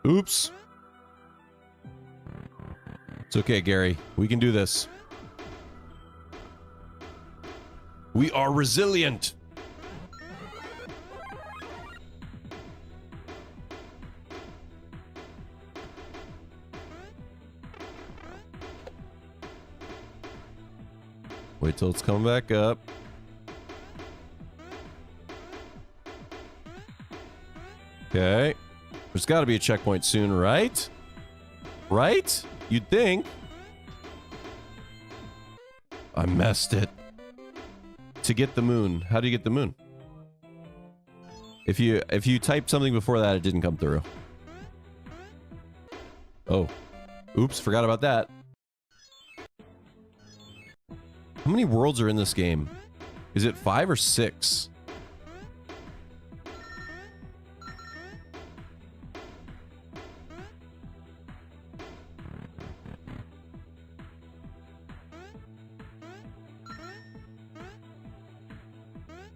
Oops. It's okay, Gary. We can do this. We are resilient. Wait till it's coming back up. Okay. There's got to be a checkpoint soon, right? Right? You'd think. I messed it. To get the moon. How do you get the moon? If you typed something before that, it didn't come through. Oh. Oops, forgot about that. How many worlds are in this game? Is it 5 or 6?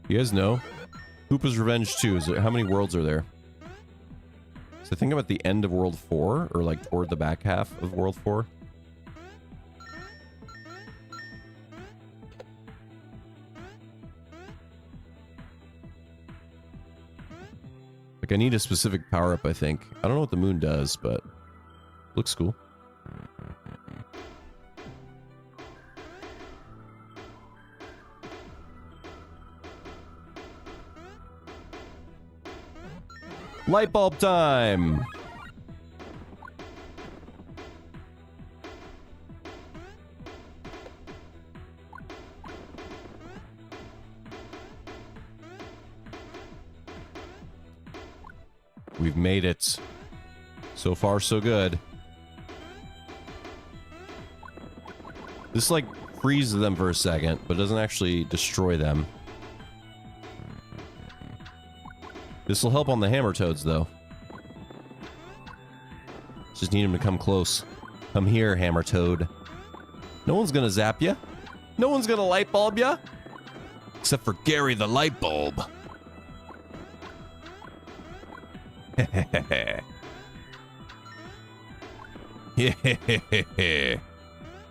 You guys know? Koopa's Revenge 2. How many worlds are there? So I think I'm at the end of World 4, or like toward the back half of World 4. Like I need a specific power-up, I think. I don't know what the moon does, but looks cool. Light bulb time! We've made it. So far, so good. This, like, freezes them for a second, but doesn't actually destroy them. This will help on the hammer toads, though. Just need him to come close. Come here, hammer toad. No one's gonna zap you. No one's gonna light bulb you. Except for Gary the light bulb.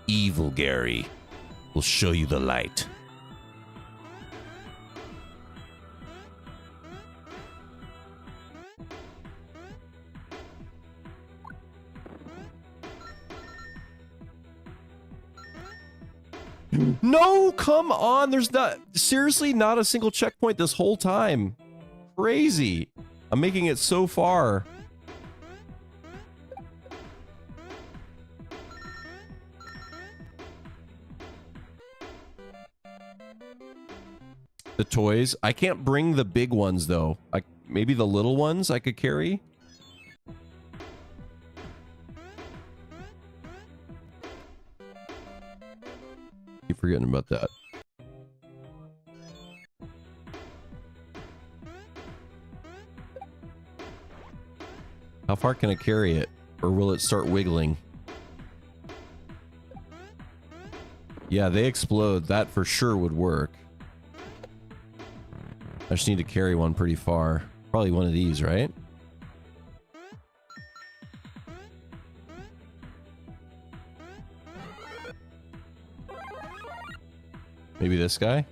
Evil Gary will show you the light. No, come on. There's seriously not a single checkpoint this whole time. Crazy. I'm making it so far. The toys. I can't bring the big ones, though. Maybe the little ones I could carry. Keep forgetting about that. How far can I carry it? Or will it start wiggling? Yeah, they explode. That for sure would work. I just need to carry one pretty far. Probably one of these, right? Maybe this guy?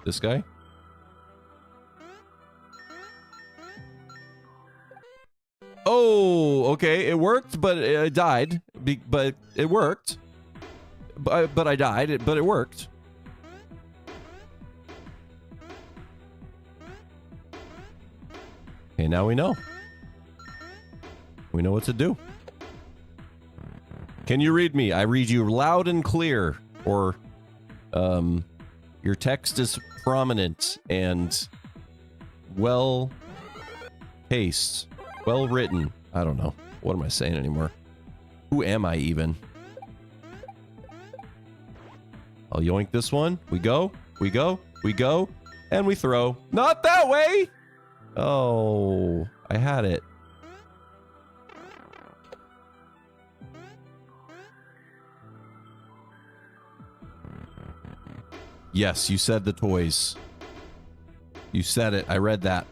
This guy? Oh, okay. It worked, but I died. But it worked. But I died, but it worked. Okay, now we know. We know what to do. Can you read me? I read you loud and clear. Or, your text is prominent and well paced, well written. I don't know. What am I saying anymore? Who am I even? I'll yoink this one. We go, we go, we go, and we throw. Not that way! Oh, I had it. Yes, you said the toys. You said it. I read that.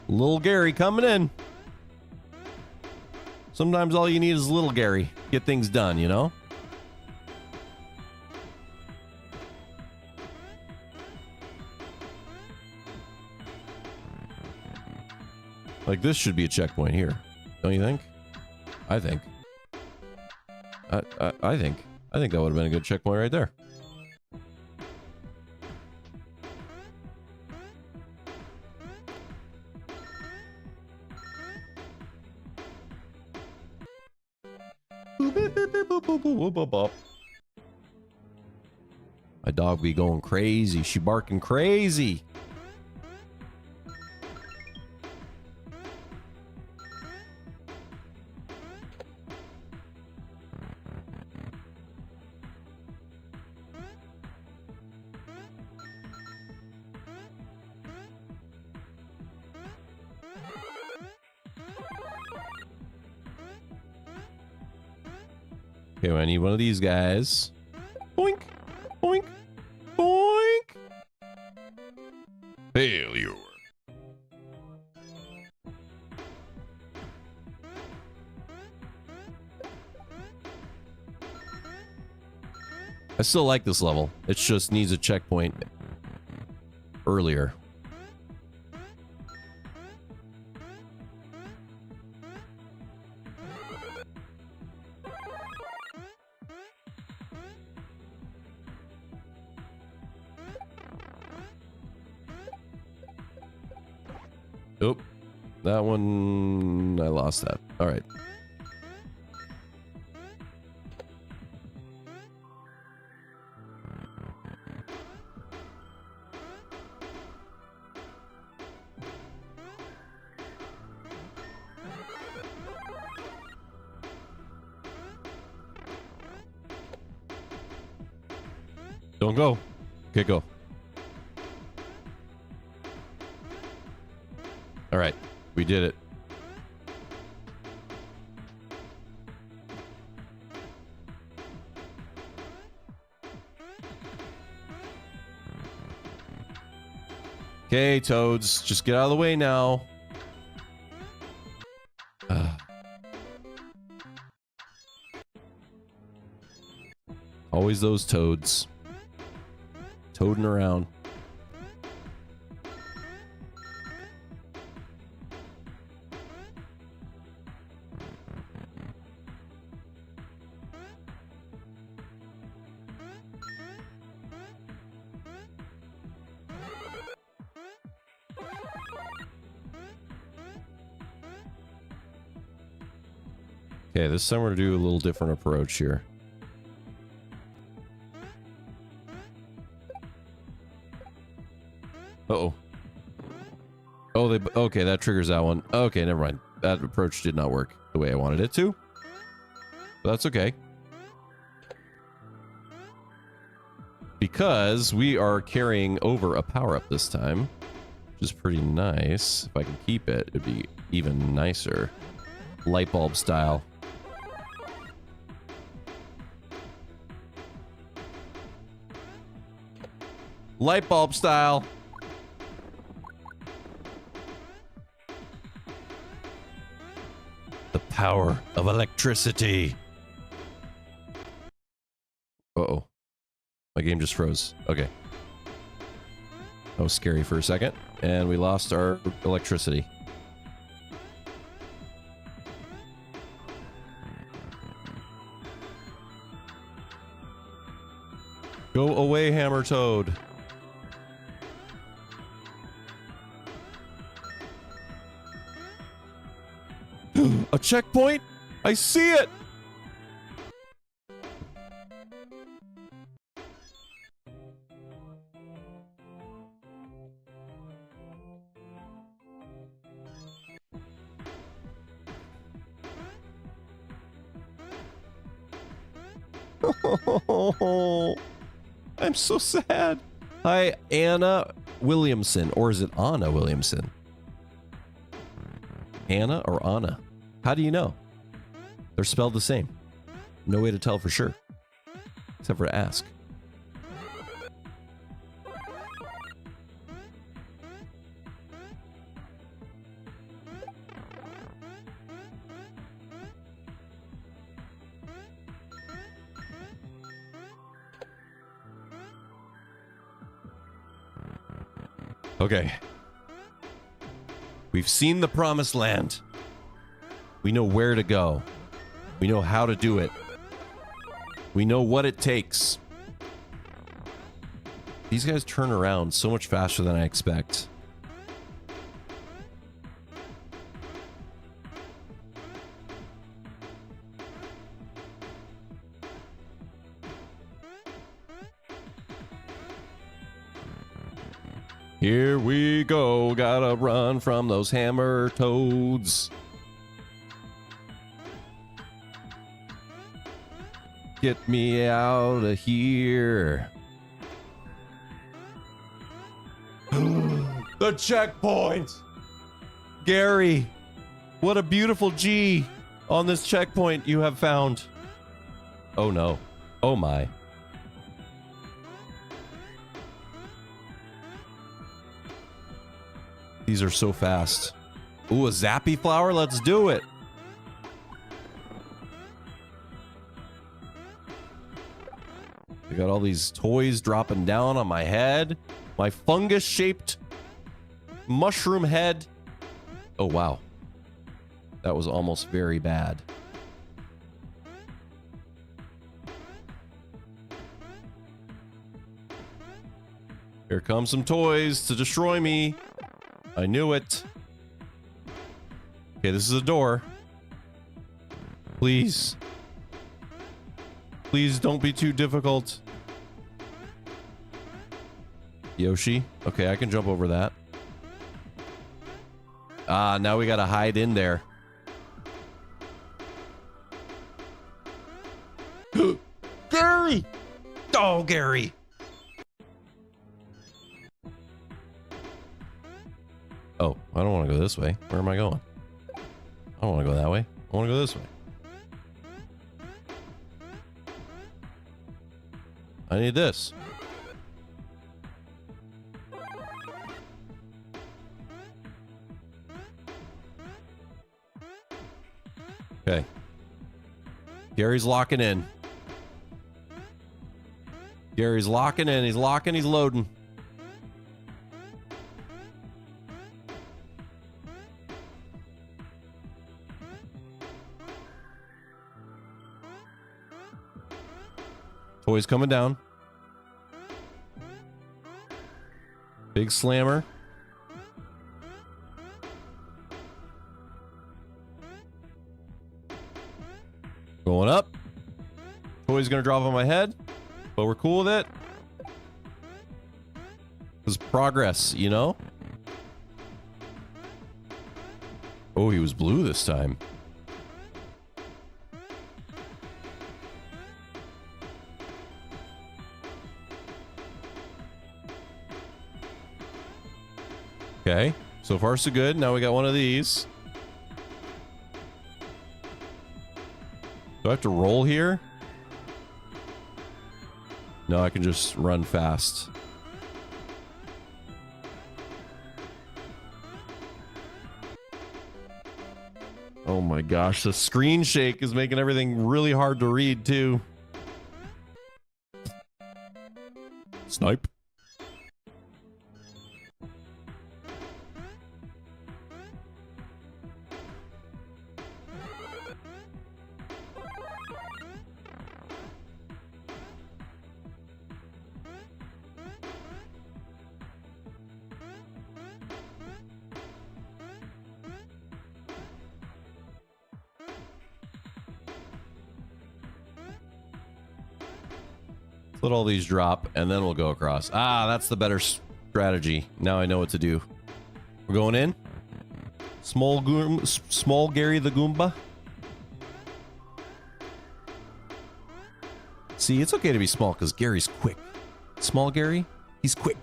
Little Gary coming in. Sometimes all you need is little Gary. Get things done, you know? Like, this should be a checkpoint here. Don't you think? I think. I think that would have been a good checkpoint right there. My dog be going crazy. She barking crazy. Okay, I need one of these guys. Boink, boink, boink. Failure. I still like this level. It just needs a checkpoint earlier. Nope. That one, I lost that. All right. Don't go. Okay, go. All right, we did it. Okay, Toads, just get out of the way now. Always those Toads. Toading around. Okay, this time we're gonna do a little different approach here. Uh-oh. Oh, okay, that triggers that one. Okay, never mind. That approach did not work the way I wanted it to. But that's okay. Because we are carrying over a power-up this time, which is pretty nice. If I can keep it, it'd be even nicer. Light bulb style. Light bulb style. The power of electricity. Uh-oh. My game just froze. Okay. That was scary for a second. And we lost our Go away, Hammer Toad. A checkpoint? I see it! Oh, I'm so sad. Hi, Anna Williamson. Or is it Anna Williamson? Anna or Anna? How do you know? They're spelled the same. No way to tell for sure. Except for to ask. Okay. We've seen the promised land. We know where to go. We know how to do it. We know what it takes. These guys turn around so much faster than I expect. Here we go, gotta run from those hammer toads. Get me out of here. The checkpoint! Gary, what a beautiful G on this checkpoint you have found. Oh no. Oh my. These are so fast. Ooh, a zappy flower? Let's do it. I got all these toys dropping down on my head. My fungus-shaped mushroom head. Oh, wow. That was almost very bad. Here come some toys to destroy me. I knew it. Okay, this is a door. Please. Please don't be too difficult. Yoshi. Okay, I can jump over that. Ah, now we gotta hide in there. Gary! Oh, Gary! Oh, I don't want to go this way. Where am I going? I don't want to go that way. I want to go this way. I need this. Okay. Gary's locking in. Gary's locking in. He's locking. He's loading. Toys coming down. Big slammer. Going up. Toy's gonna drop on my head, but we're cool with it. This is progress, you know? Oh, he was blue this time. Okay, so far so good. Now we got one of these. Do I have to roll here? No, I can just run fast. Oh my gosh, the screen shake is making everything really hard to read too. Snipe. Let all these drop, and then we'll go across. Ah, that's the better strategy. Now I know what to do. We're going in. Small Gary the Goomba. See, it's okay to be small because Gary's quick. Small Gary, he's quick.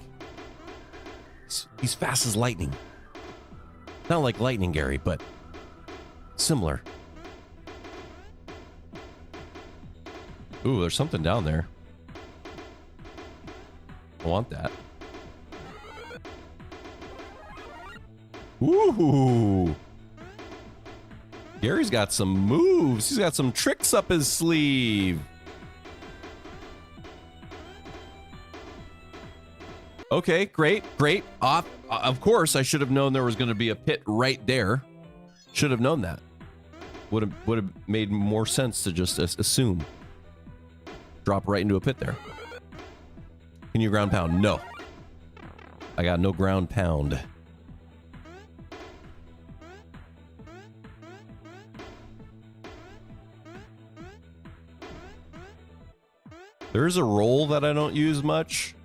He's fast as lightning. Not like Lightning Gary, but similar. Ooh, there's something down there. I want that. Ooh. Gary's got some moves. He's got some tricks up his sleeve. Okay, great. Of course, I should have known there was going to be a pit right there. Should have known that. Would have made more sense to just assume. Drop right into a pit there. Can you ground pound? No. I got no ground pound. There's a roll that I don't use much,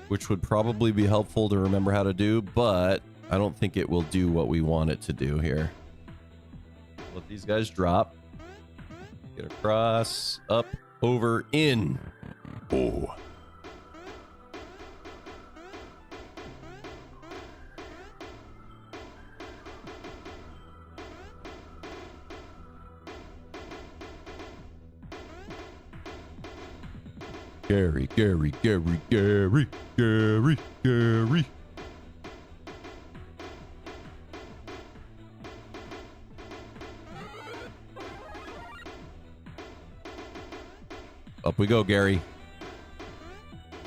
which would probably be helpful to remember how to do, but I don't think it will do what we want it to do here. Let these guys drop. Get across, up, over, in. Oh. Gary. Up we go, Gary.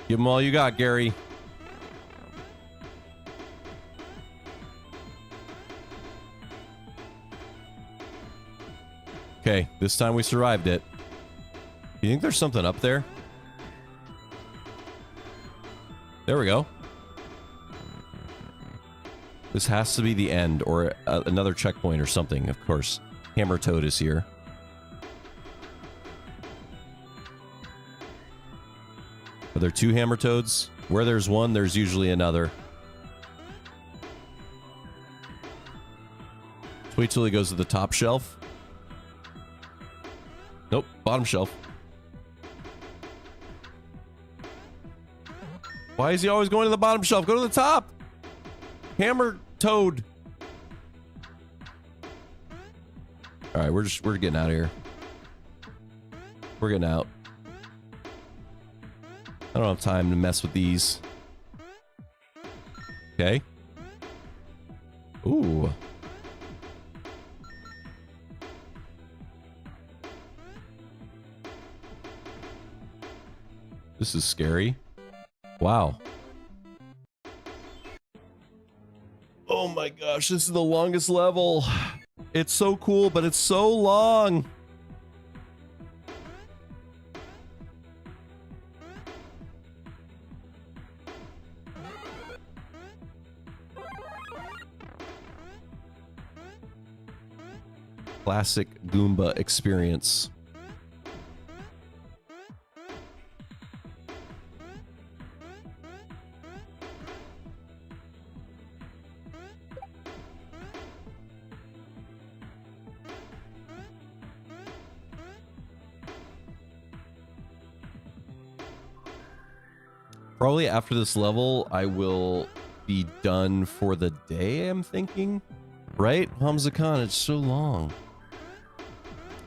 Give them all you got, Gary. Okay, this time we survived it. You think there's something up there? There we go. This has to be the end, or another checkpoint or something, of course. Hammer Toad is here. Are there two Hammer Toads? Where there's one, there's usually another. Just wait till he goes to the top shelf. Nope, bottom shelf. Why is he always going to the bottom shelf? Go to the top! Hammer Toad. Alright, we're getting out of here. We're getting out. I don't have time to mess with these. Okay. Ooh. This is scary. Wow. Oh my gosh, this is the longest level. It's so cool, but it's so long. Classic Goomba experience. Probably after this level, I will be done for the day, I'm thinking. Right? Hamza Khan, it's so long.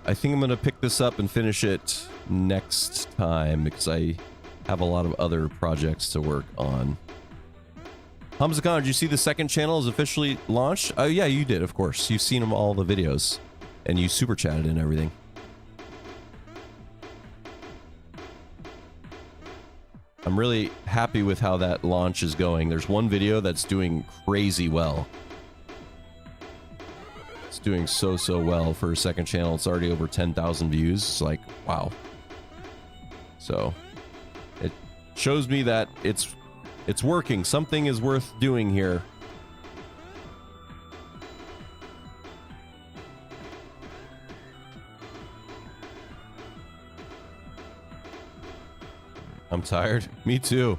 I think I'm going to pick this up and finish it next time because I have a lot of other projects to work on. Hamza Khan, did you see the second channel is officially launched? Oh, yeah, you did, of course. You've seen all the videos and you super chatted and everything. I'm really happy with how that launch is going. There's one video that's doing crazy well. It's doing so well for a second channel. It's already over 10,000 views. It's like, wow. So it shows me that it's working. Something is worth doing here. I'm tired. Me too.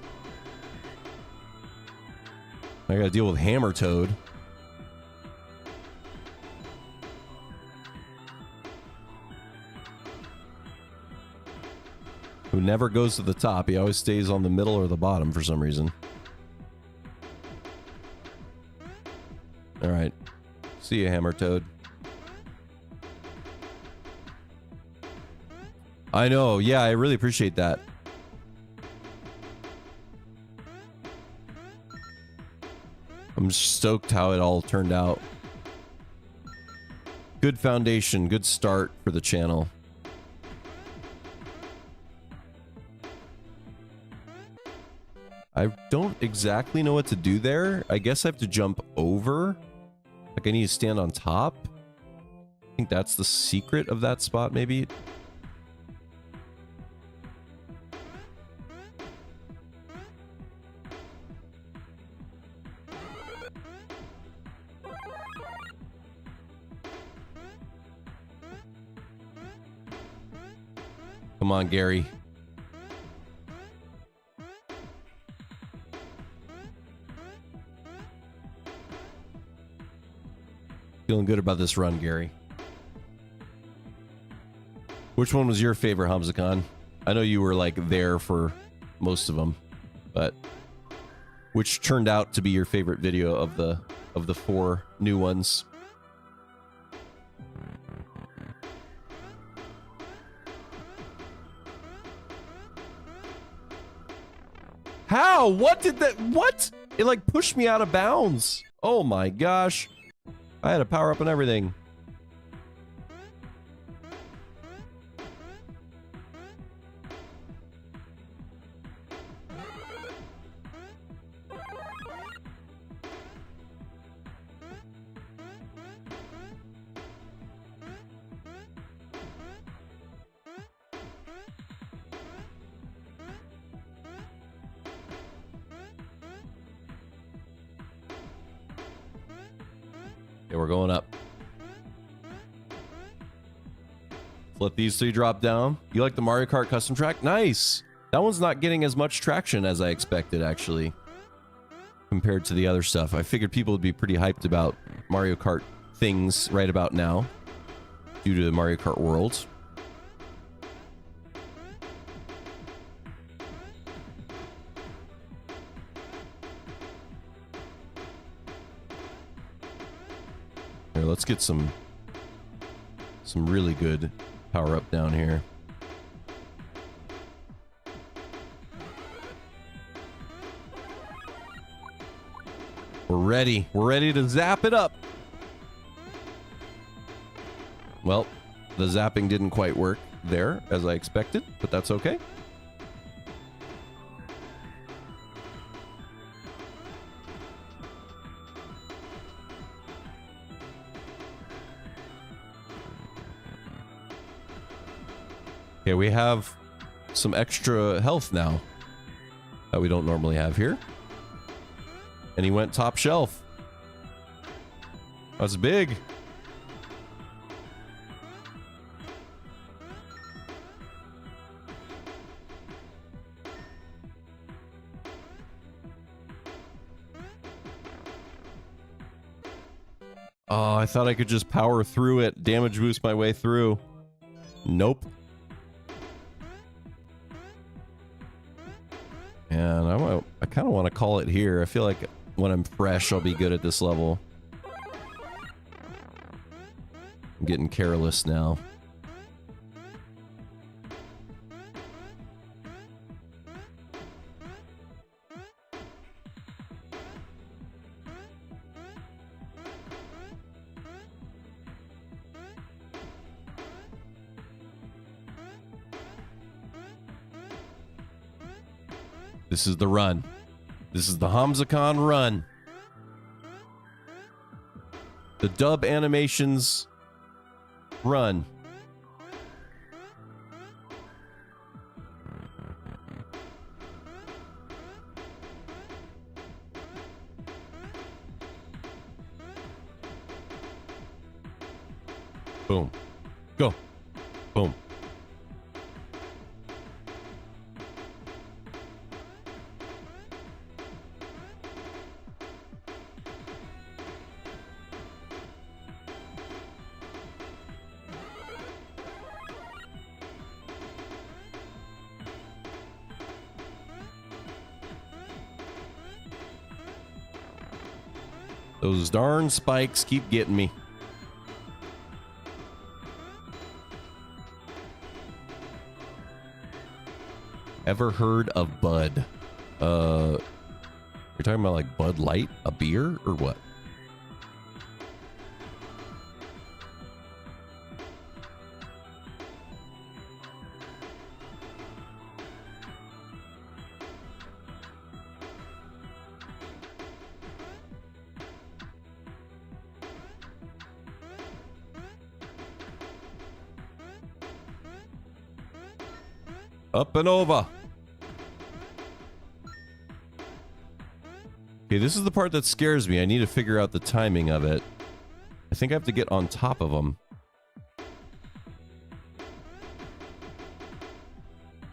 I gotta deal with Hammer Toad. Who never goes to the top. He always stays on the middle or the bottom for some reason. Alright. See you, Hammer Toad. I know. Yeah, I really appreciate that. I'm stoked how it all turned out. Good foundation, good start for the channel. I don't exactly know what to do there. I guess I have to jump over. Like I need to stand on top. I think that's the secret of that spot, maybe. Come on, Gary. Feeling good about this run, Gary. Which one was your favorite, Hamzacon? I know you were like there for most of them, but which turned out to be your favorite video of the 4 new ones? How? What did that? What? It like pushed me out of bounds. Oh my gosh. I had a power up and everything. Okay, we're going up. Let these 3 drop down. You like the Mario Kart custom track? Nice! That one's not getting as much traction as I expected, actually, compared to the other stuff. I figured people would be pretty hyped about Mario Kart things right about now, due to the Mario Kart World. Here, let's get some really good power up down here. We're ready. We're ready to zap it up. Well, the zapping didn't quite work there as I expected, but that's okay. Okay, we have some extra health now that we don't normally have here. And he went top shelf. That's big. Oh, I thought I could just power through it, damage boost my way through. Nope. And I kind of want to call it here. I feel like when I'm fresh, I'll be good at this level. I'm getting careless now. This is the run. This is the Hamzacon run. The dub animations run. Boom. Go. Boom. Those darn spikes keep getting me. Ever heard of Bud? You're talking about like Bud Light, a beer, or what? Up and over. Okay, this is the part that scares me. I need to figure out the timing of it. I think I have to get on top of them.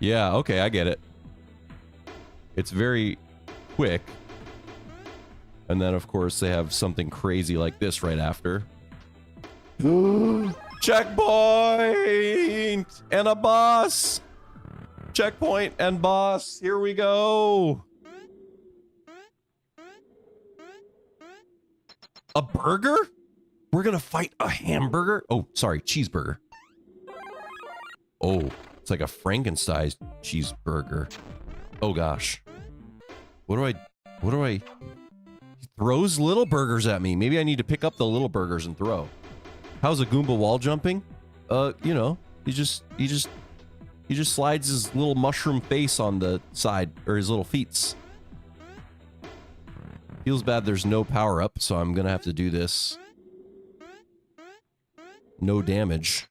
Yeah, okay, I get it. It's very quick. And then, of course, they have something crazy like this right after. Checkpoint! And a boss! Checkpoint and boss. Here we go. A burger? We're gonna fight a hamburger? Oh, sorry, cheeseburger. Oh, it's like a Frankenstein cheeseburger. Oh gosh. What do I... He throws little burgers at me. Maybe I need to pick up the little burgers and throw. How's a Goomba wall jumping? You know, he just slides his little mushroom face on the side, or his little feets. Feels bad there's no power up, so I'm gonna have to do this. No damage.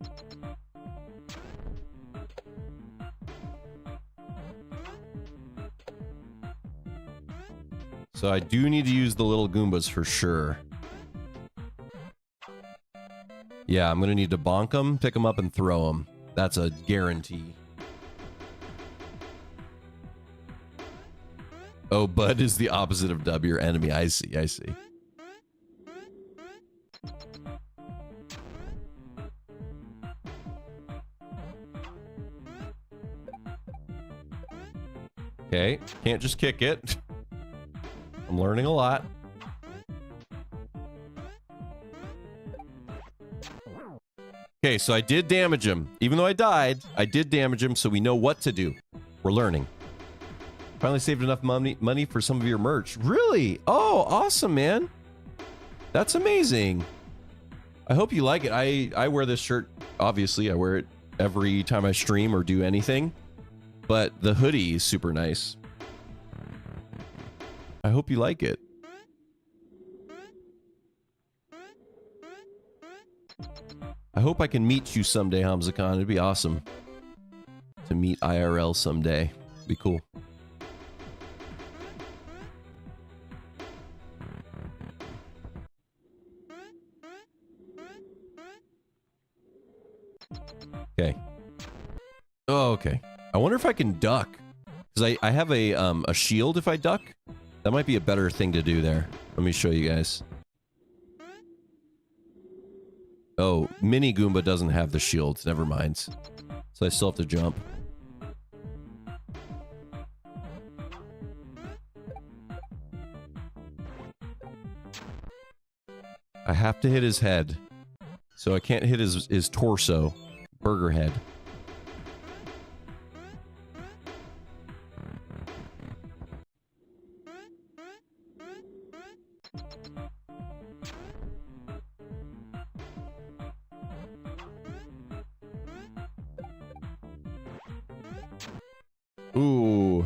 So I do need to use the little Goombas for sure. Yeah, I'm gonna need to bonk them, pick them up, and throw them. That's a guarantee. Oh, Bud is the opposite of W, your enemy. I see, I see. Okay, can't just kick it. I'm learning a lot. Okay, so I did damage him. Even though I died, I did damage him, so we know what to do. We're learning. Finally saved enough money for some of your merch. Really? Oh, awesome, man. That's amazing. I hope you like it. I wear this shirt, obviously. I wear it every time I stream or do anything. But the hoodie is super nice. I hope you like it. I hope I can meet you someday, Hamza Khan. It'd be awesome to meet IRL someday. It'd be cool. Okay. Oh, okay. I wonder if I can duck. Because I have a shield if I duck. That might be a better thing to do there. Let me show you guys. Oh, Mini Goomba doesn't have the shield. Never mind. So I still have to jump. I have to hit his head. So I can't hit his torso. Burger head. Ooh.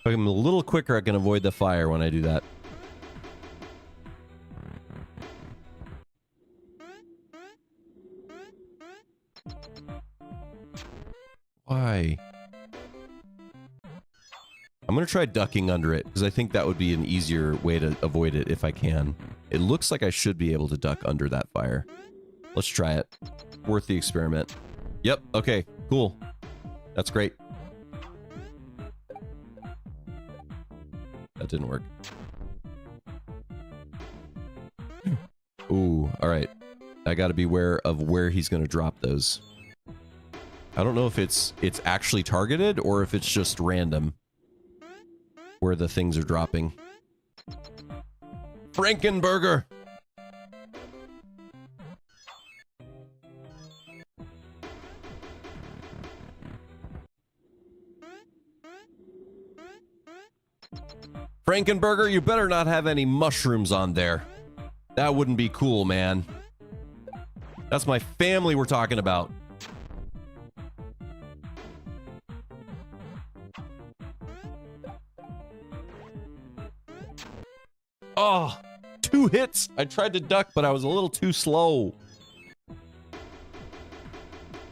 If I'm a little quicker, I can avoid the fire when I do that. Why? I'm gonna try ducking under it, because I think that would be an easier way to avoid it if I can. It looks like I should be able to duck under that fire. Let's try it. Worth the experiment. Yep, okay, cool. That's great. That didn't work. Ooh, alright. I gotta be aware of where he's gonna drop those. I don't know if it's actually targeted or if it's just random where the things are dropping. Frankenburger. Frankenburger, you better not have any mushrooms on there. That wouldn't be cool, man. That's my family we're talking about. Oh, 2 hits. I tried to duck, but I was a little too slow.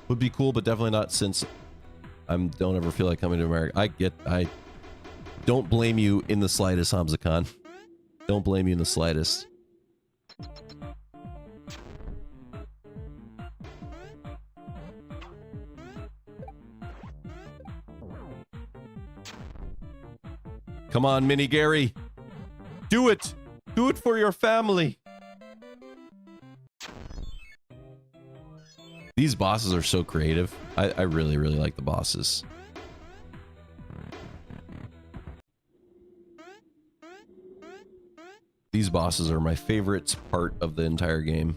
Would be cool, but definitely not since I don't ever feel like coming to America. I don't blame you in the slightest, Hamza Khan. Don't blame you in the slightest. Come on, Mini Gary. Do it. Do it for your family. These bosses are so creative. I really, really like the bosses. These bosses are my favorite part of the entire game.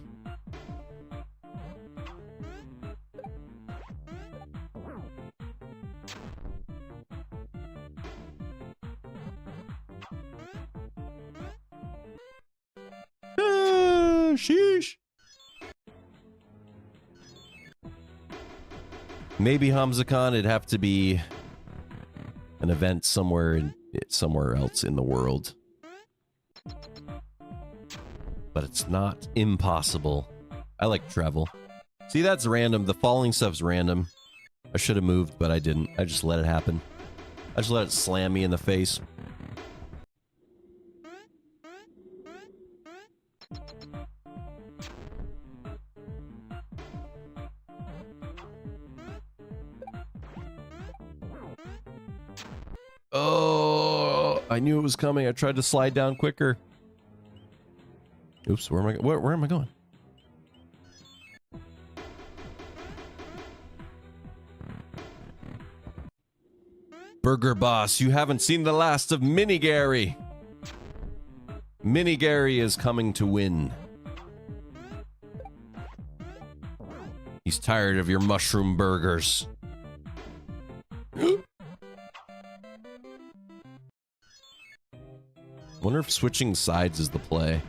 Sheesh. Maybe Hamza Khan, it'd have to be an event somewhere else in the world. But it's not impossible. I like travel. See, that's random. The falling stuff's random. I should have moved, but I didn't. I just let it happen. I just let it slam me in the face. Oh, I knew it was coming. I tried to slide down quicker. Oops, where am I going? Burger Boss, you haven't seen the last of Mini Gary. Mini Gary is coming to win. He's tired of your mushroom burgers. Wonder if switching sides is the play.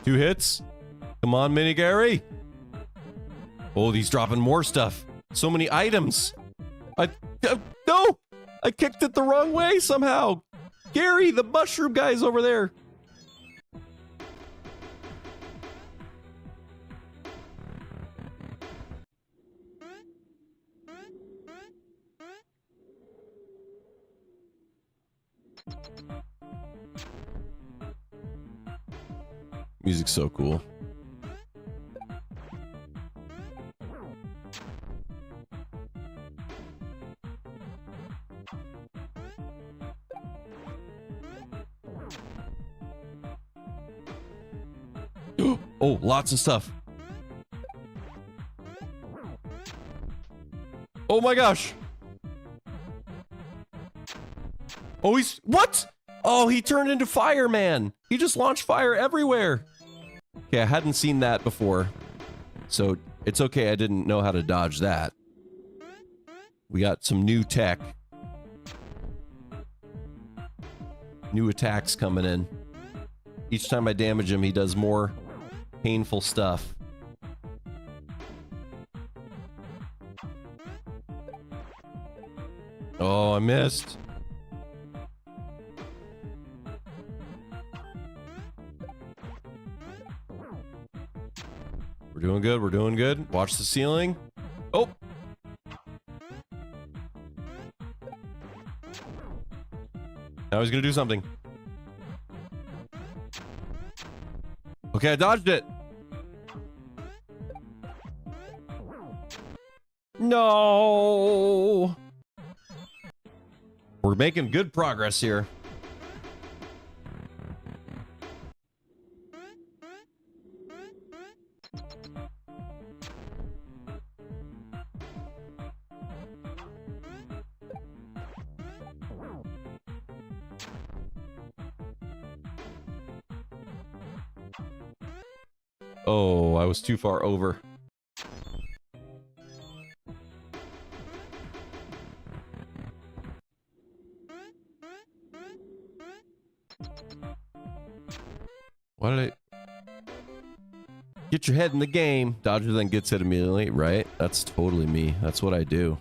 Two hits. Come on, Mini Gary. Oh, he's dropping more stuff. So many items. No! I kicked it the wrong way somehow. Gary, the mushroom guy's over there. Music's so cool. Oh, lots of stuff. Oh my gosh. Oh, what? Oh, he turned into Fireman. He just launched fire everywhere. Okay, I hadn't seen that before. So it's okay, I didn't know how to dodge that. We got some new tech. New attacks coming in. Each time I damage him, he does more painful stuff. Oh, I missed. We're doing good, we're doing good. Watch the ceiling. Oh! Now he's gonna do something. Okay, I dodged it. No. We're making good progress here. Oh, I was too far over. Why did I... Get your head in the game. Dodger then gets hit immediately, right? That's totally me. That's what I do.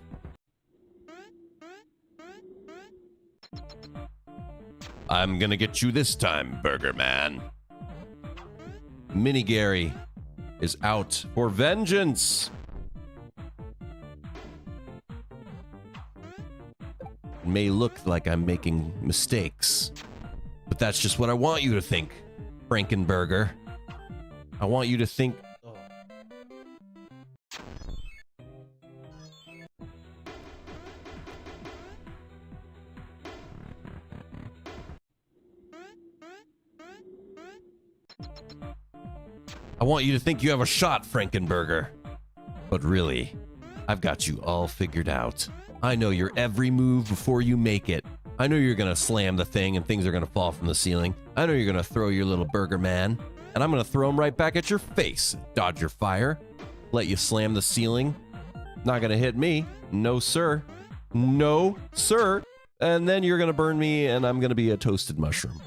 I'm gonna get you this time, Burger Man. Mini Gary is out for vengeance. It may look like I'm making mistakes, but that's just what I want you to think, Frankenburger. I want you to think... I want you to think you have a shot, Frankenburger. But really, I've got you all figured out. I know your every move before you make it. I know you're gonna slam the thing and things are gonna fall from the ceiling. I know you're gonna throw your little Burger Man, and I'm gonna throw him right back at your face. Dodge your fire. Let you slam the ceiling. Not gonna hit me. No, sir. No, sir. And then you're gonna burn me, and I'm gonna be a toasted mushroom.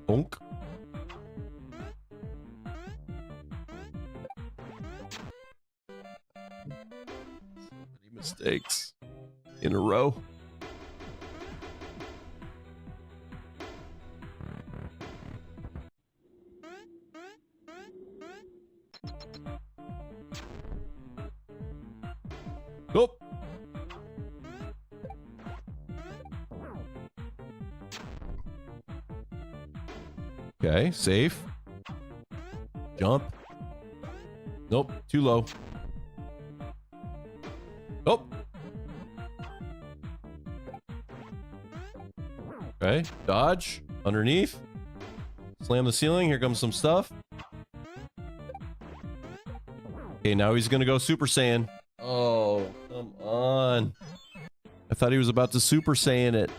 Bonk. So many mistakes in a row. Nope. Okay, safe. Jump. Nope, too low. Nope. Okay, dodge. Underneath. Slam the ceiling. Here comes some stuff. Okay, now he's gonna go Super Saiyan. Oh, come on. I thought he was about to Super Saiyan it.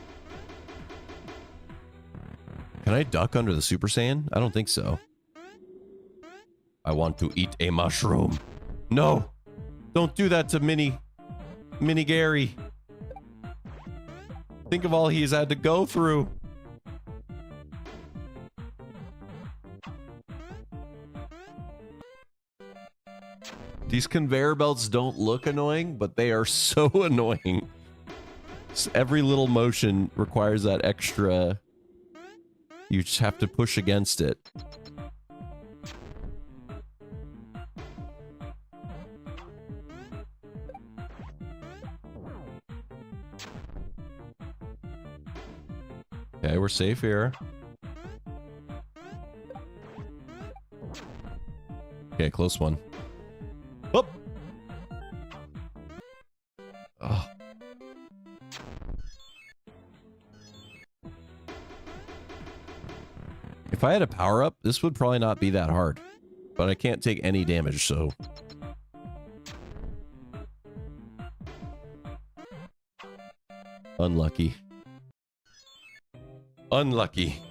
Can I duck under the Super Saiyan? I don't think so. I want to eat a mushroom. No! Don't do that to Mini Gary. Think of all he's had to go through. These conveyor belts don't look annoying, but they are so annoying. Every little motion requires that extra... You just have to push against it. Okay, we're safe here. Okay, close one. Whoop! Oh. If I had a power-up, this would probably not be that hard. But I can't take any damage, so... Unlucky. Unlucky.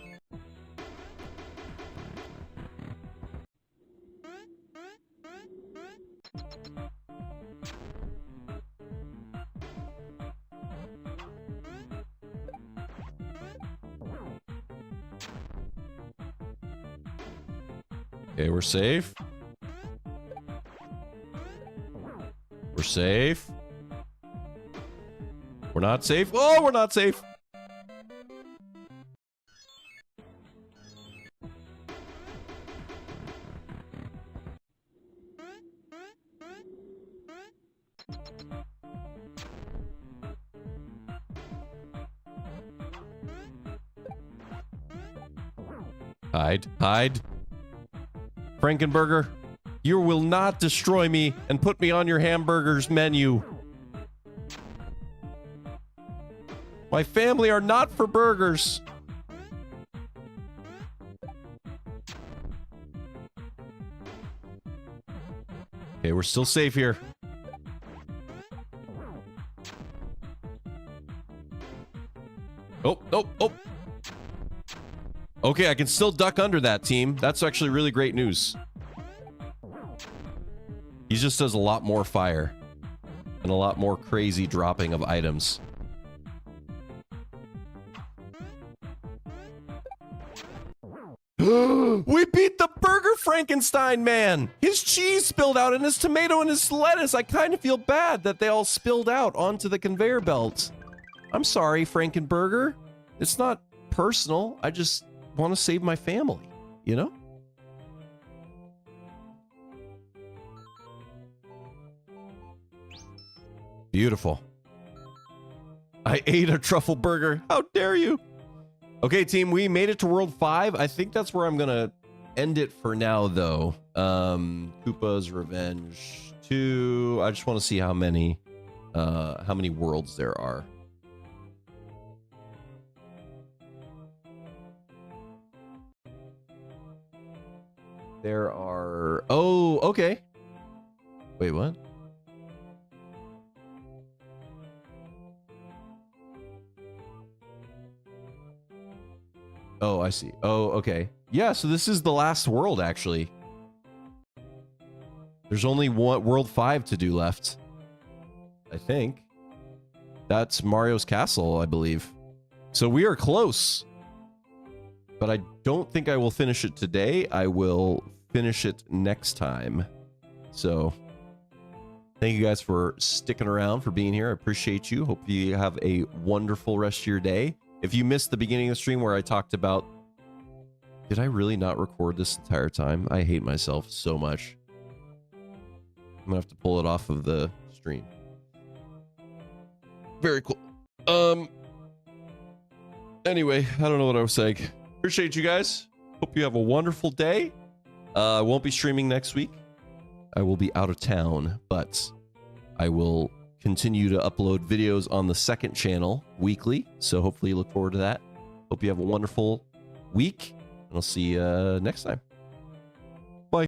Okay, we're safe. We're safe. We're not safe. Oh, we're not safe. Hide. Hide. Frankenburger, you will not destroy me and put me on your hamburgers menu. My family are not for burgers. Okay, we're still safe here. Oh, oh, oh. Okay, I can still duck under that, team. That's actually really great news. He just does a lot more fire and a lot more crazy dropping of items. We beat the Burger Frankenstein man! His cheese spilled out and his tomato and his lettuce. I kind of feel bad that they all spilled out onto the conveyor belt. I'm sorry, Frankenburger. It's not personal. I just want to save my family, you know? Beautiful. I ate a truffle burger. How dare you? Okay, team, we made it to World 5. I think that's where I'm gonna end it for now, though. Koopa's Revenge 2. I just want to see how many worlds there are. There are... Oh, okay. Wait, what? Oh, I see. Oh, okay. Yeah, so this is the last world, actually. There's only one World 5 to do left. I think. That's Mario's Castle, I believe. So we are close. But I don't think I will finish it today. I will finish it next time. So thank you guys for sticking around, for being here. I appreciate you. Hope you have a wonderful rest of your day. If you missed the beginning of the stream where I talked about... Did I really not record this entire time? I hate myself so much. I'm gonna have to pull it off of the stream. Very cool. Anyway, I don't know what I was saying. Appreciate you guys. Hope you have a wonderful day. I won't be streaming next week. I will be out of town, but I will continue to upload videos on the second channel weekly. So hopefully you look forward to that. Hope you have a wonderful week, and I'll see you next time.